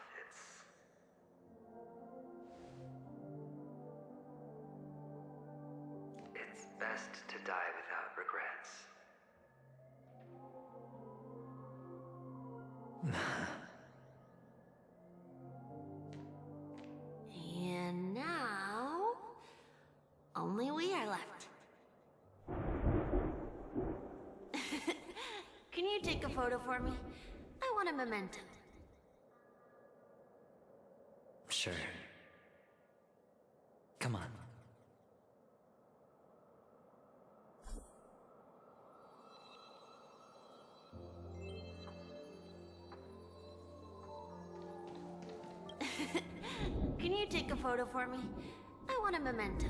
It's best to die without regrets. And now, only we are left. Can you take a photo for me? I want a memento. Sure. Come on. Can you take a photo for me? I want a memento.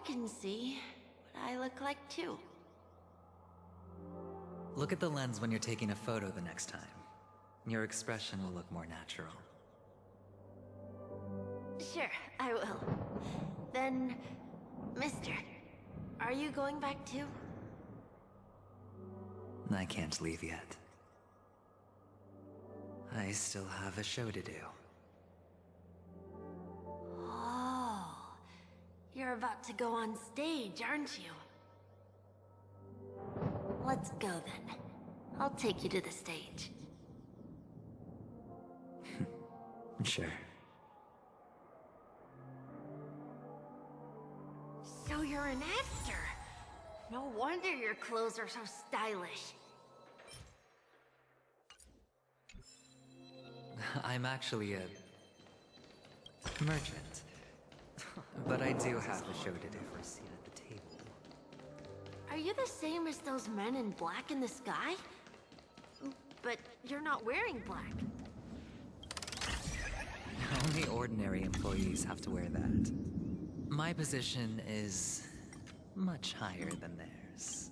can see what I look like too. Look at the lens when you're taking a photo the next time. Your expression will look more natural. Sure, I will. Then, mister, are you going back too? I can't leave yet. I still have a show to do. Oh, you're about to go on stage, aren't you? Let's go then. I'll take you to the stage. Sure. So you're an actor. No wonder your clothes are so stylish. I'm actually a merchant. But I do have a show to do for a seat at the table. Are you the same as those men in black in the sky? But you're not wearing black. Only ordinary employees have to wear that. My position is much higher than theirs.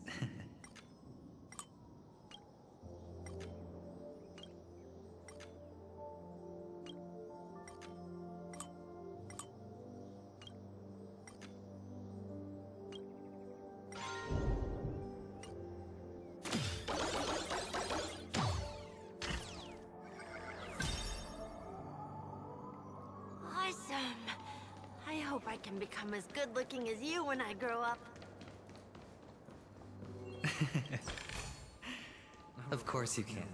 Awesome. I hope I can become as good looking as you when I grow up. Of course you can.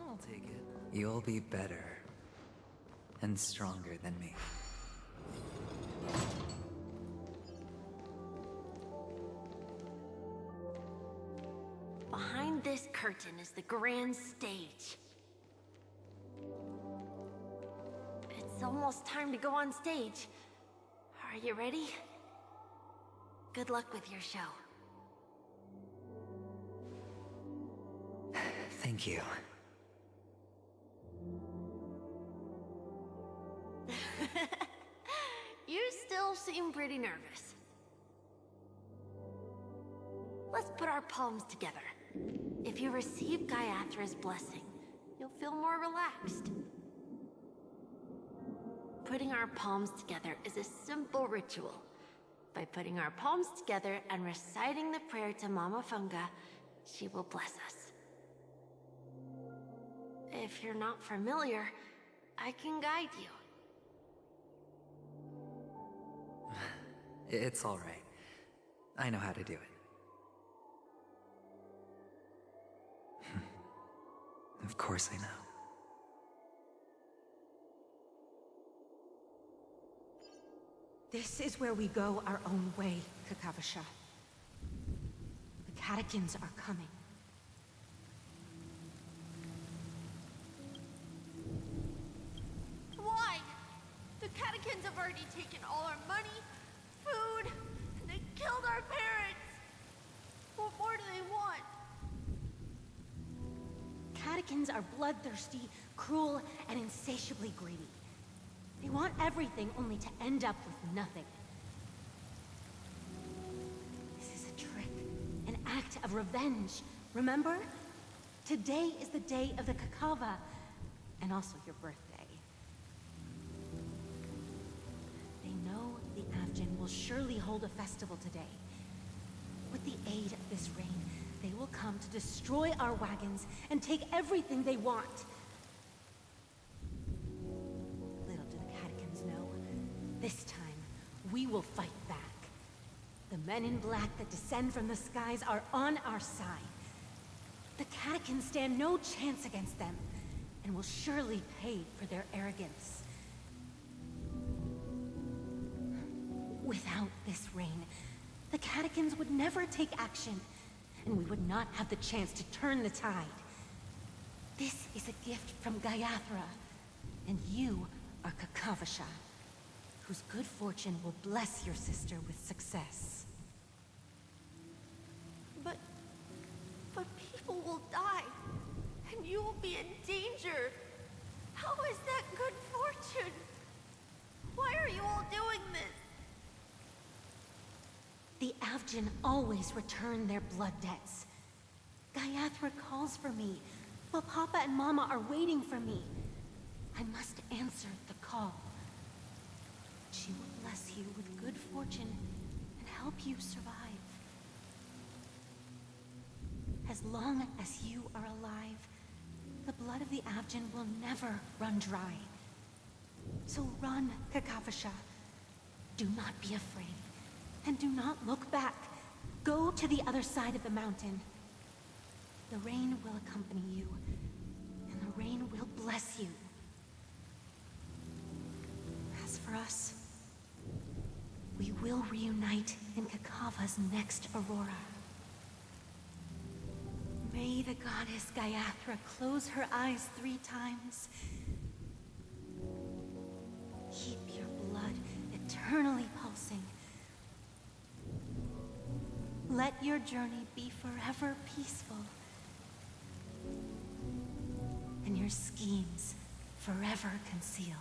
I'll take it. You'll be better and stronger than me. Behind this curtain is the grand stage. It's almost time to go on stage. Are you ready? Good luck with your show. Thank you. You still seem pretty nervous. Let's put our palms together. If you receive Gaiathra's blessing, you'll feel more relaxed. Putting our palms together is a simple ritual. By putting our palms together and reciting the prayer to Mama Funga, she will bless us. If you're not familiar, I can guide you. It's all right. I know how to do it. Of course I know. This is where we go our own way, Kakavasha. The catechins are coming. Why? The catechins have already taken all our money, food, and they killed our parents. What more do they want? Catechins are bloodthirsty, cruel, and insatiably greedy. They want everything only to end up with nothing. This is a trick, an act of revenge. Remember? Today is the day of the Kakava, and also your birthday. They know the Avgin will surely hold a festival today. With the aid of this rain, they will come to destroy our wagons and take everything they want. Little do the catechins know, this time we will fight back. The men in black that descend from the skies are on our side. The catechins stand no chance against them, and will surely pay for their arrogance. Without this rain, the catechins would never take action, and we would not have the chance to turn the tide. This is a gift from Gaiathra, and you are Kakavasha, whose good fortune will bless your sister with success. But people will die, and you will be in danger. How is that good fortune? Why are you all doing this? The Avgin always return their blood debts. Gayathra calls for me, but Papa and Mama are waiting for me. I must answer the call. She will bless you with good fortune and help you survive. As long as you are alive, the blood of the Avgin will never run dry. So run, Kakavasha. Do not be afraid, and do not look back. Go to the other side of the mountain. The rain will accompany you, and the rain will bless you. As for us, we will reunite in Kakava's next aurora. May the goddess Gayathra close her eyes 3 times. Keep your blood eternally pulsing. Let your journey be forever peaceful. And your schemes forever concealed.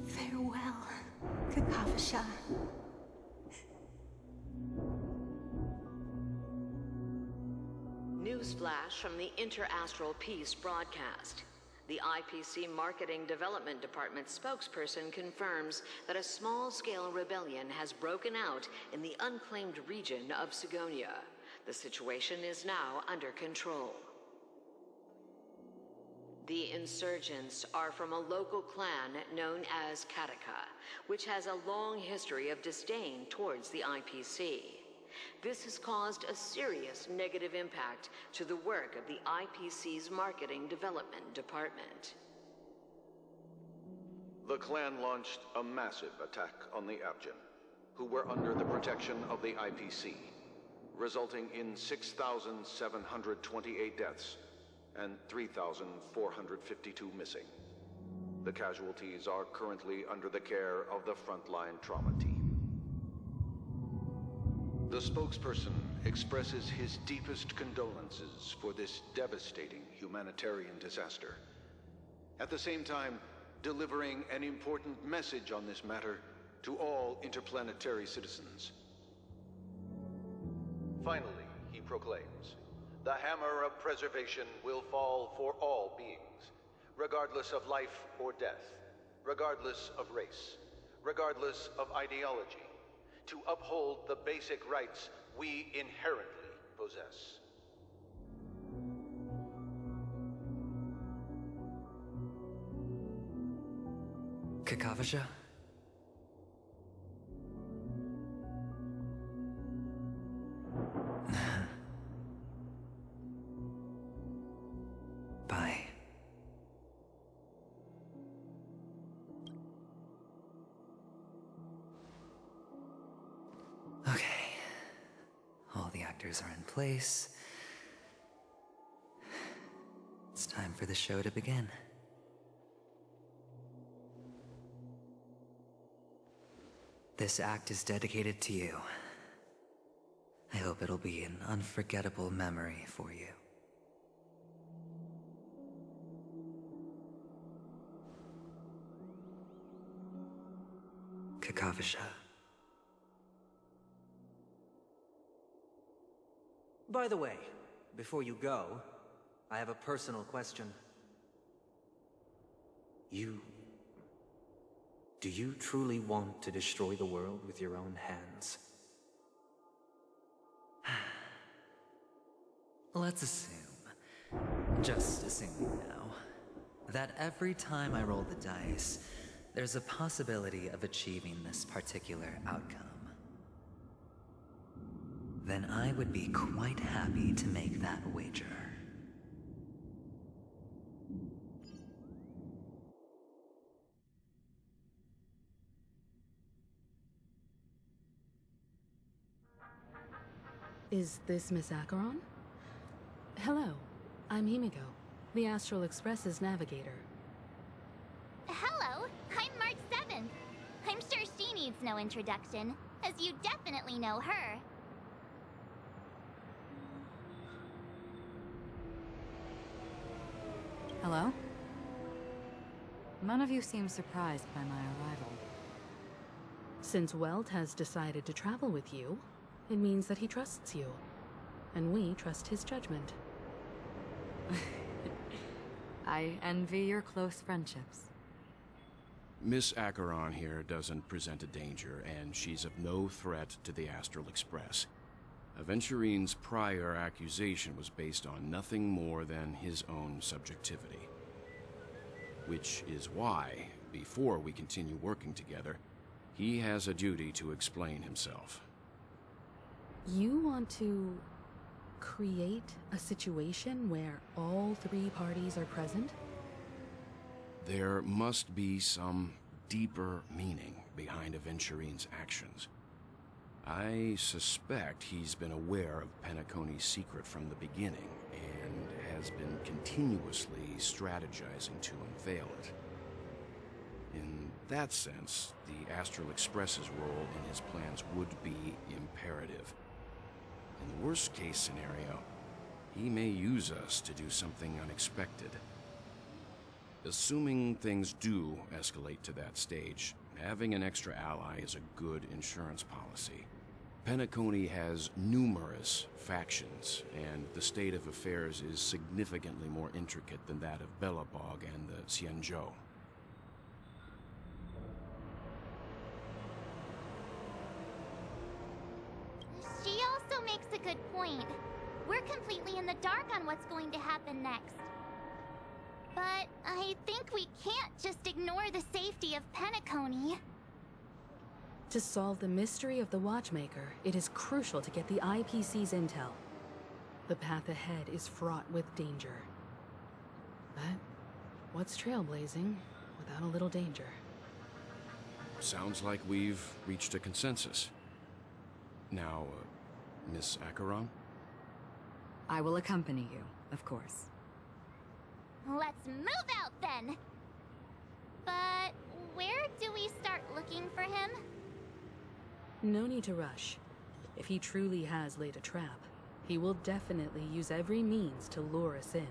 Farewell, Kakavasha. Newsflash from the Inter-Astral Peace broadcast. The IPC Marketing Development Department spokesperson confirms that a small-scale rebellion has broken out in the unclaimed region of Sigonia. The situation is now under control. The insurgents are from a local clan known as Kataka, which has a long history of disdain towards the IPC. This has caused a serious negative impact to the work of the IPC's Marketing Development Department. The clan launched a massive attack on the Avgin, who were under the protection of the IPC, resulting in 6,728 deaths and 3,452 missing. The casualties are currently under the care of the frontline trauma team. The spokesperson expresses his deepest condolences for this devastating humanitarian disaster. At the same time, delivering an important message on this matter to all interplanetary citizens. Finally, he proclaims, the hammer of preservation will fall for all beings, regardless of life or death, regardless of race, regardless of ideology, to uphold the basic rights we inherently possess. Kakavasha? Bye. Okay. All the actors are in place. It's time for the show to begin. This act is dedicated to you. I hope it'll be an unforgettable memory for you. Kakavasha. By the way, before you go, I have a personal question. Do you truly want to destroy the world with your own hands? Let's assume, just assuming now, that every time I roll the dice, there's a possibility of achieving this particular outcome. Then I would be quite happy to make that wager. Is this Miss Acheron? Hello, I'm Himiko, the Astral Express's navigator. Hello, I'm March 7th. I'm sure she needs no introduction, as you definitely know her. Hello? None of you seem surprised by my arrival. Since Welt has decided to travel with you, it means that he trusts you. And we trust his judgment. I envy your close friendships. Miss Acheron here doesn't present a danger, and she's of no threat to the Astral Express. Aventurine's prior accusation was based on nothing more than his own subjectivity. Which is why, before we continue working together, he has a duty to explain himself. You want to create a situation where all three parties are present? There must be some deeper meaning behind Aventurine's actions. I suspect he's been aware of Penacony's secret from the beginning and has been continuously strategizing to unveil it. In that sense, the Astral Express's role in his plans would be imperative. In the worst-case scenario, he may use us to do something unexpected. Assuming things do escalate to that stage, having an extra ally is a good insurance policy. Penacony has numerous factions, and the state of affairs is significantly more intricate than that of Belobog and the Xianzhou. She also makes a good point. We're completely in the dark on what's going to happen next. But I think we can't just ignore the safety of Penacony. To solve the mystery of the Watchmaker, it is crucial to get the IPC's intel. The path ahead is fraught with danger. But what's trailblazing without a little danger? Sounds like we've reached a consensus. Now, Miss Acheron? I will accompany you, of course. Let's move out then! But where do we start looking for him? No need to rush. If he truly has laid a trap, he will definitely use every means to lure us in.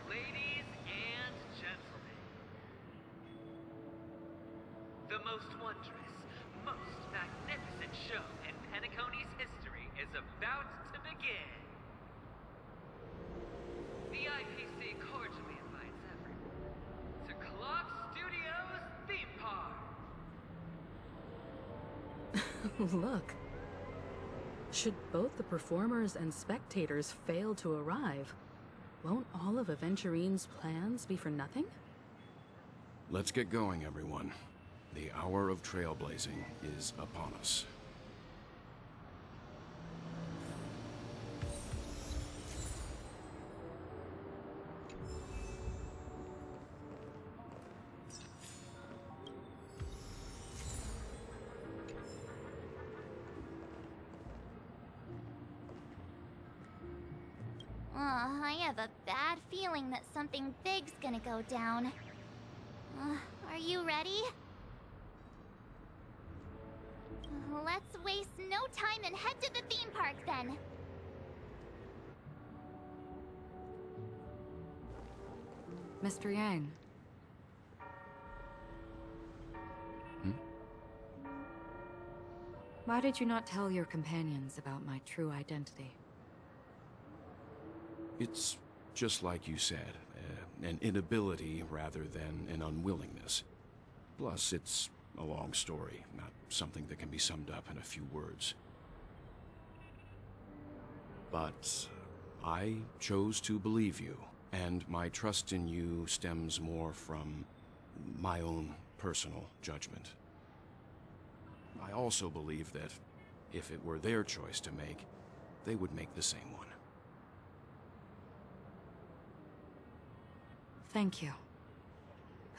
Ladies and gentlemen, the most wondrous, most magnificent show in Penacony's history is about to begin. The IPC cordially invites everyone to Clock Studios Theme Park. Look. Should both the performers and spectators fail to arrive, won't all of Aventurine's plans be for nothing? Let's get going, everyone. The hour of trailblazing is upon us. I have a bad feeling that something big's gonna go down. Are you ready? Let's waste no time and head to the theme park then. Mr. Yang. Why did you not tell your companions about my true identity? It's just like you said, an inability rather than an unwillingness. Plus, it's a long story, not something that can be summed up in a few words. But I chose to believe you, and my trust in you stems more from my own personal judgment. I also believe that if it were their choice to make, they would make the same one. Thank you.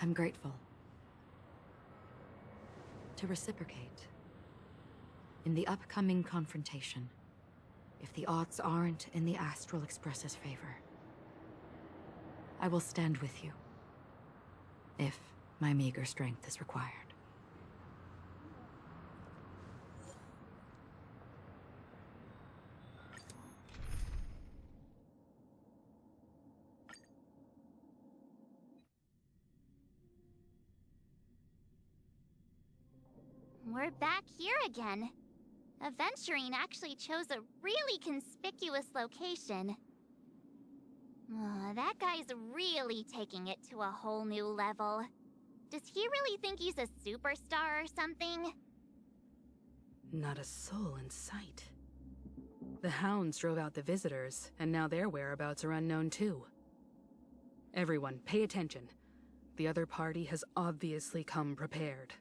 I'm grateful. To reciprocate, in the upcoming confrontation, if the odds aren't in the Astral Express's favor, I will stand with you, if my meager strength is required. We're back here again. Aventurine actually chose a really conspicuous location. That guy's really taking it to a whole new level. Does he really think he's a superstar or something? Not a soul in sight. The hounds drove out the visitors, and now their whereabouts are unknown too. Everyone, pay attention. The other party has obviously come prepared.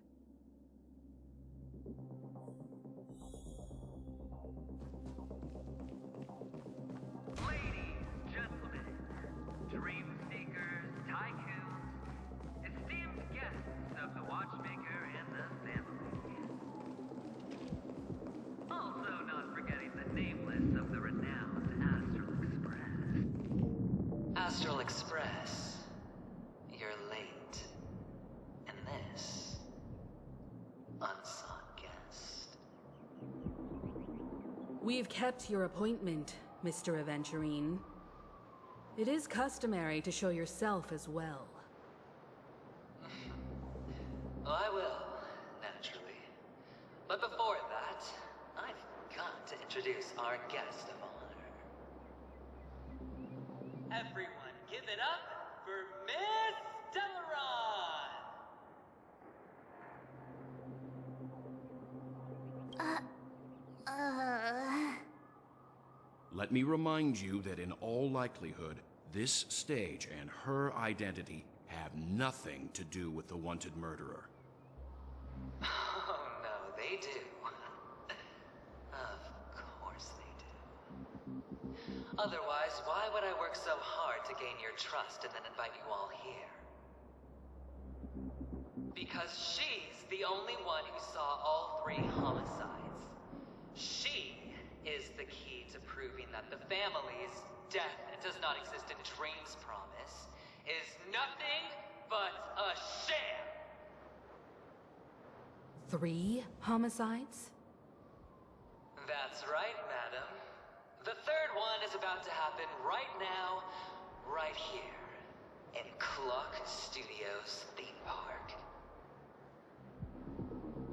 Ladies, gentlemen, dream seekers, tycoons, esteemed guests of the watchmaker and the family. Also not forgetting the nameless of the renowned Astral Express. Astral Express, you're late. And this, unsought guest. We've kept your appointment, Mr. Aventurine. It is customary to show yourself as well. I will, naturally. But before that, I've got to introduce our guest of honor. Everyone, give it up for Miss Delaron! Let me remind you that in all likelihood, this stage and her identity have nothing to do with the wanted murderer. Oh no, they do. Of course they do. Otherwise, why would I work so hard to gain your trust and then invite you all here? Because she's the only one who saw all 3 homicides. She is the key to proving that the family's death does not exist in Dream's promise is nothing but a sham! 3 homicides? That's right, madam. The 3rd one is about to happen right now, right here, in Clock Studios theme park.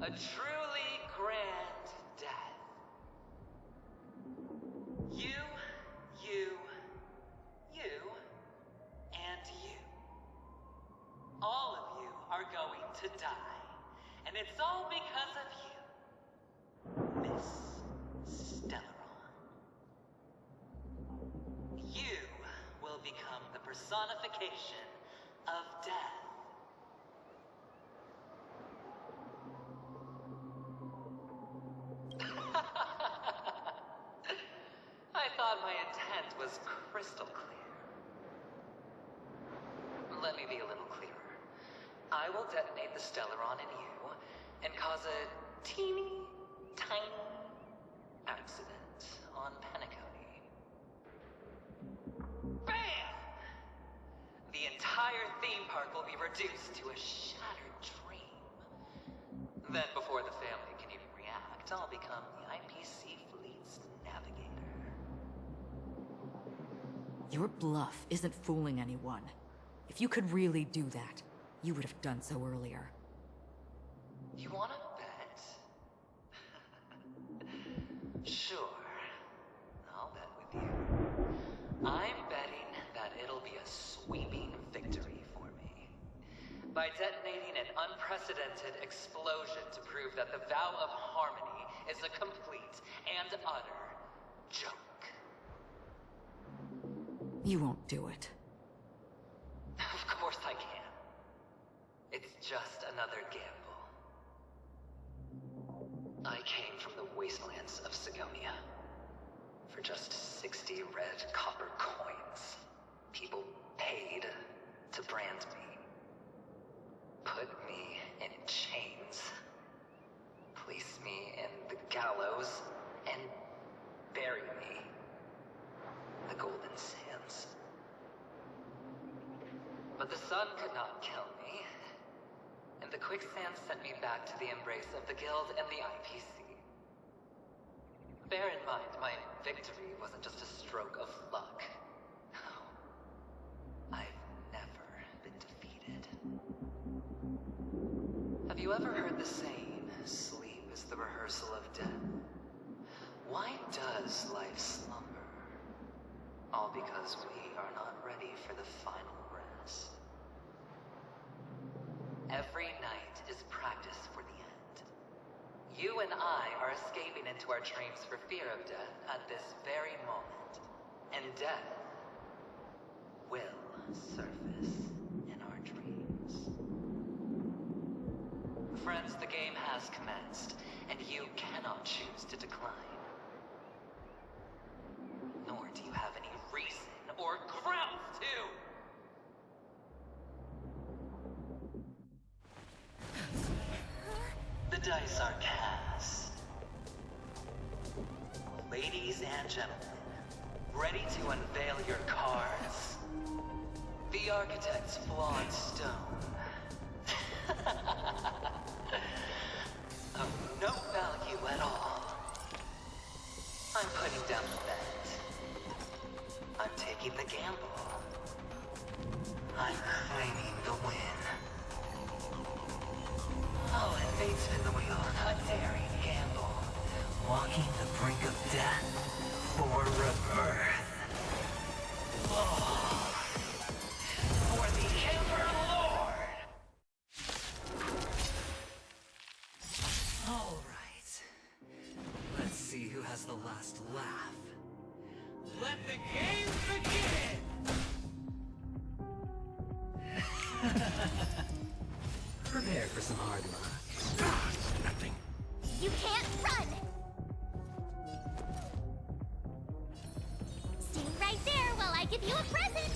A truly grand death. You, and you. All of you are going to die. And it's all because of you, Miss Stellaron. You will become the personification of death. I thought my intent was crystal clear. Let me be a little clearer. I will detonate the Stellaron in you and cause a teeny, tiny accident on Penacony. Bam! The entire theme park will be reduced to a shattered dream. Then before the family can even react, I'll become the IPC fleet's navigator. Your bluff isn't fooling anyone. If you could really do that, you would have done so earlier. You wanna bet? Sure. I'll bet with you. I'm betting that it'll be a sweeping victory for me. By detonating an unprecedented explosion to prove that the vow of harmony is a complete and utter joke. You won't do it. Of course I can. It's just another gamble. I came from the wastelands of Sigonia. For just 60 red copper coins, people paid to brand me. Put me in chains. Place me in the gallows and bury me in the golden sands. But the sun could not kill me, and the quicksand sent me back to the embrace of the Guild and the IPC. Bear in mind, my victory wasn't just a stroke of luck. No. I've never been defeated. Have you ever heard the saying, sleep this life slumber. All because we are not ready for the final rest. Every night is practice for the end. You and I are escaping into our dreams for fear of death at this very moment. And death will surface in our dreams. Friends, the game has commenced, and you cannot choose to decline. Nor do you have any reason or grounds to! The dice are cast. Ladies and gentlemen, ready to unveil your cards? The Architect's flawed stone. Of no value at all. I'm putting down the bet. I'm taking the gamble. I'm claiming the win. I'll invade spin the wheel, a daring gamble. Walking the brink of death for rebirth. Oh. For the Emperor Lord! All right. Let's see who has the last laugh. Let the game begin! Prepare for some hard luck. Nothing. You can't run! Stay right there while I give you a present!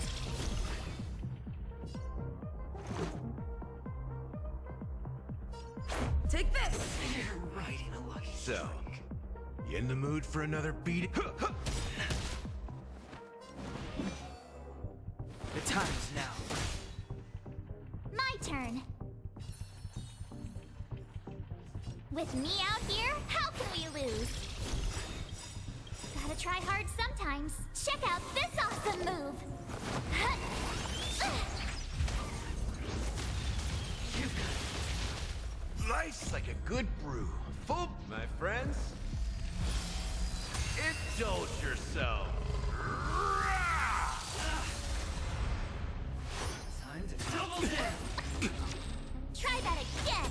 Take this! You're riding a lucky So, streak. you in the mood for another beating? The time is now. My turn. With me out here, how can we lose? Gotta try hard sometimes. Check out this awesome move! Life's like a good brew. Full, my friends. Indulge yourself. Time to double down! Try that again!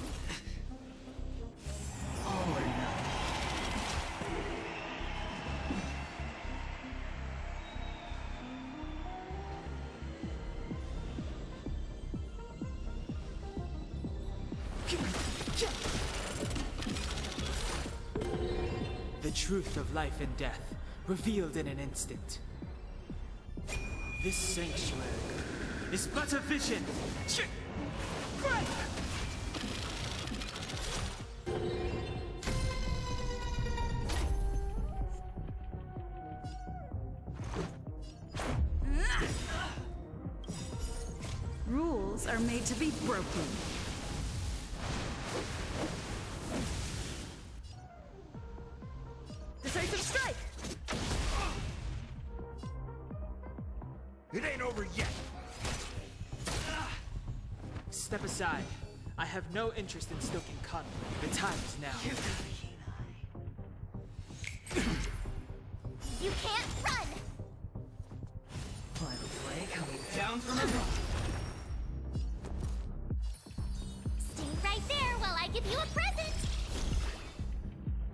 All or nothing. The truth of life and death, revealed in an instant. This sanctuary is but a vision! Rules are made to be broken. Decisive strike! It ain't over yet. Step aside. I have no interest in stoking conflict. The time is now. You can't run! Final play coming down from above. Stay right there while I give you a present!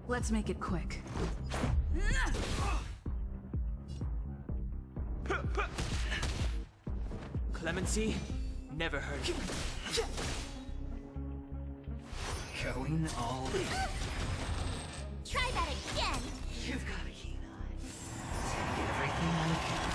Let's make it quick. Clemency? Never heard of it. Going all in. Try that again! You've got a keen eye. Take everything I can.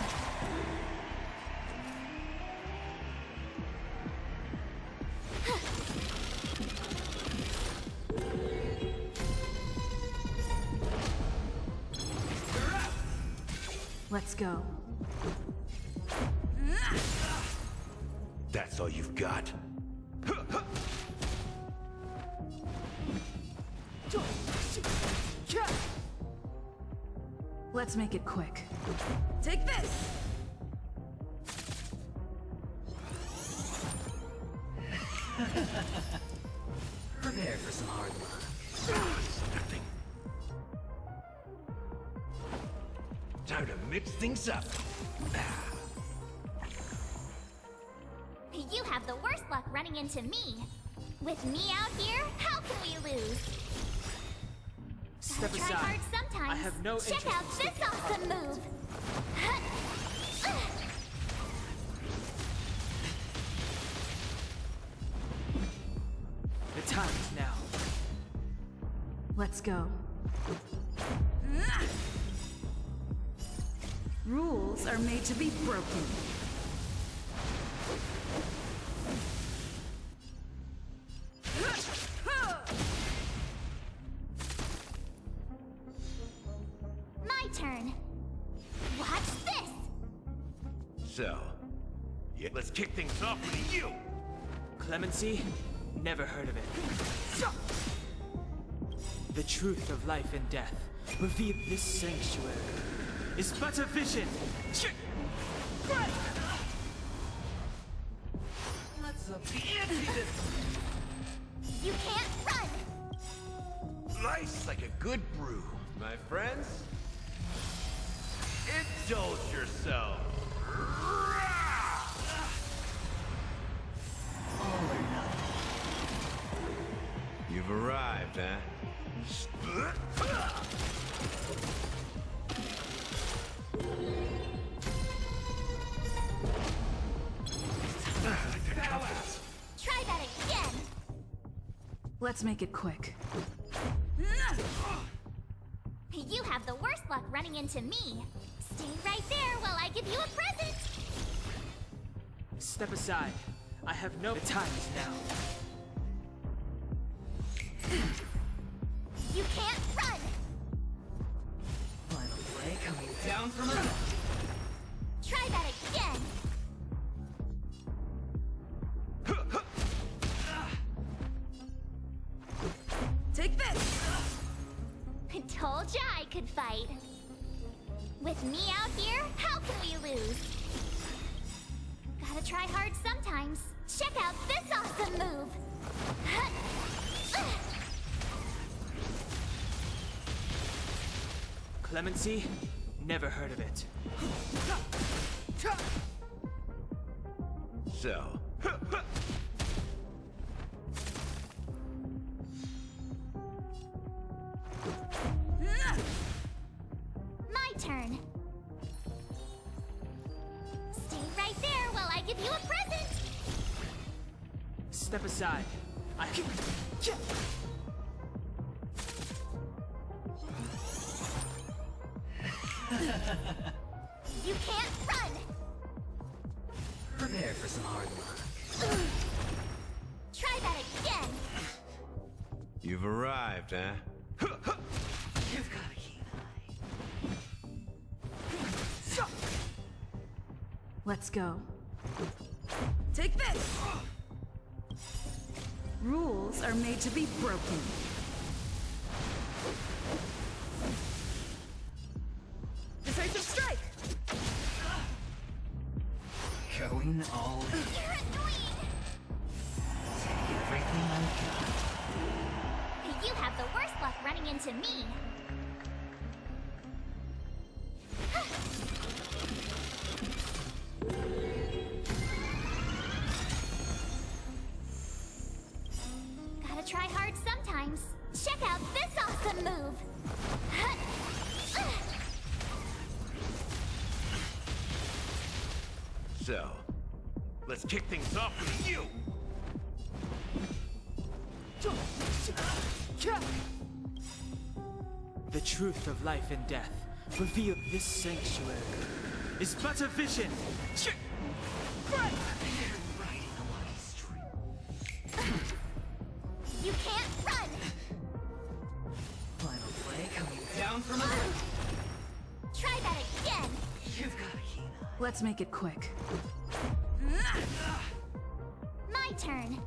Let's go. That's all you've got? Let's make it quick. Take this! Prepare for some hard luck. Nothing. mix things up. You have the worst luck running into me. With me out here, how can we lose? Step Gotta try aside. hard sometimes. I have no Check interest out in this sticking awesome move. The time is now. Let's go. Rules are made to be broken. My turn. Watch this. So, yeah, let's kick things off with you. Clemency? Never heard of it. The truth of life and death, revealed this sanctuary, is but a vision. Let's abuse this. You can't run. Nice like a good brew, my friends. Indulge yourself. You've arrived, huh? Try that again. Let's make it quick. You have the worst luck running into me. Stay right there while I give you a present. Step aside. I have no... The time is now. You can't run. Final play coming down from a... Try that again. Take this! Told ya I could fight. With me out here, how can we lose? Gotta try hard sometimes. Check out this awesome move. Clemency? Never heard of it. So, My turn. Stay right there while I give you a present. Step aside. I... You can't run. Prepare for some hard luck. Try that again. you've arrived, huh? You've got a keen eye. Let's go. Take this! Rules are made to be broken. Decisive strike! Going all in. You're annoying. Take everything I've got. You have the worst luck running into me. Gotta try hard sometimes. Check out this awesome move. So, let's kick things off with you. The truth of life and death, revealed this sanctuary, is but a vision. You can't run. Final play coming down from a... Try that again. You've got a keen eye. Let's make it quick. My turn.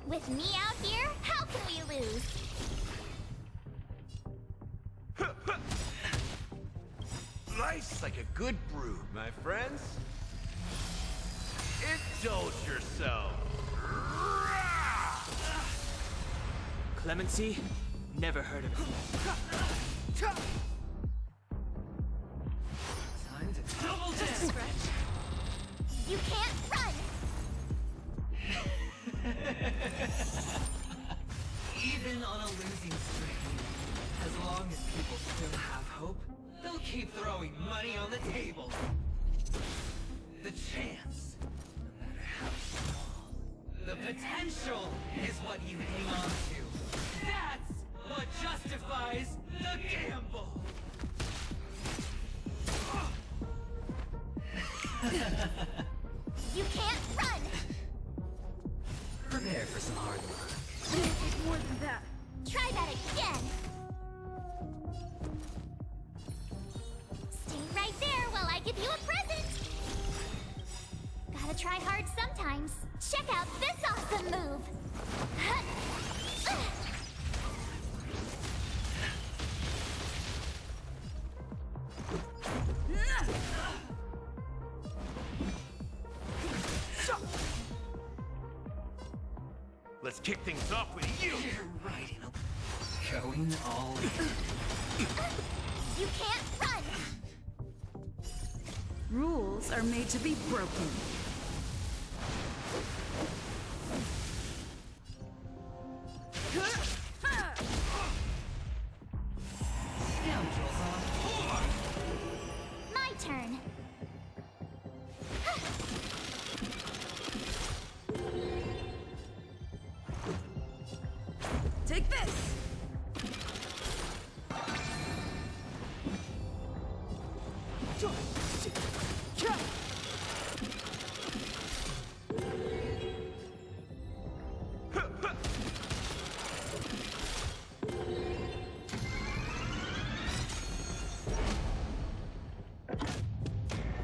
With me out here, how can we lose? Nice like a good brew, my friends. Indulge yourself. Clemency? Never heard of it. Time to double dip! You can't run! Even on a losing streak, as long as people still have hope, they'll keep throwing money on the table. The chance, no matter how small, the potential is what you hang on to. That's what justifies the gamble! You can't run! Prepare for some hard work. More than that. Try that again! Stay right there while I give you a present! Gotta try hard sometimes. Check out this awesome move! Let's kick things off with you! You're right, going all in. You can't run! Rules are made to be broken. Scoundrels on tour! My turn. Take this!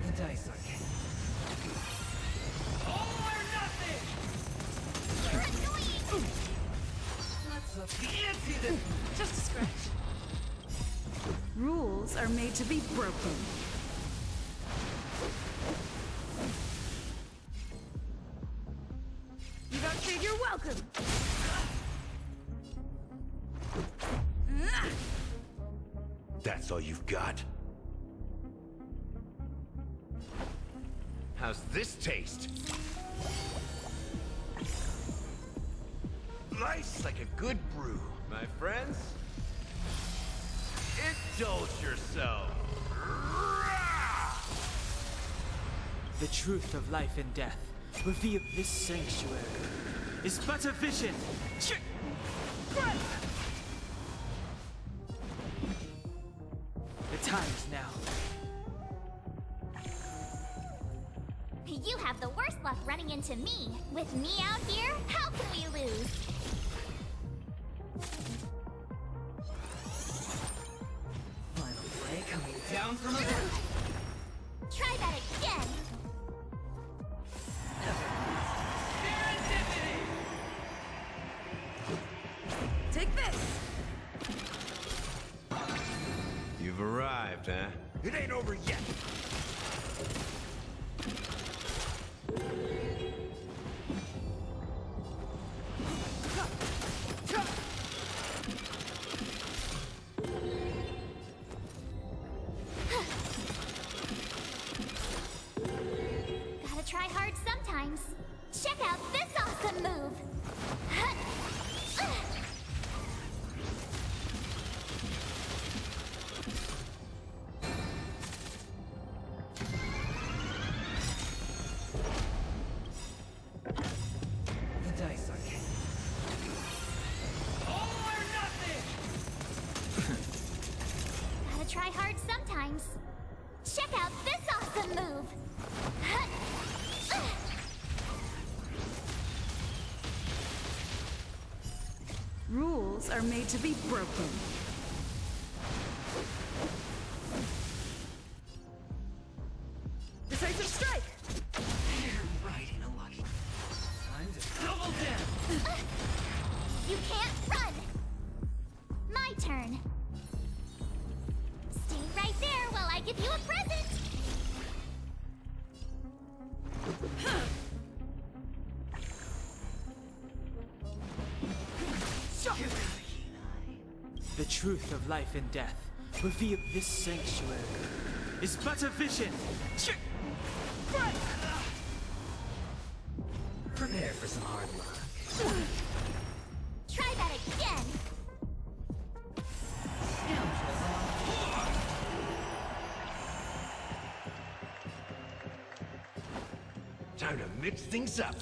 The dice are king. All or nothing! You're annoying! Let's up the ante this... Just a scratch. Rules are made to be broken. You don't say you're welcome. That's all you've got? How's this taste? Nice like a good brew, my friends. Indulge yourself. The truth of life and death revealed this sanctuary is but a vision. The time is now. You have the worst luck running into me. With me out here, how can we lose? Final play coming down from above. Try that again! Take this! You've arrived, huh? It ain't over yet. Gotta try hard sometimes. Check out this awesome move! The dice are king. All or nothing! Gotta try hard sometimes. Check out this awesome move! Rules are made to be broken. Decisive strike! You're right in a lucky. Time to double dip! You can't run! My turn. Stay right there while I give you a present! The truth of life and death revealed this sanctuary is but a vision. Prepare for some hard luck. Try that again! Time to mix things up.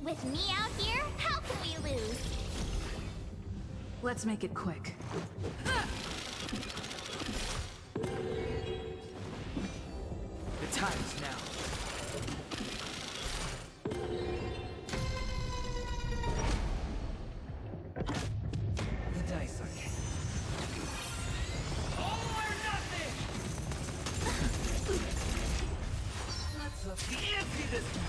With me out here, how can we lose? Let's make it quick. The time is now. The dice are king. All or nothing! Let's up the ante this time.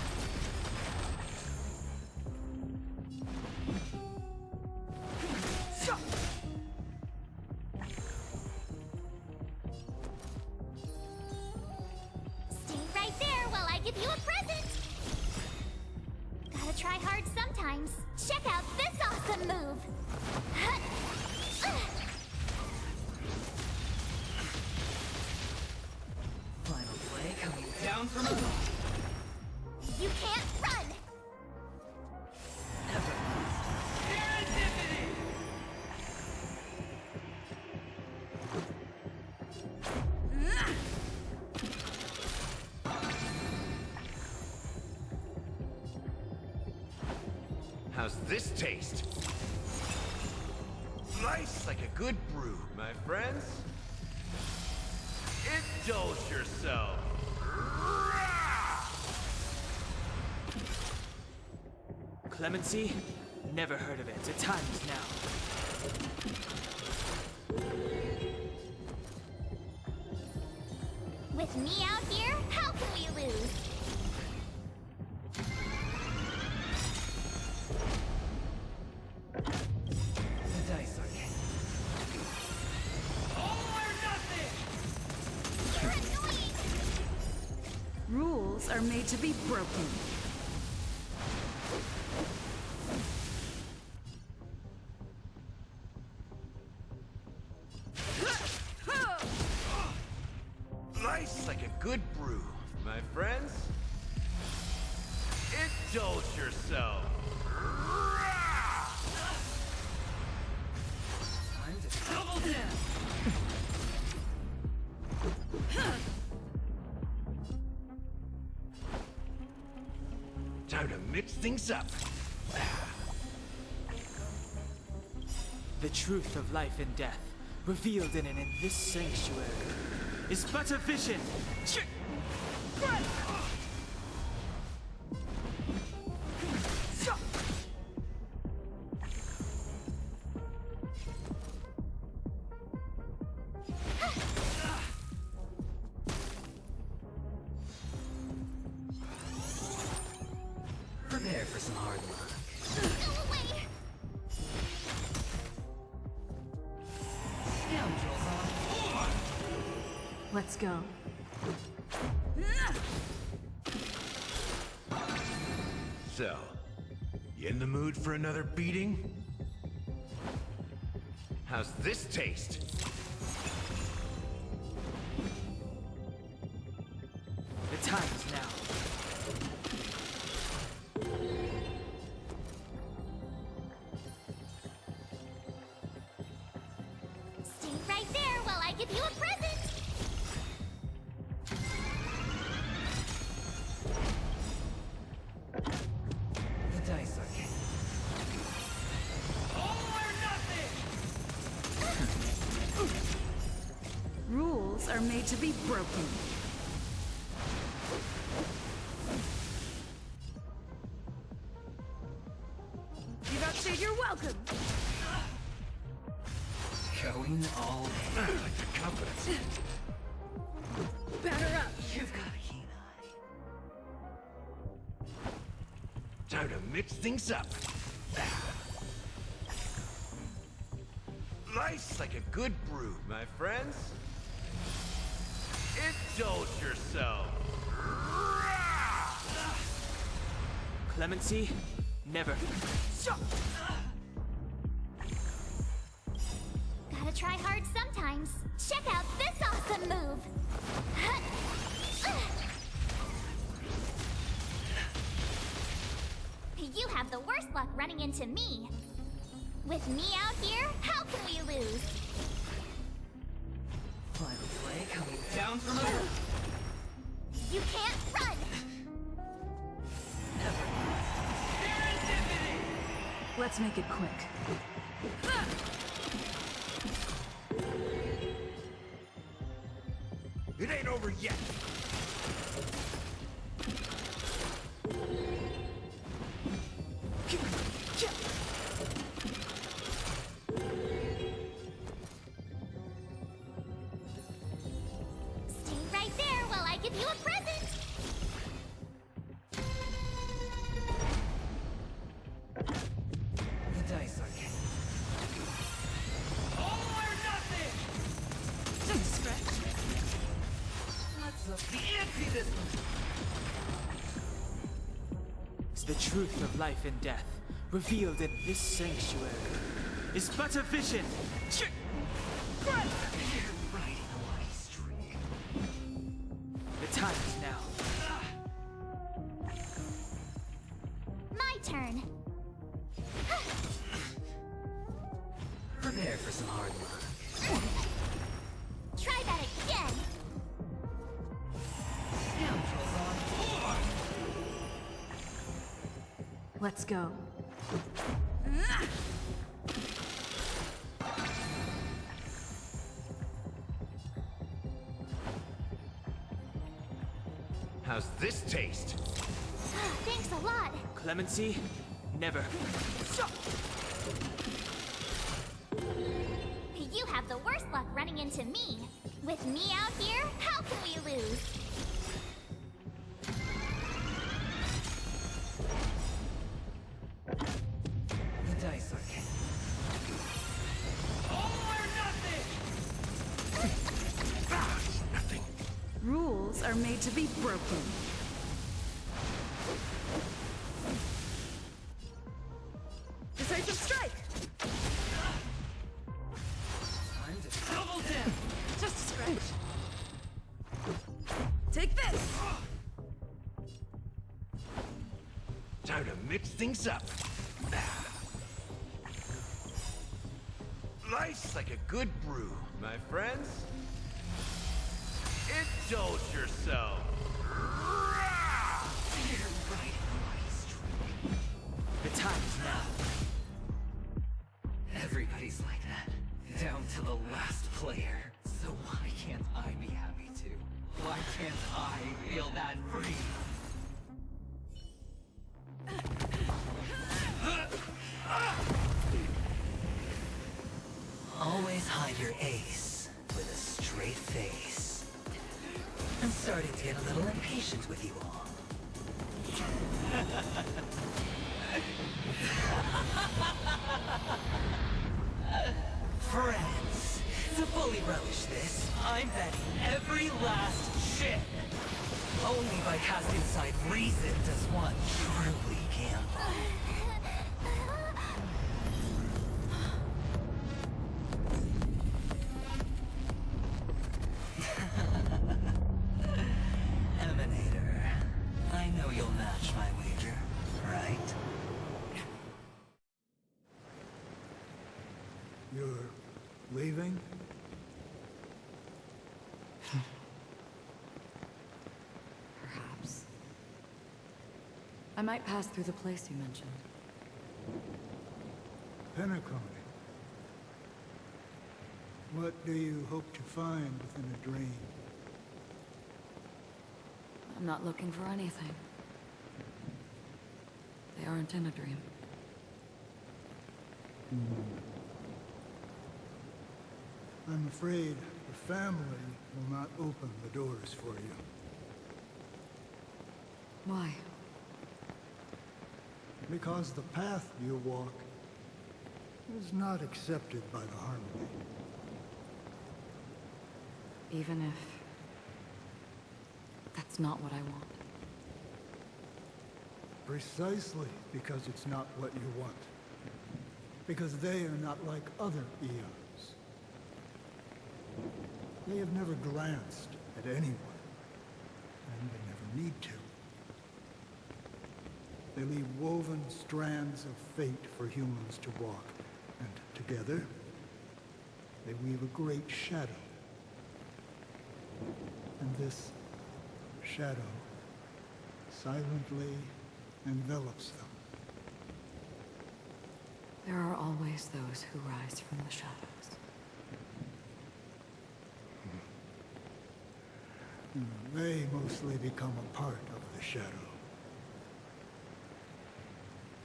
Stay right there while I give you a present! Gotta try hard sometimes. Check out this awesome move! Final play coming down from above. You can't run! How's this taste? Nice like a good brew, my friends. Indulge yourself. Clemency? Never heard of it. The time is now. With me out here, how can we lose? The dice are king. All or nothing! You're annoying! Rules are made to be broken. Nice like a good brew, my friends. Indulge yourself. Time to double down. Time to mix things up. The truth of life and death, revealed in this sanctuary, is but a vision. Prepare for some hard luck. Go away! Scoundrels on. Let's go. So, you in the mood for another beating? How's this taste? The time is now. Stay right there while I give you a present! The dice are king. All or nothing! Rules are made to be broken. Give out, say you're welcome. Going all in. I like the confidence. Batter up. You've got a keen eye. Time to mix things up. Nice like a good brew, my friends. Indulge yourself. Clemency? Never. Gotta try hard sometimes. Check out this awesome move! You have the worst luck running into me. With me out here, how can we lose? Final play coming down from a... You can't run! Let's make it quick. It ain't over yet. Stay right there while I give you a present! The dice are king. All or nothing! Just stretch. Let's up the ante this one. The truth of life and death, revealed in this sanctuary, is but a vision. You're riding a lucky streak. The time is now. My turn. Prepare for some hard luck. Try that again! Scoundrels on board! Let's go. How's this taste? Thanks a lot. Clemency? Never. You have the worst luck running into me. With me out here, how can we lose? The dice are king. All or nothing! Rules are made to be broken. Decisive strike! Time to double down! Just a scratch. Take this! Time to mix things up. Life's like a good brew, my friends. Indulge yourself. You're riding a lucky streak. The time is now. Everybody's like that. Down to the last player. So why can't I be happy too? Why can't I feel that free? Always hide your ace with a straight face. I'm starting to get a little impatient with you all. Friends, to fully relish this, I'm betting every last chip. Only by casting aside reason does one truly gamble. Emanator, I know you'll match my wager, right? You're leaving? Perhaps. I might pass through the place you mentioned. Penacony. What do you hope to find within a dream? I'm not looking for anything. They aren't in a dream. I'm afraid the family will not open the doors for you. Why? Because the path you walk is not accepted by the Harmony. Even if that's not what I want. Precisely because it's not what you want. Because they are not like other eons. They have never glanced at anyone, and they never need to. They leave woven strands of fate for humans to walk, and together, they weave a great shadow. And this shadow silently envelops them. There are always those who rise from the shadows. They mostly become a part of the shadow.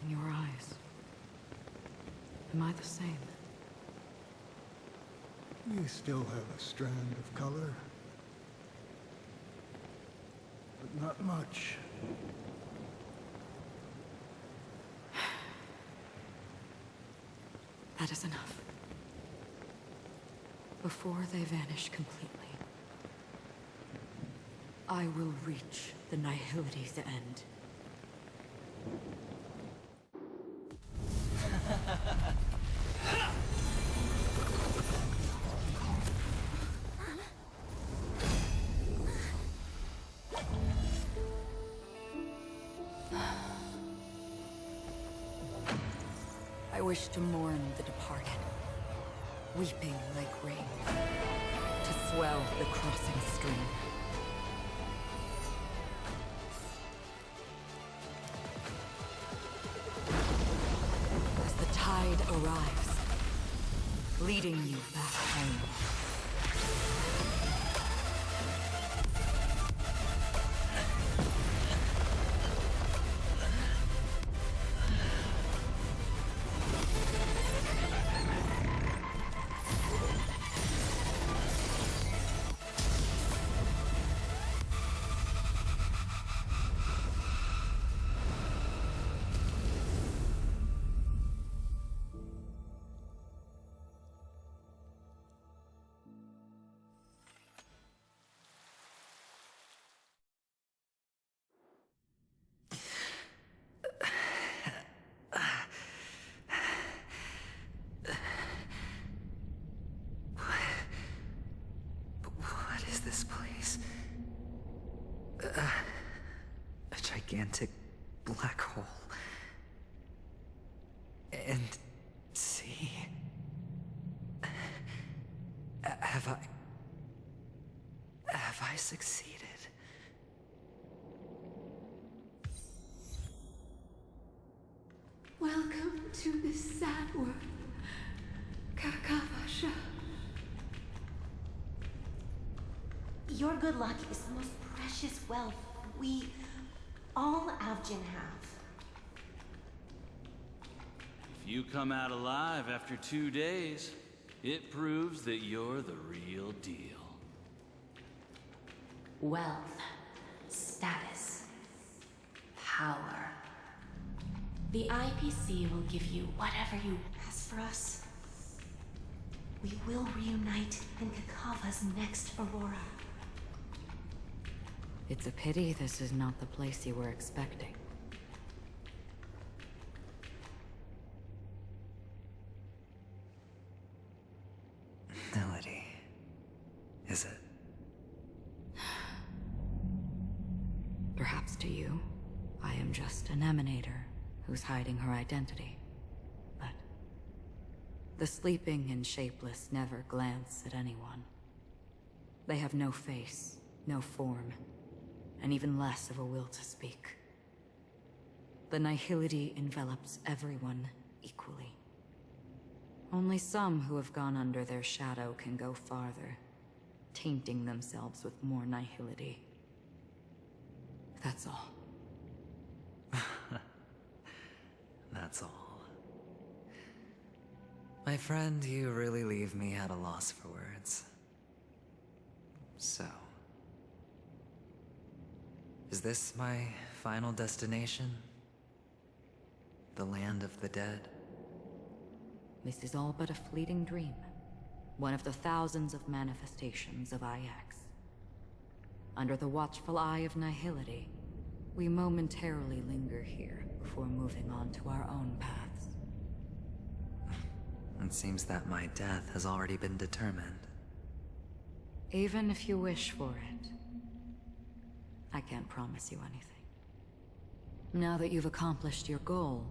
In your eyes, am I the same? You still have a strand of color, but not much. That is enough. Before they vanish completely, I will reach the Nihility's end. I wish to mourn the departed, weeping like rain, to swell the crossing stream. As the tide arrives, leading you back home. This place. A gigantic black hole. And see. Have I succeeded? Welcome to this sad world, Kakavasha. Your good luck is the most precious wealth we, all Avgin, have. If you come out alive after 2 days, it proves that you're the real deal. Wealth, status, power. The IPC will give you whatever you... As for us, we will reunite in Kakava's next Aurora. It's a pity this is not the place you were expecting. Melody. Is it? Perhaps to you, I am just an emanator who's hiding her identity. But the sleeping and shapeless never glance at anyone. They have no face, no form, and even less of a will to speak. The nihility envelops everyone equally. Only some who have gone under their shadow can go farther, tainting themselves with more nihility. That's all. That's all. My friend, you really leave me at a loss for words. So... is this my final destination? The land of the dead? This is all but a fleeting dream. One of the thousands of manifestations of IX. Under the watchful eye of nihility, we momentarily linger here before moving on to our own paths. It seems that my death has already been determined. Even if you wish for it, I can't promise you anything. Now that you've accomplished your goal,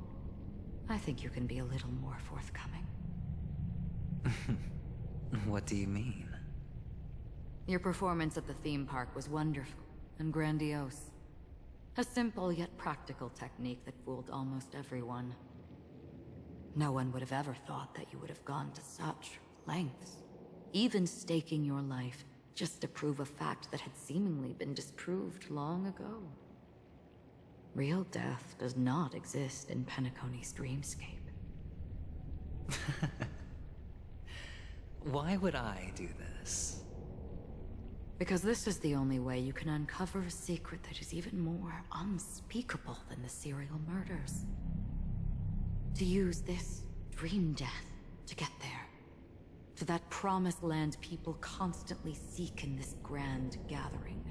I think you can be a little more forthcoming. What do you mean? Your performance at the theme park was wonderful and grandiose. A simple yet practical technique that fooled almost everyone. No one would have ever thought that you would have gone to such lengths, even staking your life just to prove a fact that had seemingly been disproved long ago. Real death does not exist in Penacony's dreamscape. Why would I do this? Because this is the only way you can uncover a secret that is even more unspeakable than the serial murders. To use this dream death to get there. To that promised land people constantly seek in this grand gathering.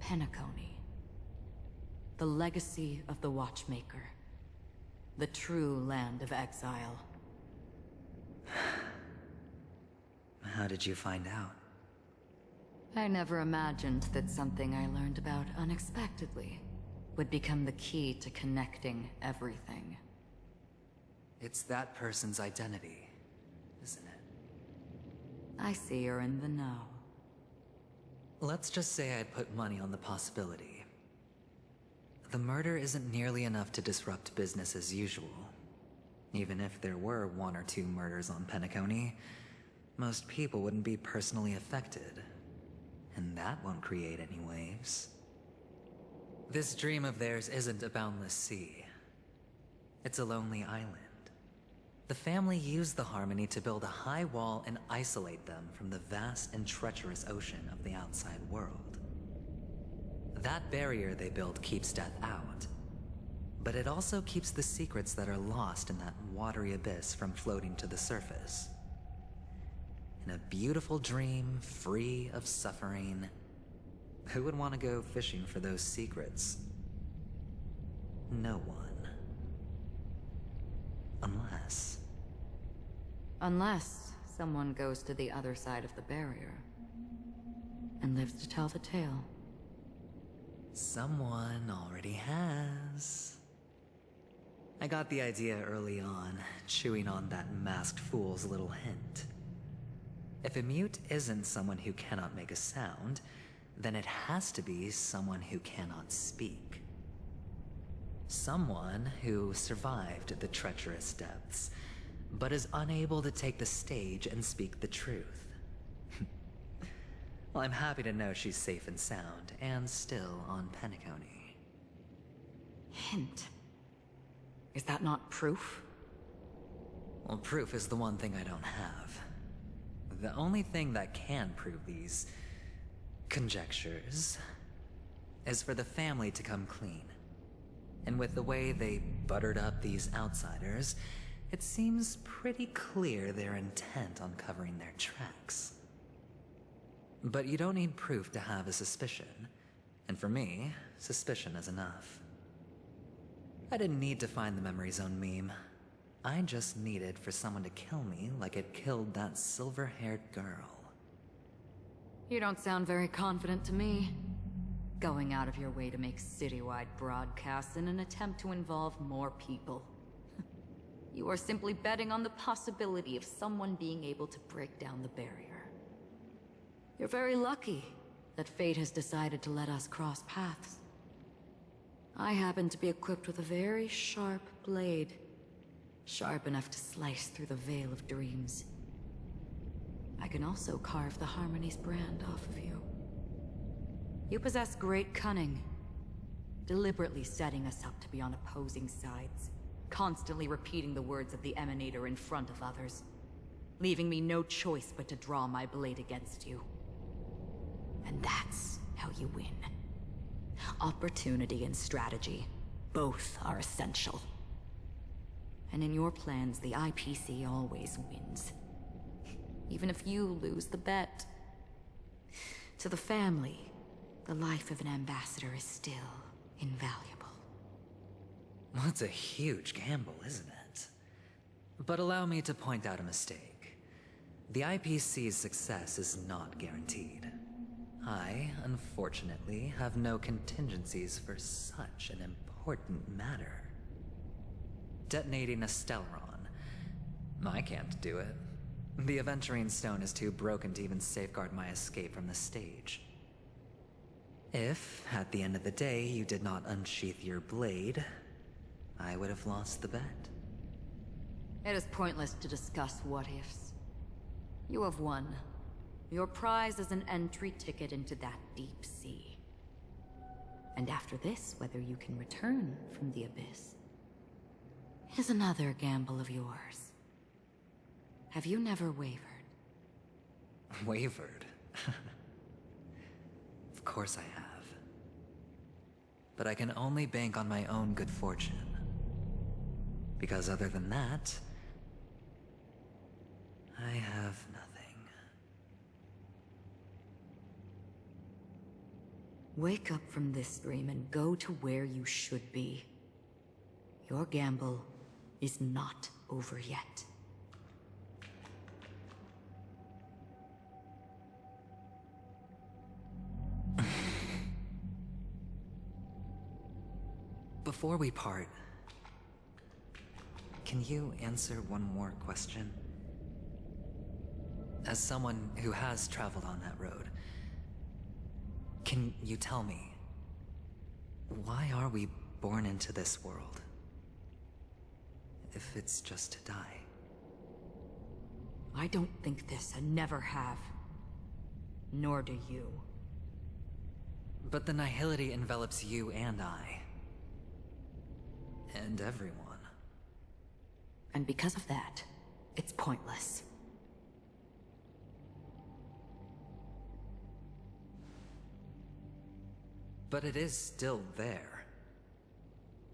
Penacony. The legacy of the Watchmaker. The true land of exile. How did you find out? I never imagined that something I learned about unexpectedly would become the key to connecting everything. It's that person's identity, isn't it? I see you're in the know. Let's just say I put money on the possibility. The murder isn't nearly enough to disrupt business as usual. Even if there were 1 or 2 murders on Penacony, most people wouldn't be personally affected. And that won't create any waves. This dream of theirs isn't a boundless sea. It's a lonely island. The family used the Harmony to build a high wall and isolate them from the vast and treacherous ocean of the outside world. That barrier they built keeps death out, but it also keeps the secrets that are lost in that watery abyss from floating to the surface. In a beautiful dream, free of suffering, who would want to go fishing for those secrets? No one. Unless someone goes to the other side of the barrier and lives to tell the tale. Someone already has. I got the idea early on, chewing on that masked fool's little hint. If a mute isn't someone who cannot make a sound, then it has to be someone who cannot speak. Someone who survived the treacherous depths, but is unable to take the stage and speak the truth. Well, I'm happy to know she's safe and sound, and still on Penacony. Hint? Is that not proof? Well, proof is the one thing I don't have. The only thing that can prove these conjectures is for the family to come clean. And with the way they buttered up these outsiders, it seems pretty clear they're intent on covering their tracks. But you don't need proof to have a suspicion. And for me, suspicion is enough. I didn't need to find the Memory Zone meme. I just needed for someone to kill me like it killed that silver-haired girl. You don't sound very confident to me. Going out of your way to make citywide broadcasts in an attempt to involve more people. You are simply betting on the possibility of someone being able to break down the barrier. You're very lucky that fate has decided to let us cross paths. I happen to be equipped with a very sharp blade. Sharp enough to slice through the veil of dreams. I can also carve the Harmony's brand off of you. You possess great cunning, deliberately setting us up to be on opposing sides, constantly repeating the words of the Emanator in front of others, leaving me no choice but to draw my blade against you. And that's how you win. Opportunity and strategy, both are essential. And in your plans, the IPC always wins. Even if you lose the bet. To the family, the life of an ambassador is still invaluable. Well, it's a huge gamble, isn't it? But allow me to point out a mistake. The IPC's success is not guaranteed. I, unfortunately, have no contingencies for such an important matter. Detonating a Stellaron. I can't do it. The Aventurine Stone is too broken to even safeguard my escape from the stage. If, at the end of the day, you did not unsheath your blade, I would have lost the bet. It is pointless to discuss what-ifs. You have won. Your prize is an entry ticket into that deep sea. And after this, whether you can return from the abyss is another gamble of yours. Have you never wavered? Wavered? Of course I have. But I can only bank on my own good fortune. Because other than that, I have nothing. Wake up from this dream and go to where you should be. Your gamble is not over yet. Before we part, can you answer one more question? As someone who has traveled on that road, can you tell me, why are we born into this world? If it's just to die. I don't think this and never have. Nor do you. But the nihility envelops you and I. And everyone. And because of that, it's pointless. But it is still there.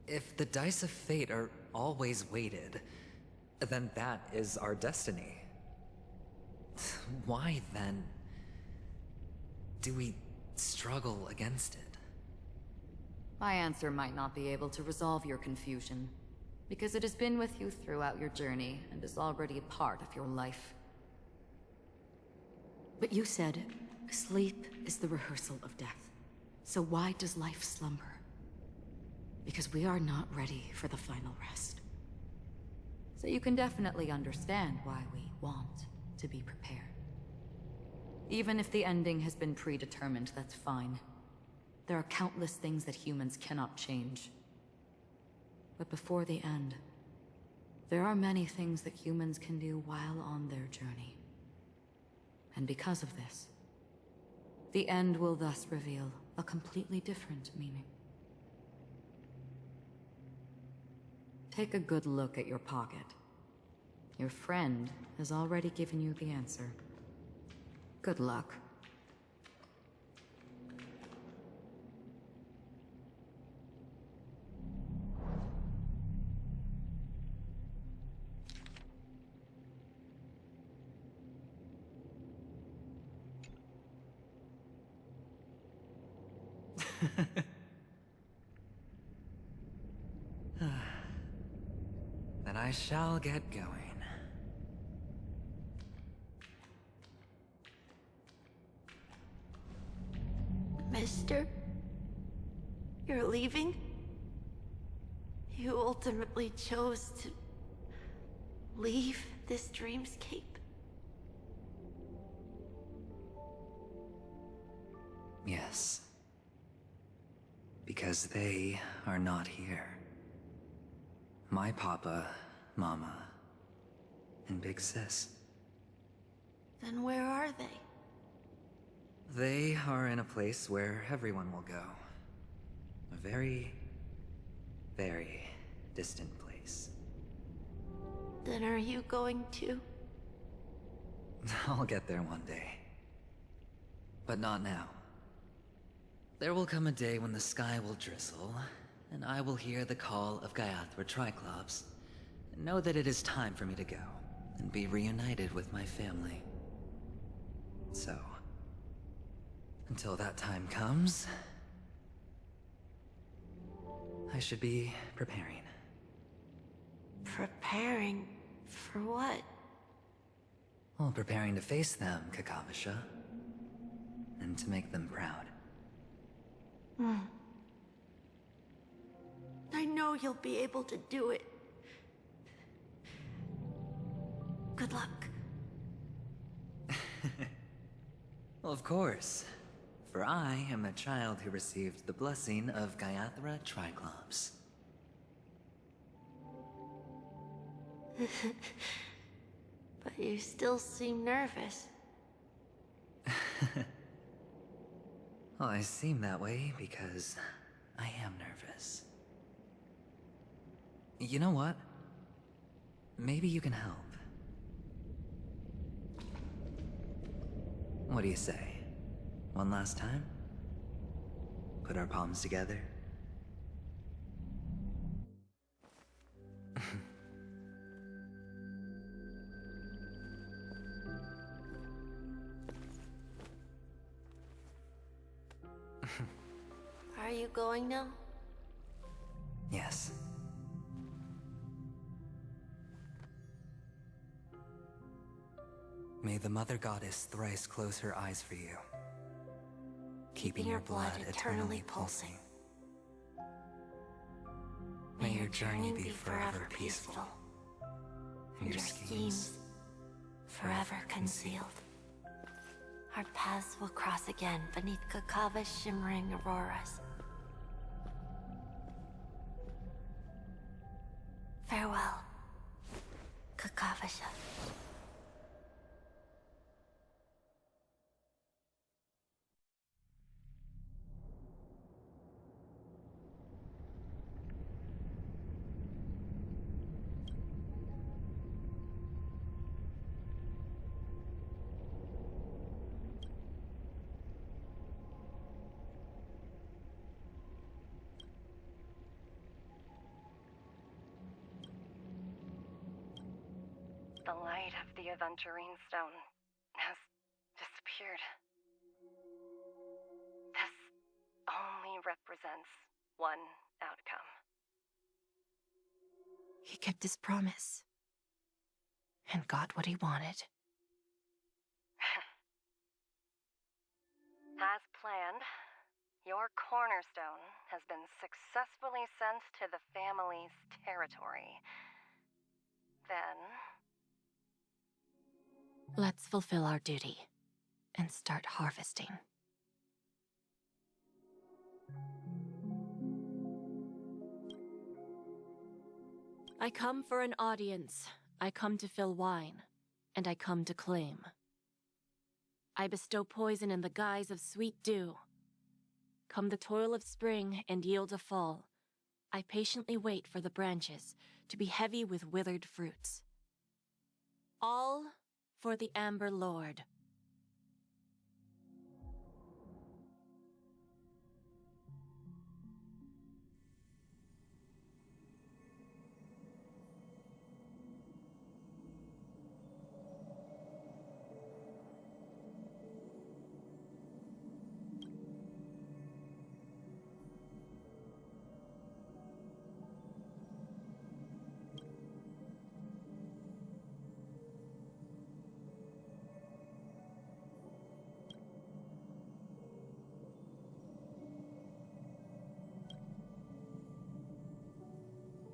If the dice of fate are always weighted, then that is our destiny. Why, then, do we struggle against it? My answer might not be able to resolve your confusion, because it has been with you throughout your journey and is already a part of your life. But you said, sleep is the rehearsal of death. So why does life slumber? Because we are not ready for the final rest. So you can definitely understand why we want to be prepared. Even if the ending has been predetermined, that's fine. There are countless things that humans cannot change. But before the end, there are many things that humans can do while on their journey. And because of this, the end will thus reveal a completely different meaning. Take a good look at your pocket. Your friend has already given you the answer. Good luck. Then I shall get going. Mister? You're leaving? You ultimately chose to leave this dreamscape? Yes. Because they are not here. My papa, mama, and big sis. Then where are they? They are in a place where everyone will go. A very, very distant place. Then are you going to? I'll get there one day. But not now. There will come a day when the sky will drizzle, and I will hear the call of Gaiathra Triclops, and know that it is time for me to go, and be reunited with my family. So, Until that time comes, I should be preparing. Preparing for what? Well, preparing to face them, Kakavasha. And to make them proud. I know you'll be able to do it. Good luck. Well, of course. For I am a child who received the blessing of Gaiathra Triclops. But you still seem nervous. Well, I seem that way because I am nervous. You know what? Maybe you can help. What do you say? One last time? Put our palms together? Are you going now? Yes. May the Mother Goddess thrice close her eyes for you, keeping your blood eternally pulsing. May your journey be forever peaceful, and your schemes forever concealed. Our paths will cross again beneath Kakava's shimmering auroras. Farewell, Kakavasha. The light of the Aventurine Stone has disappeared. This only represents one outcome. He kept his promise. And got what he wanted. As planned, your cornerstone has been successfully sent to the family's territory. Then... Let's fulfill our duty and start harvesting. I come for an audience. I come to fill wine, and I come to claim. I bestow poison in the guise of sweet dew. Come the toil of spring and yield a fall. I patiently wait for the branches to be heavy with withered fruits. All for the Amber Lord.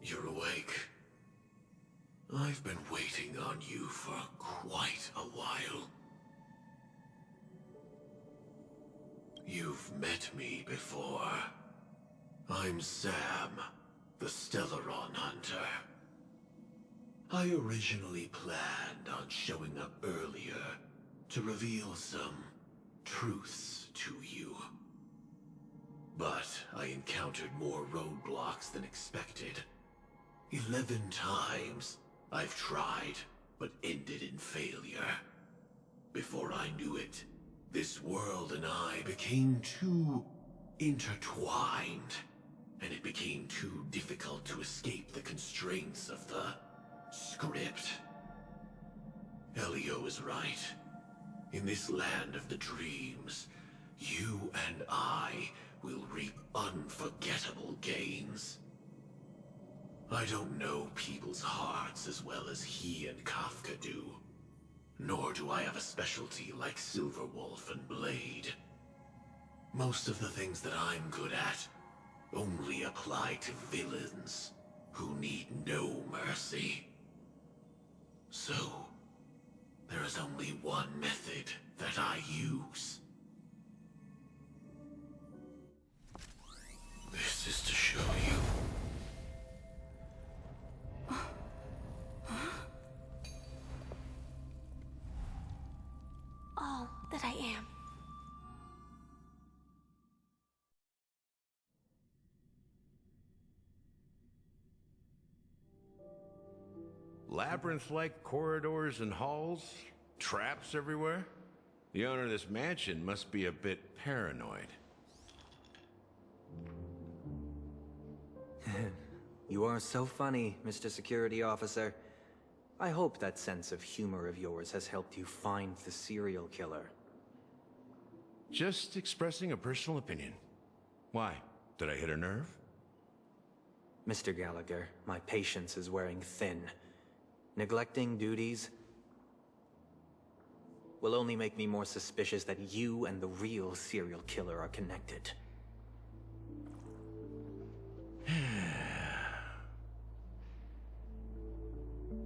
You're awake. I've been waiting on you for quite a while. You've met me before. I'm Sam, the Stellaron Hunter. I originally planned on showing up earlier to reveal some truths to you. But I encountered more roadblocks than expected. 11 times I've tried, but ended in failure. Before I knew it, this world and I became too intertwined, and it became too difficult to escape the constraints of the script. Elio is right. In this land of the dreams, you and I will reap unforgettable gains. I don't know people's hearts as well as he and Kafka do. Nor do I have a specialty like Silverwolf and Blade. Most of the things that I'm good at only apply to villains who need no mercy. So, there is only one method that I use. This is to show you. All that I am. Labyrinth-like corridors and halls? Traps everywhere? The owner of this mansion must be a bit paranoid. You are so funny, Mr. Security Officer. I hope that sense of humor of yours has helped you find the serial killer. Just expressing a personal opinion. Why? Did I hit a nerve? Mr. Gallagher, my patience is wearing thin. Neglecting duties will only make me more suspicious that you and the real serial killer are connected.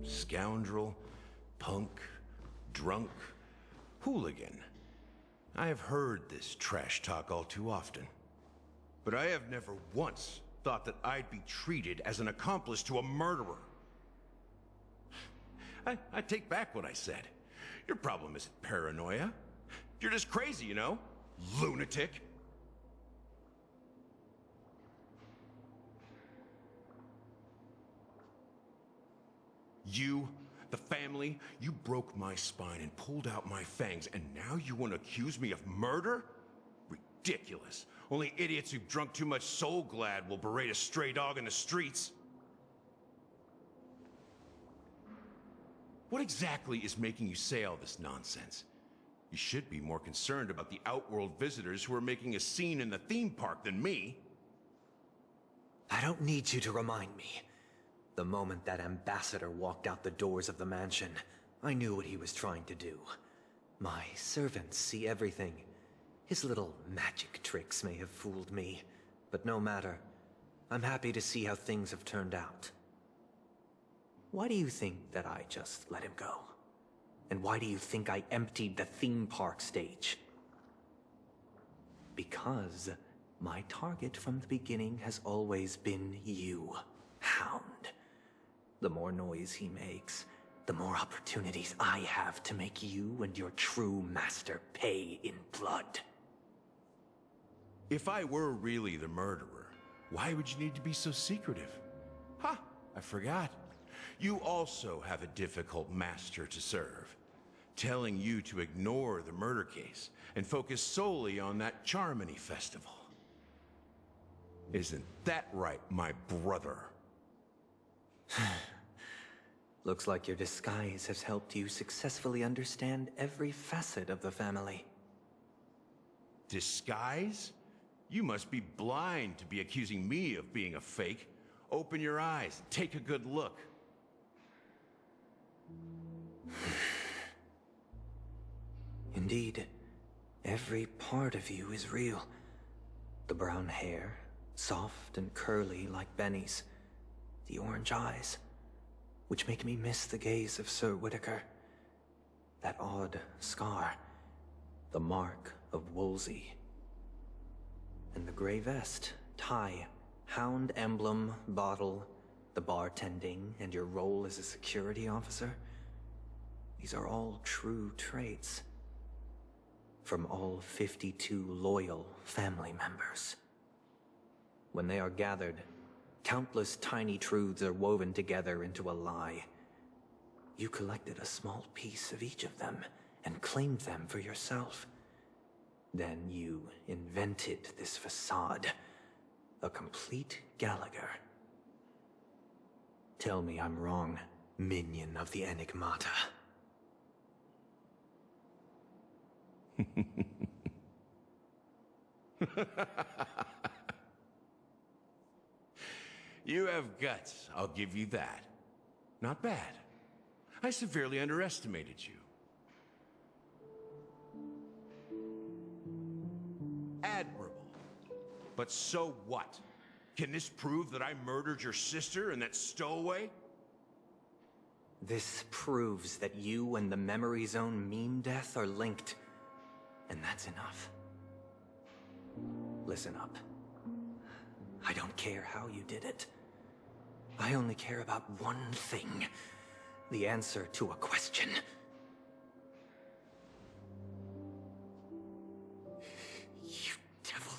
Scoundrel, punk, drunk, hooligan. I have heard this trash talk all too often. But I have never once thought that I'd be treated as an accomplice to a murderer. I take back what I said. Your problem isn't paranoia. You're just crazy, you know? Lunatic. You, the family, you broke my spine and pulled out my fangs, and now you want to accuse me of murder? Ridiculous. Only idiots who've drunk too much Soul Glad will berate a stray dog in the streets. What exactly is making you say all this nonsense? You should be more concerned about the Outworld visitors who are making a scene in the theme park than me. I don't need you to remind me. The moment that ambassador walked out the doors of the mansion, I knew what he was trying to do. My servants see everything. His little magic tricks may have fooled me, but no matter. I'm happy to see how things have turned out. Why do you think that I just let him go? And why do you think I emptied the theme park stage? Because my target from the beginning has always been you, Hound. The more noise he makes, the more opportunities I have to make you and your true master pay in blood. If I were really the murderer, why would you need to be so secretive? Ha! I forgot. You also have a difficult master to serve, telling you to ignore the murder case and focus solely on that Charmony festival. Isn't that right, my brother? Looks like your disguise has helped you successfully understand every facet of the family. Disguise? You must be blind to be accusing me of being a fake. Open your eyes, take a good look. Indeed, every part of you is real. The brown hair, soft and curly like Benny's. The orange eyes, which make me miss the gaze of Sir Whitaker. That odd scar, the mark of Wolsey. And the gray vest, tie, hound emblem, bottle, the bartending, and your role as a security officer. These are all true traits. From all 52 loyal family members. When they are gathered, countless tiny truths are woven together into a lie. You collected a small piece of each of them and claimed them for yourself. Then you invented this facade, a complete Gallagher. Tell me I'm wrong, minion of the Enigmata. You have guts, I'll give you that. Not bad. I severely underestimated you. Admirable. But so what? Can this prove that I murdered your sister and that stowaway? This proves that you and the Memory Zone meme death are linked. And that's enough. Listen up. I don't care how you did it. I only care about one thing. The answer to a question. You devil.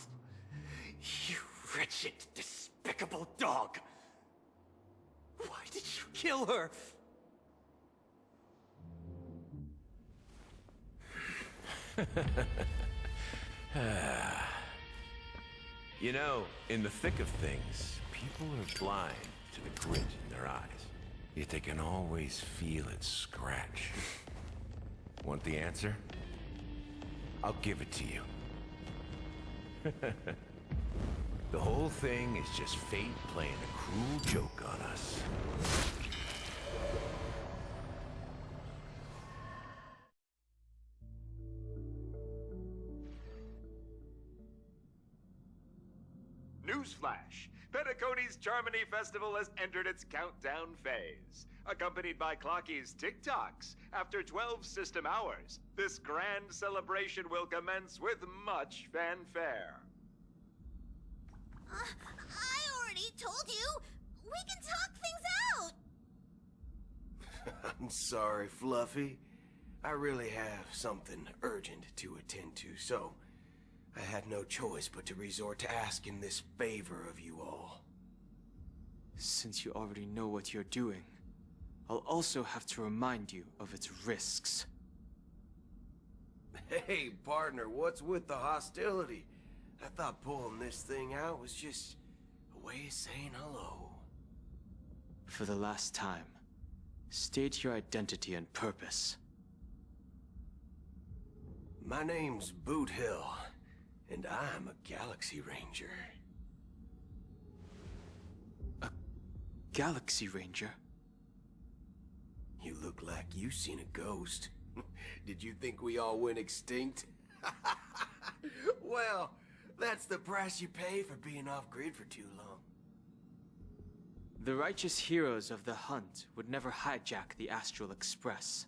You wretched, despicable dog. Why did you kill her? You know, in the thick of things, people are blind to the grit in their eyes. Yet they can always feel it scratch. Want the answer? I'll give it to you. The whole thing is just fate playing a cruel joke on us. Newsflash! Penacony's Charmony Festival has entered its countdown phase. Accompanied by Clocky's TikToks, after 12 system hours, this grand celebration will commence with much fanfare. I already told you! We can talk things out! I'm sorry, Fluffy. I really have something urgent to attend to, so I had no choice but to resort to asking this favor of you all. Since you already know what you're doing, I'll also have to remind you of its risks. Hey, partner, what's with the hostility? I thought pulling this thing out was just a way of saying hello. For the last time, state your identity and purpose. My name's Boot Hill, and I'm a Galaxy Ranger. A Galaxy Ranger? You look like you seen a ghost. Did you think we all went extinct? Well, that's the price you pay for being off-grid for too long. The righteous heroes of the hunt would never hijack the Astral Express.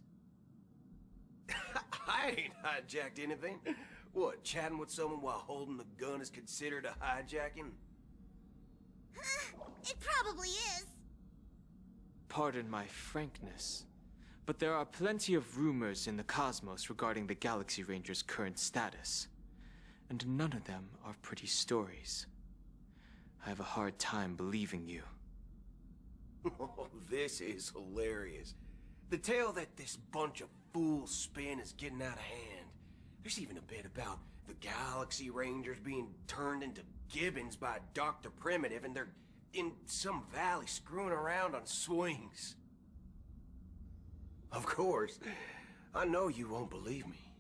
I ain't hijacked anything. What, chatting with someone while holding a gun is considered a hijacking? It probably is. Pardon my frankness, but there are plenty of rumors in the cosmos regarding the Galaxy Ranger's current status, and none of them are pretty stories. I have a hard time believing you. Oh, this is hilarious. The tale that this bunch of fools spin is getting out of hand. There's even a bit about the Galaxy Rangers being turned into gibbons by Dr. Primitive, and they're in some valley screwing around on swings. Of course, I know you won't believe me,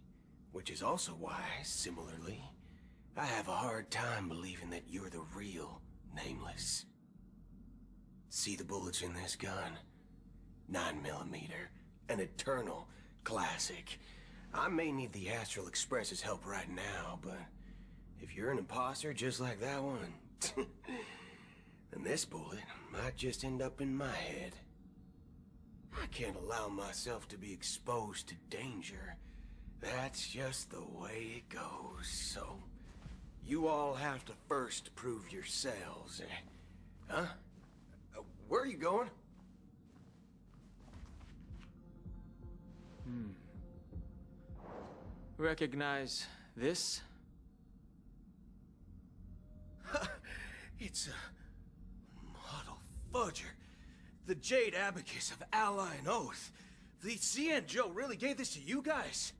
which is also why, similarly, I have a hard time believing that you're the real Nameless. See the bullets in this gun? 9mm, an eternal classic. I may need the Astral Express's help right now, but if you're an imposter just like that one, then this bullet might just end up in my head. I can't allow myself to be exposed to danger. That's just the way it goes, so you all have to first prove yourselves. Huh? Where are you going? Recognize this? It's a model fudger. The Jade Abacus of Ally and Oath. The CN Joe really gave this to you guys?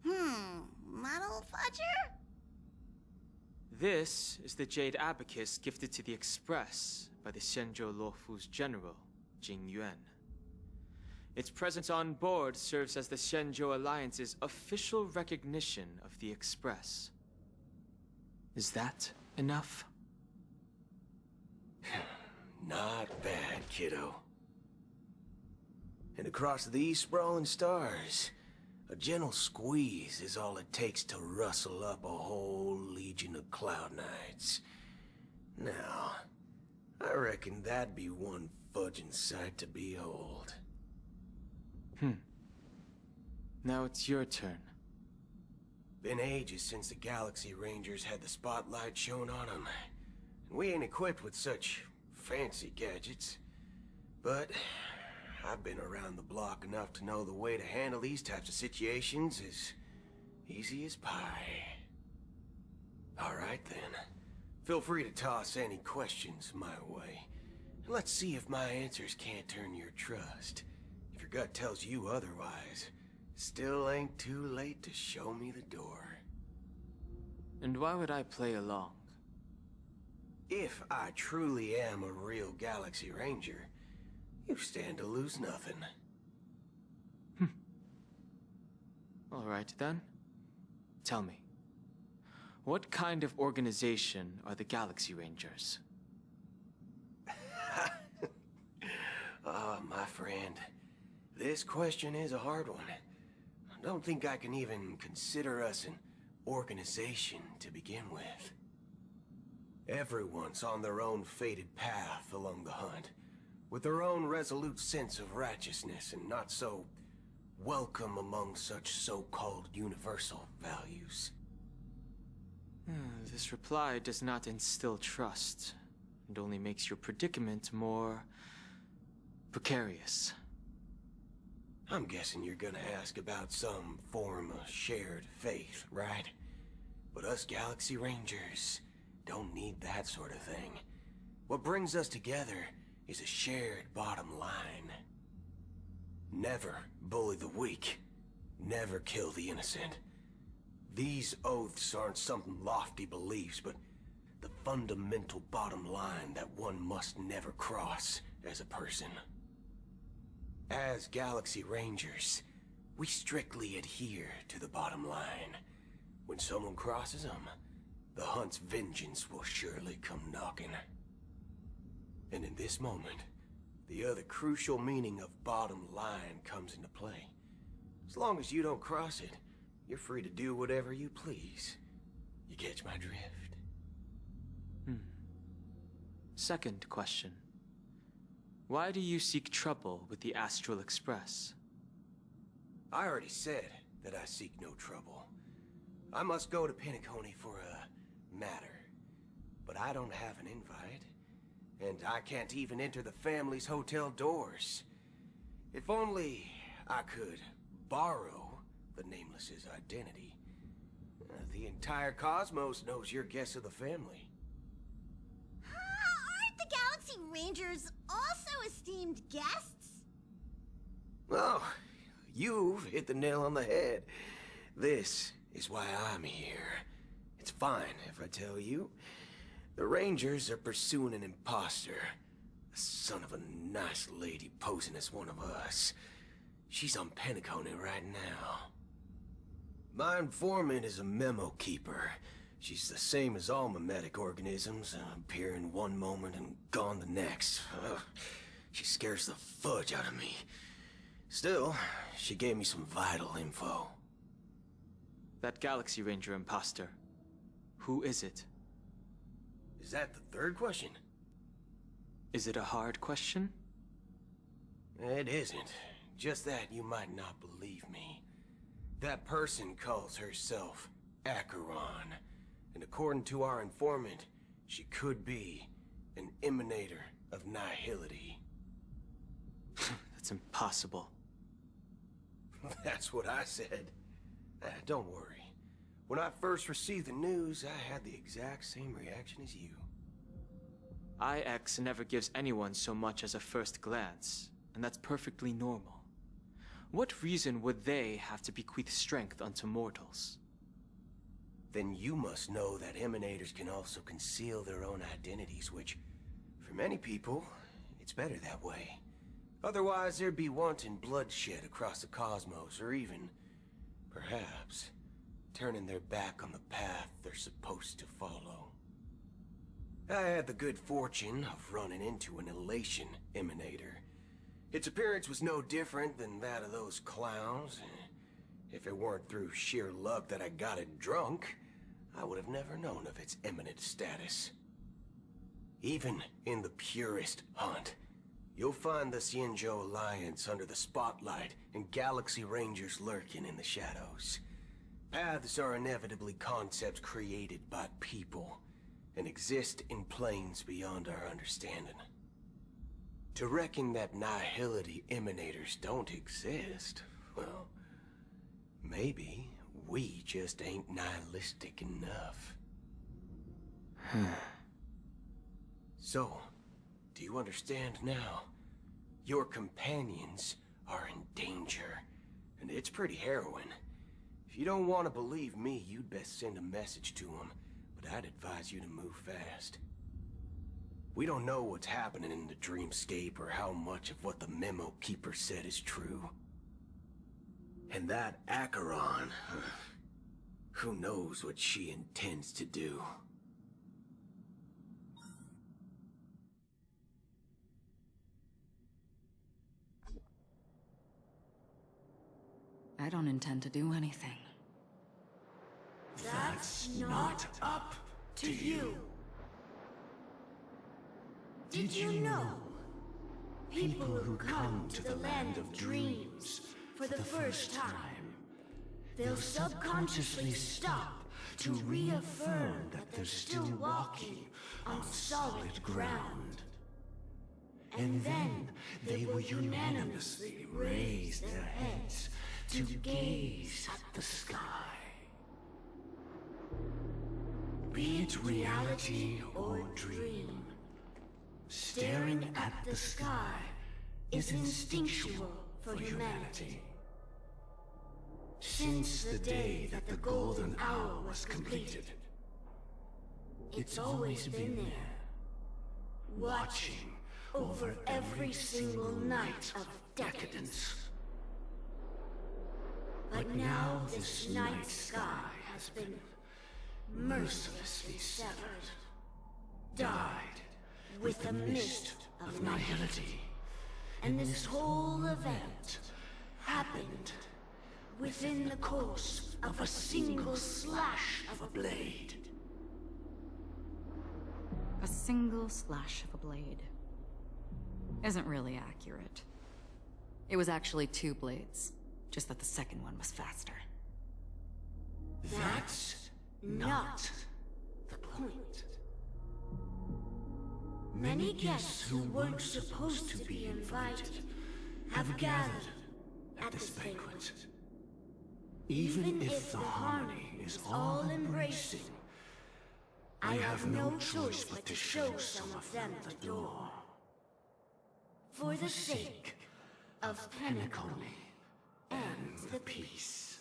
Model fudger? This is the Jade Abacus gifted to the Express by the Shenzhou Luofu's general, Jing Yuan. Its presence on board serves as the Shenzhou Alliance's official recognition of the Express. Is that enough? Not bad, kiddo. And across these sprawling stars, a gentle squeeze is all it takes to rustle up a whole legion of Cloud Knights. Now, I reckon that'd be one fudging sight to behold. Now it's your turn. Been ages since the Galaxy Rangers had the spotlight shown on them. And we ain't equipped with such fancy gadgets. But I've been around the block enough to know the way to handle these types of situations is easy as pie. Alright then. Feel free to toss any questions my way. And let's see if my answers can't turn your trust. If your gut tells you otherwise, still ain't too late to show me the door. And why would I play along? If I truly am a real Galaxy Ranger, you stand to lose nothing. Alright then. Tell me, what kind of organization are the Galaxy Rangers? My friend, this question is a hard one. I don't think I can even consider us an organization to begin with. Everyone's on their own fated path along the hunt, with their own resolute sense of righteousness and not so welcome among such so-called universal values. This reply does not instill trust, and only makes your predicament more precarious. I'm guessing you're gonna ask about some form of shared faith, right? But us Galaxy Rangers don't need that sort of thing. What brings us together is a shared bottom line. Never bully the weak. Never kill the innocent. These oaths aren't some lofty beliefs, but the fundamental bottom line that one must never cross as a person. As Galaxy Rangers, we strictly adhere to the bottom line. When someone crosses them, the hunt's vengeance will surely come knocking. And in this moment, the other crucial meaning of bottom line comes into play. As long as you don't cross it, you're free to do whatever you please. You catch my drift? Second question. Why do you seek trouble with the Astral Express? I already said that I seek no trouble. I must go to Penacony for a matter. But I don't have an invite. And I can't even enter the family's hotel doors. If only I could borrow the Nameless's identity. The entire cosmos knows your guess of the family. Aren't the Galaxy Rangers also esteemed guests? Oh, you've hit the nail on the head. This is why I'm here. It's fine if I tell you. The Rangers are pursuing an imposter. A son of a nice lady posing as one of us. She's on Penacony right now. My informant is a memo keeper. She's the same as all mimetic organisms, appearing one moment and gone the next. She scares the fudge out of me. Still, she gave me some vital info. That Galaxy Ranger imposter. Who is it? Is that the third question? Is it a hard question? It isn't. Just that you might not believe me. That person calls herself Acheron. And according to our informant, she could be an emanator of nihility. That's impossible. That's what I said. Don't worry. When I first received the news, I had the exact same reaction as you. IX never gives anyone so much as a first glance, and that's perfectly normal. What reason would they have to bequeath strength unto mortals? Then you must know that emanators can also conceal their own identities, which, for many people, it's better that way. Otherwise, there'd be wanton bloodshed across the cosmos, or even, perhaps, turning their back on the path they're supposed to follow. I had the good fortune of running into an elation emanator. Its appearance was no different than that of those clowns. If it weren't through sheer luck that I got it drunk, I would have never known of its eminent status. Even in the purest hunt, you'll find the Xianzhou Alliance under the spotlight and Galaxy Rangers lurking in the shadows. Paths are inevitably concepts created by people and exist in planes beyond our understanding. To reckon that nihility emanators don't exist, well, maybe we just ain't nihilistic enough. So, do you understand now? Your companions are in danger, and it's pretty harrowing. If you don't want to believe me, you'd best send a message to them, but I'd advise you to move fast. We don't know what's happening in the dreamscape or how much of what the memo keeper said is true. And that Acheron, who knows what she intends to do. I don't intend to do anything. That's not up to you. Did you know? People who come to the land of dreams for the first time, they'll subconsciously stop to reaffirm that they're still walking on solid ground. And then they will unanimously raise their heads to gaze at the sky. Be it reality or dream, staring at the sky is instinctual for humanity. Since the day that the golden hour was completed, it's always been there, watching over every single night of decadence. But now this night sky has been mercilessly severed, dyed with the mist of nihility. And this whole event happened within the course of a single slash of a blade. A single slash of a blade isn't really accurate. It was actually 2 blades, just that the second one was faster. That's not the point. Many guests who weren't supposed to be invited have gathered at this banquet. Even if the harmony is all-embracing, I have no choice but to show some of them the door. For the sake of Penacony and the peace.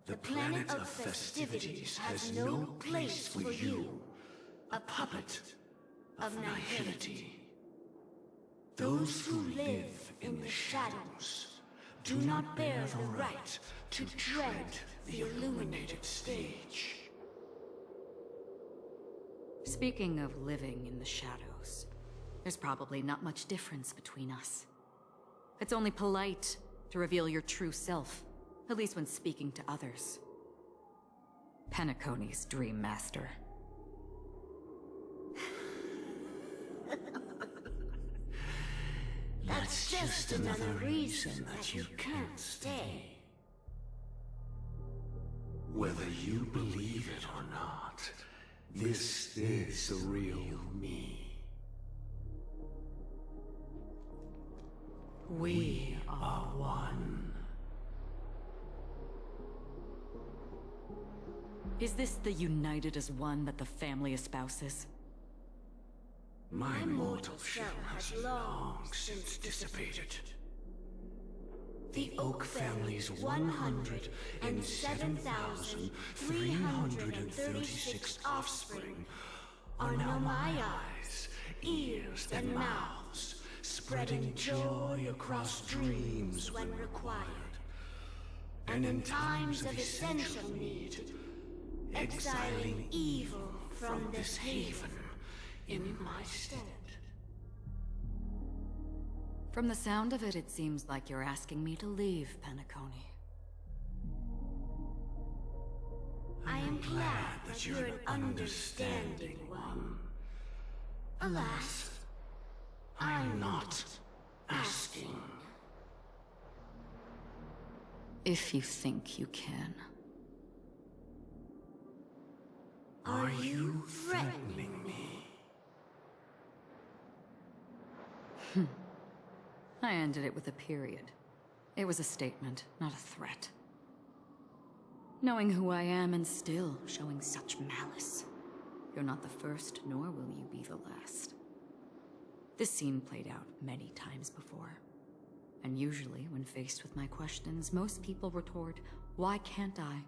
The planet of festivities has no place for you, a puppet of nihility. Those who live in the shadows do not bear the right to tread the illuminated stage. Speaking of living in the shadows, there's probably not much difference between us. It's only polite to reveal your true self, at least when speaking to others. Penacony's Dream Master. That's just another reason that you can't stay. Whether you believe it or not, this is the real me. We are one. Is this the united as one that the family espouses? My mortal shell has long since dissipated. The Oak family's 107,336 offspring are now my eyes, ears, and mouths, spreading joy across dreams when required. and in times of essential need, exiling evil from this haven in my stead. From the sound of it, it seems like you're asking me to leave, Penacony. I am glad that you're an understanding one. Alas, I'm not asking. If you think you can. Are you threatening me? I ended it with a period. It was a statement, not a threat. Knowing who I am and still showing such malice. You're not the first, nor will you be the last. This scene played out many times before. And usually, when faced with my questions, most people retort, "Why can't I?"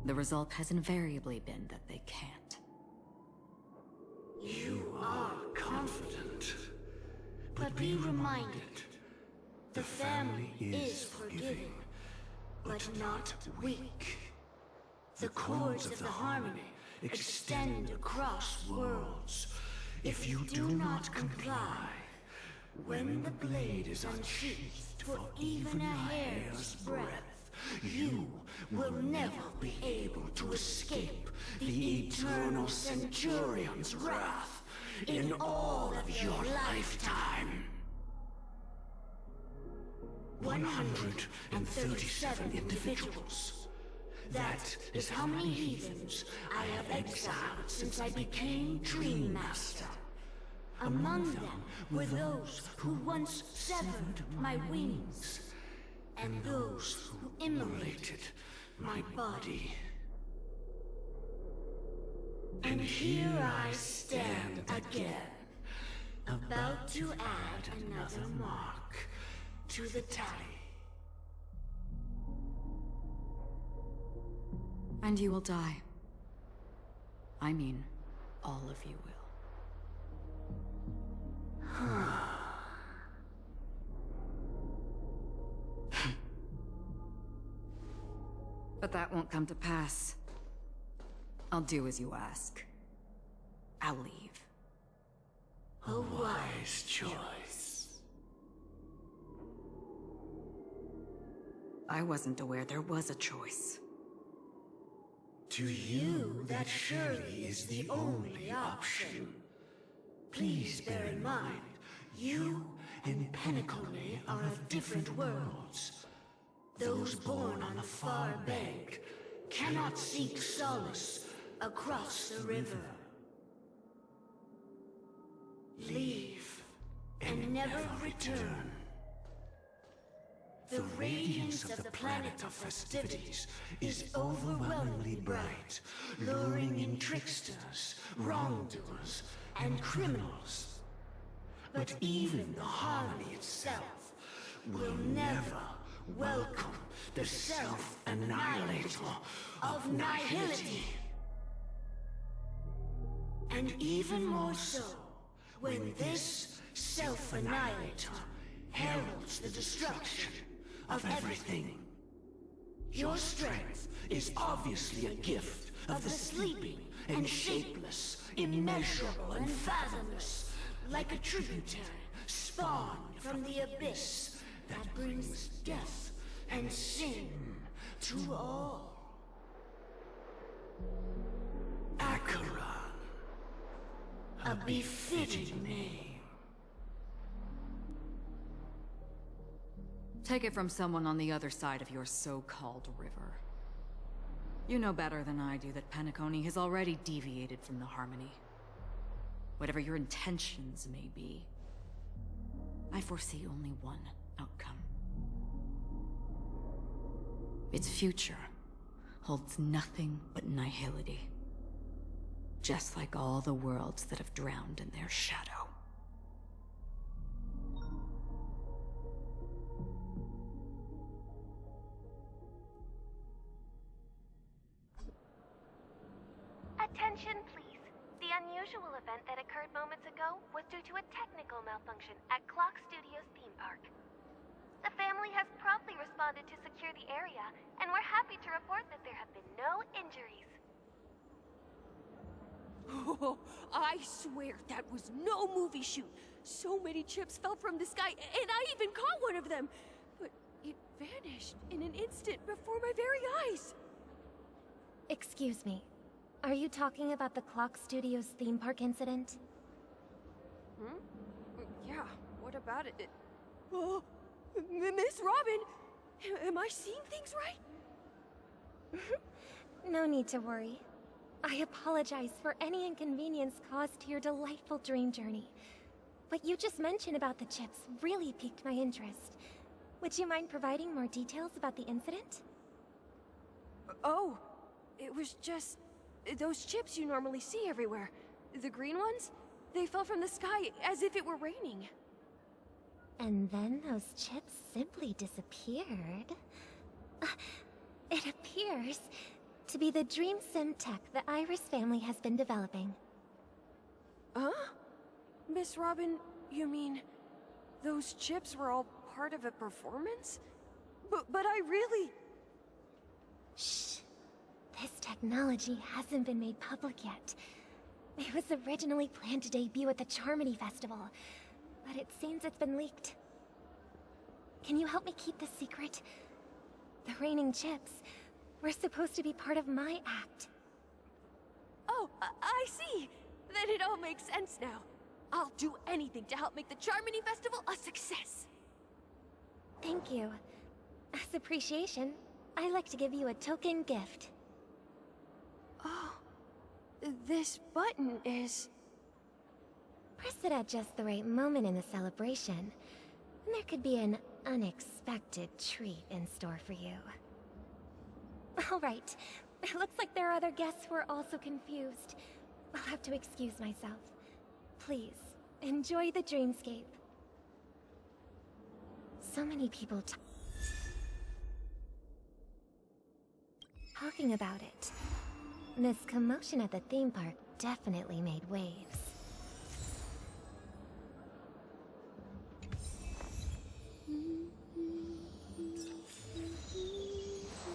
The result has invariably been that they can't. You are confident, but be reminded, the family is forgiving, but not weak. The cords of the harmony extend across worlds. If you do not comply, when the blade is unsheathed for even a hair's breadth, you will never be able to escape the eternal Centurion's wrath in all of your lifetime. 137 individuals. That is how many heathens I have exiled since I became Dream Master. Among them were those who once severed my wings, and those who immolated my body. And here I stand again, about to add another mark to the tally. And you will die. I mean, all of you will. But that won't come to pass. I'll do as you ask. I'll leave. A wise choice. I wasn't aware there was a choice. To you, that surely is the only option. Please bear in mind, you and Penacony are of different worlds. Those born on the far bank cannot seek solace across the river. Leave and never return. The radiance of the planet of festivities is overwhelmingly bright, luring in tricksters, wrongdoers, and criminals. But even the harmony itself will never welcome the self-annihilator of nihility. And even more so, when this self-annihilator heralds the destruction of everything. Your strength is obviously a gift of the sleeping and shapeless, immeasurable and fathomless, like a tributary spawned from the abyss that brings death and sin to all. Acheron, a befitting name. Take it from someone on the other side of your so-called river. You know better than I do that Penacony has already deviated from the harmony. Whatever your intentions may be, I foresee only one outcome. Its future holds nothing but nihility. Just like all the worlds that have drowned in their shadow. Attention, please. The unusual event that occurred moments ago was due to a technical malfunction at Clock Studios theme park. The family has promptly responded to secure the area, and we're happy to report that there have been no injuries. Oh, I swear that was no movie shoot. So many chips fell from the sky, and I even caught one of them. But it vanished in an instant before my very eyes. Excuse me. Are you talking about the Clock Studios theme park incident? Hmm? Yeah, what about it? Oh, Miss Robin! Am I seeing things right? No need to worry. I apologize for any inconvenience caused to your delightful dream journey. What you just mentioned about the chips really piqued my interest. Would you mind providing more details about the incident? Oh, it was just those chips you normally see everywhere. The green ones? They fell from the sky as if it were raining. And then those chips simply disappeared. It appears to be the Dream Sim tech the Iris family has been developing. Huh? Miss Robin, you mean those chips were all part of a performance? But I really... Shh. This technology hasn't been made public yet. It was originally planned to debut at the Charmony Festival, but it seems it's been leaked. Can you help me keep this secret? The raining chips were supposed to be part of my act. Oh, I see. Then it all makes sense now. I'll do anything to help make the Charmony Festival a success. Thank you. As appreciation, I'd like to give you a token gift. Oh, this button is... Press it at just the right moment in the celebration, and there could be an unexpected treat in store for you. All right. It looks like there are other guests who are also confused. I'll have to excuse myself. Please, enjoy the dreamscape. So many people talking about it. This commotion at the theme park definitely made waves.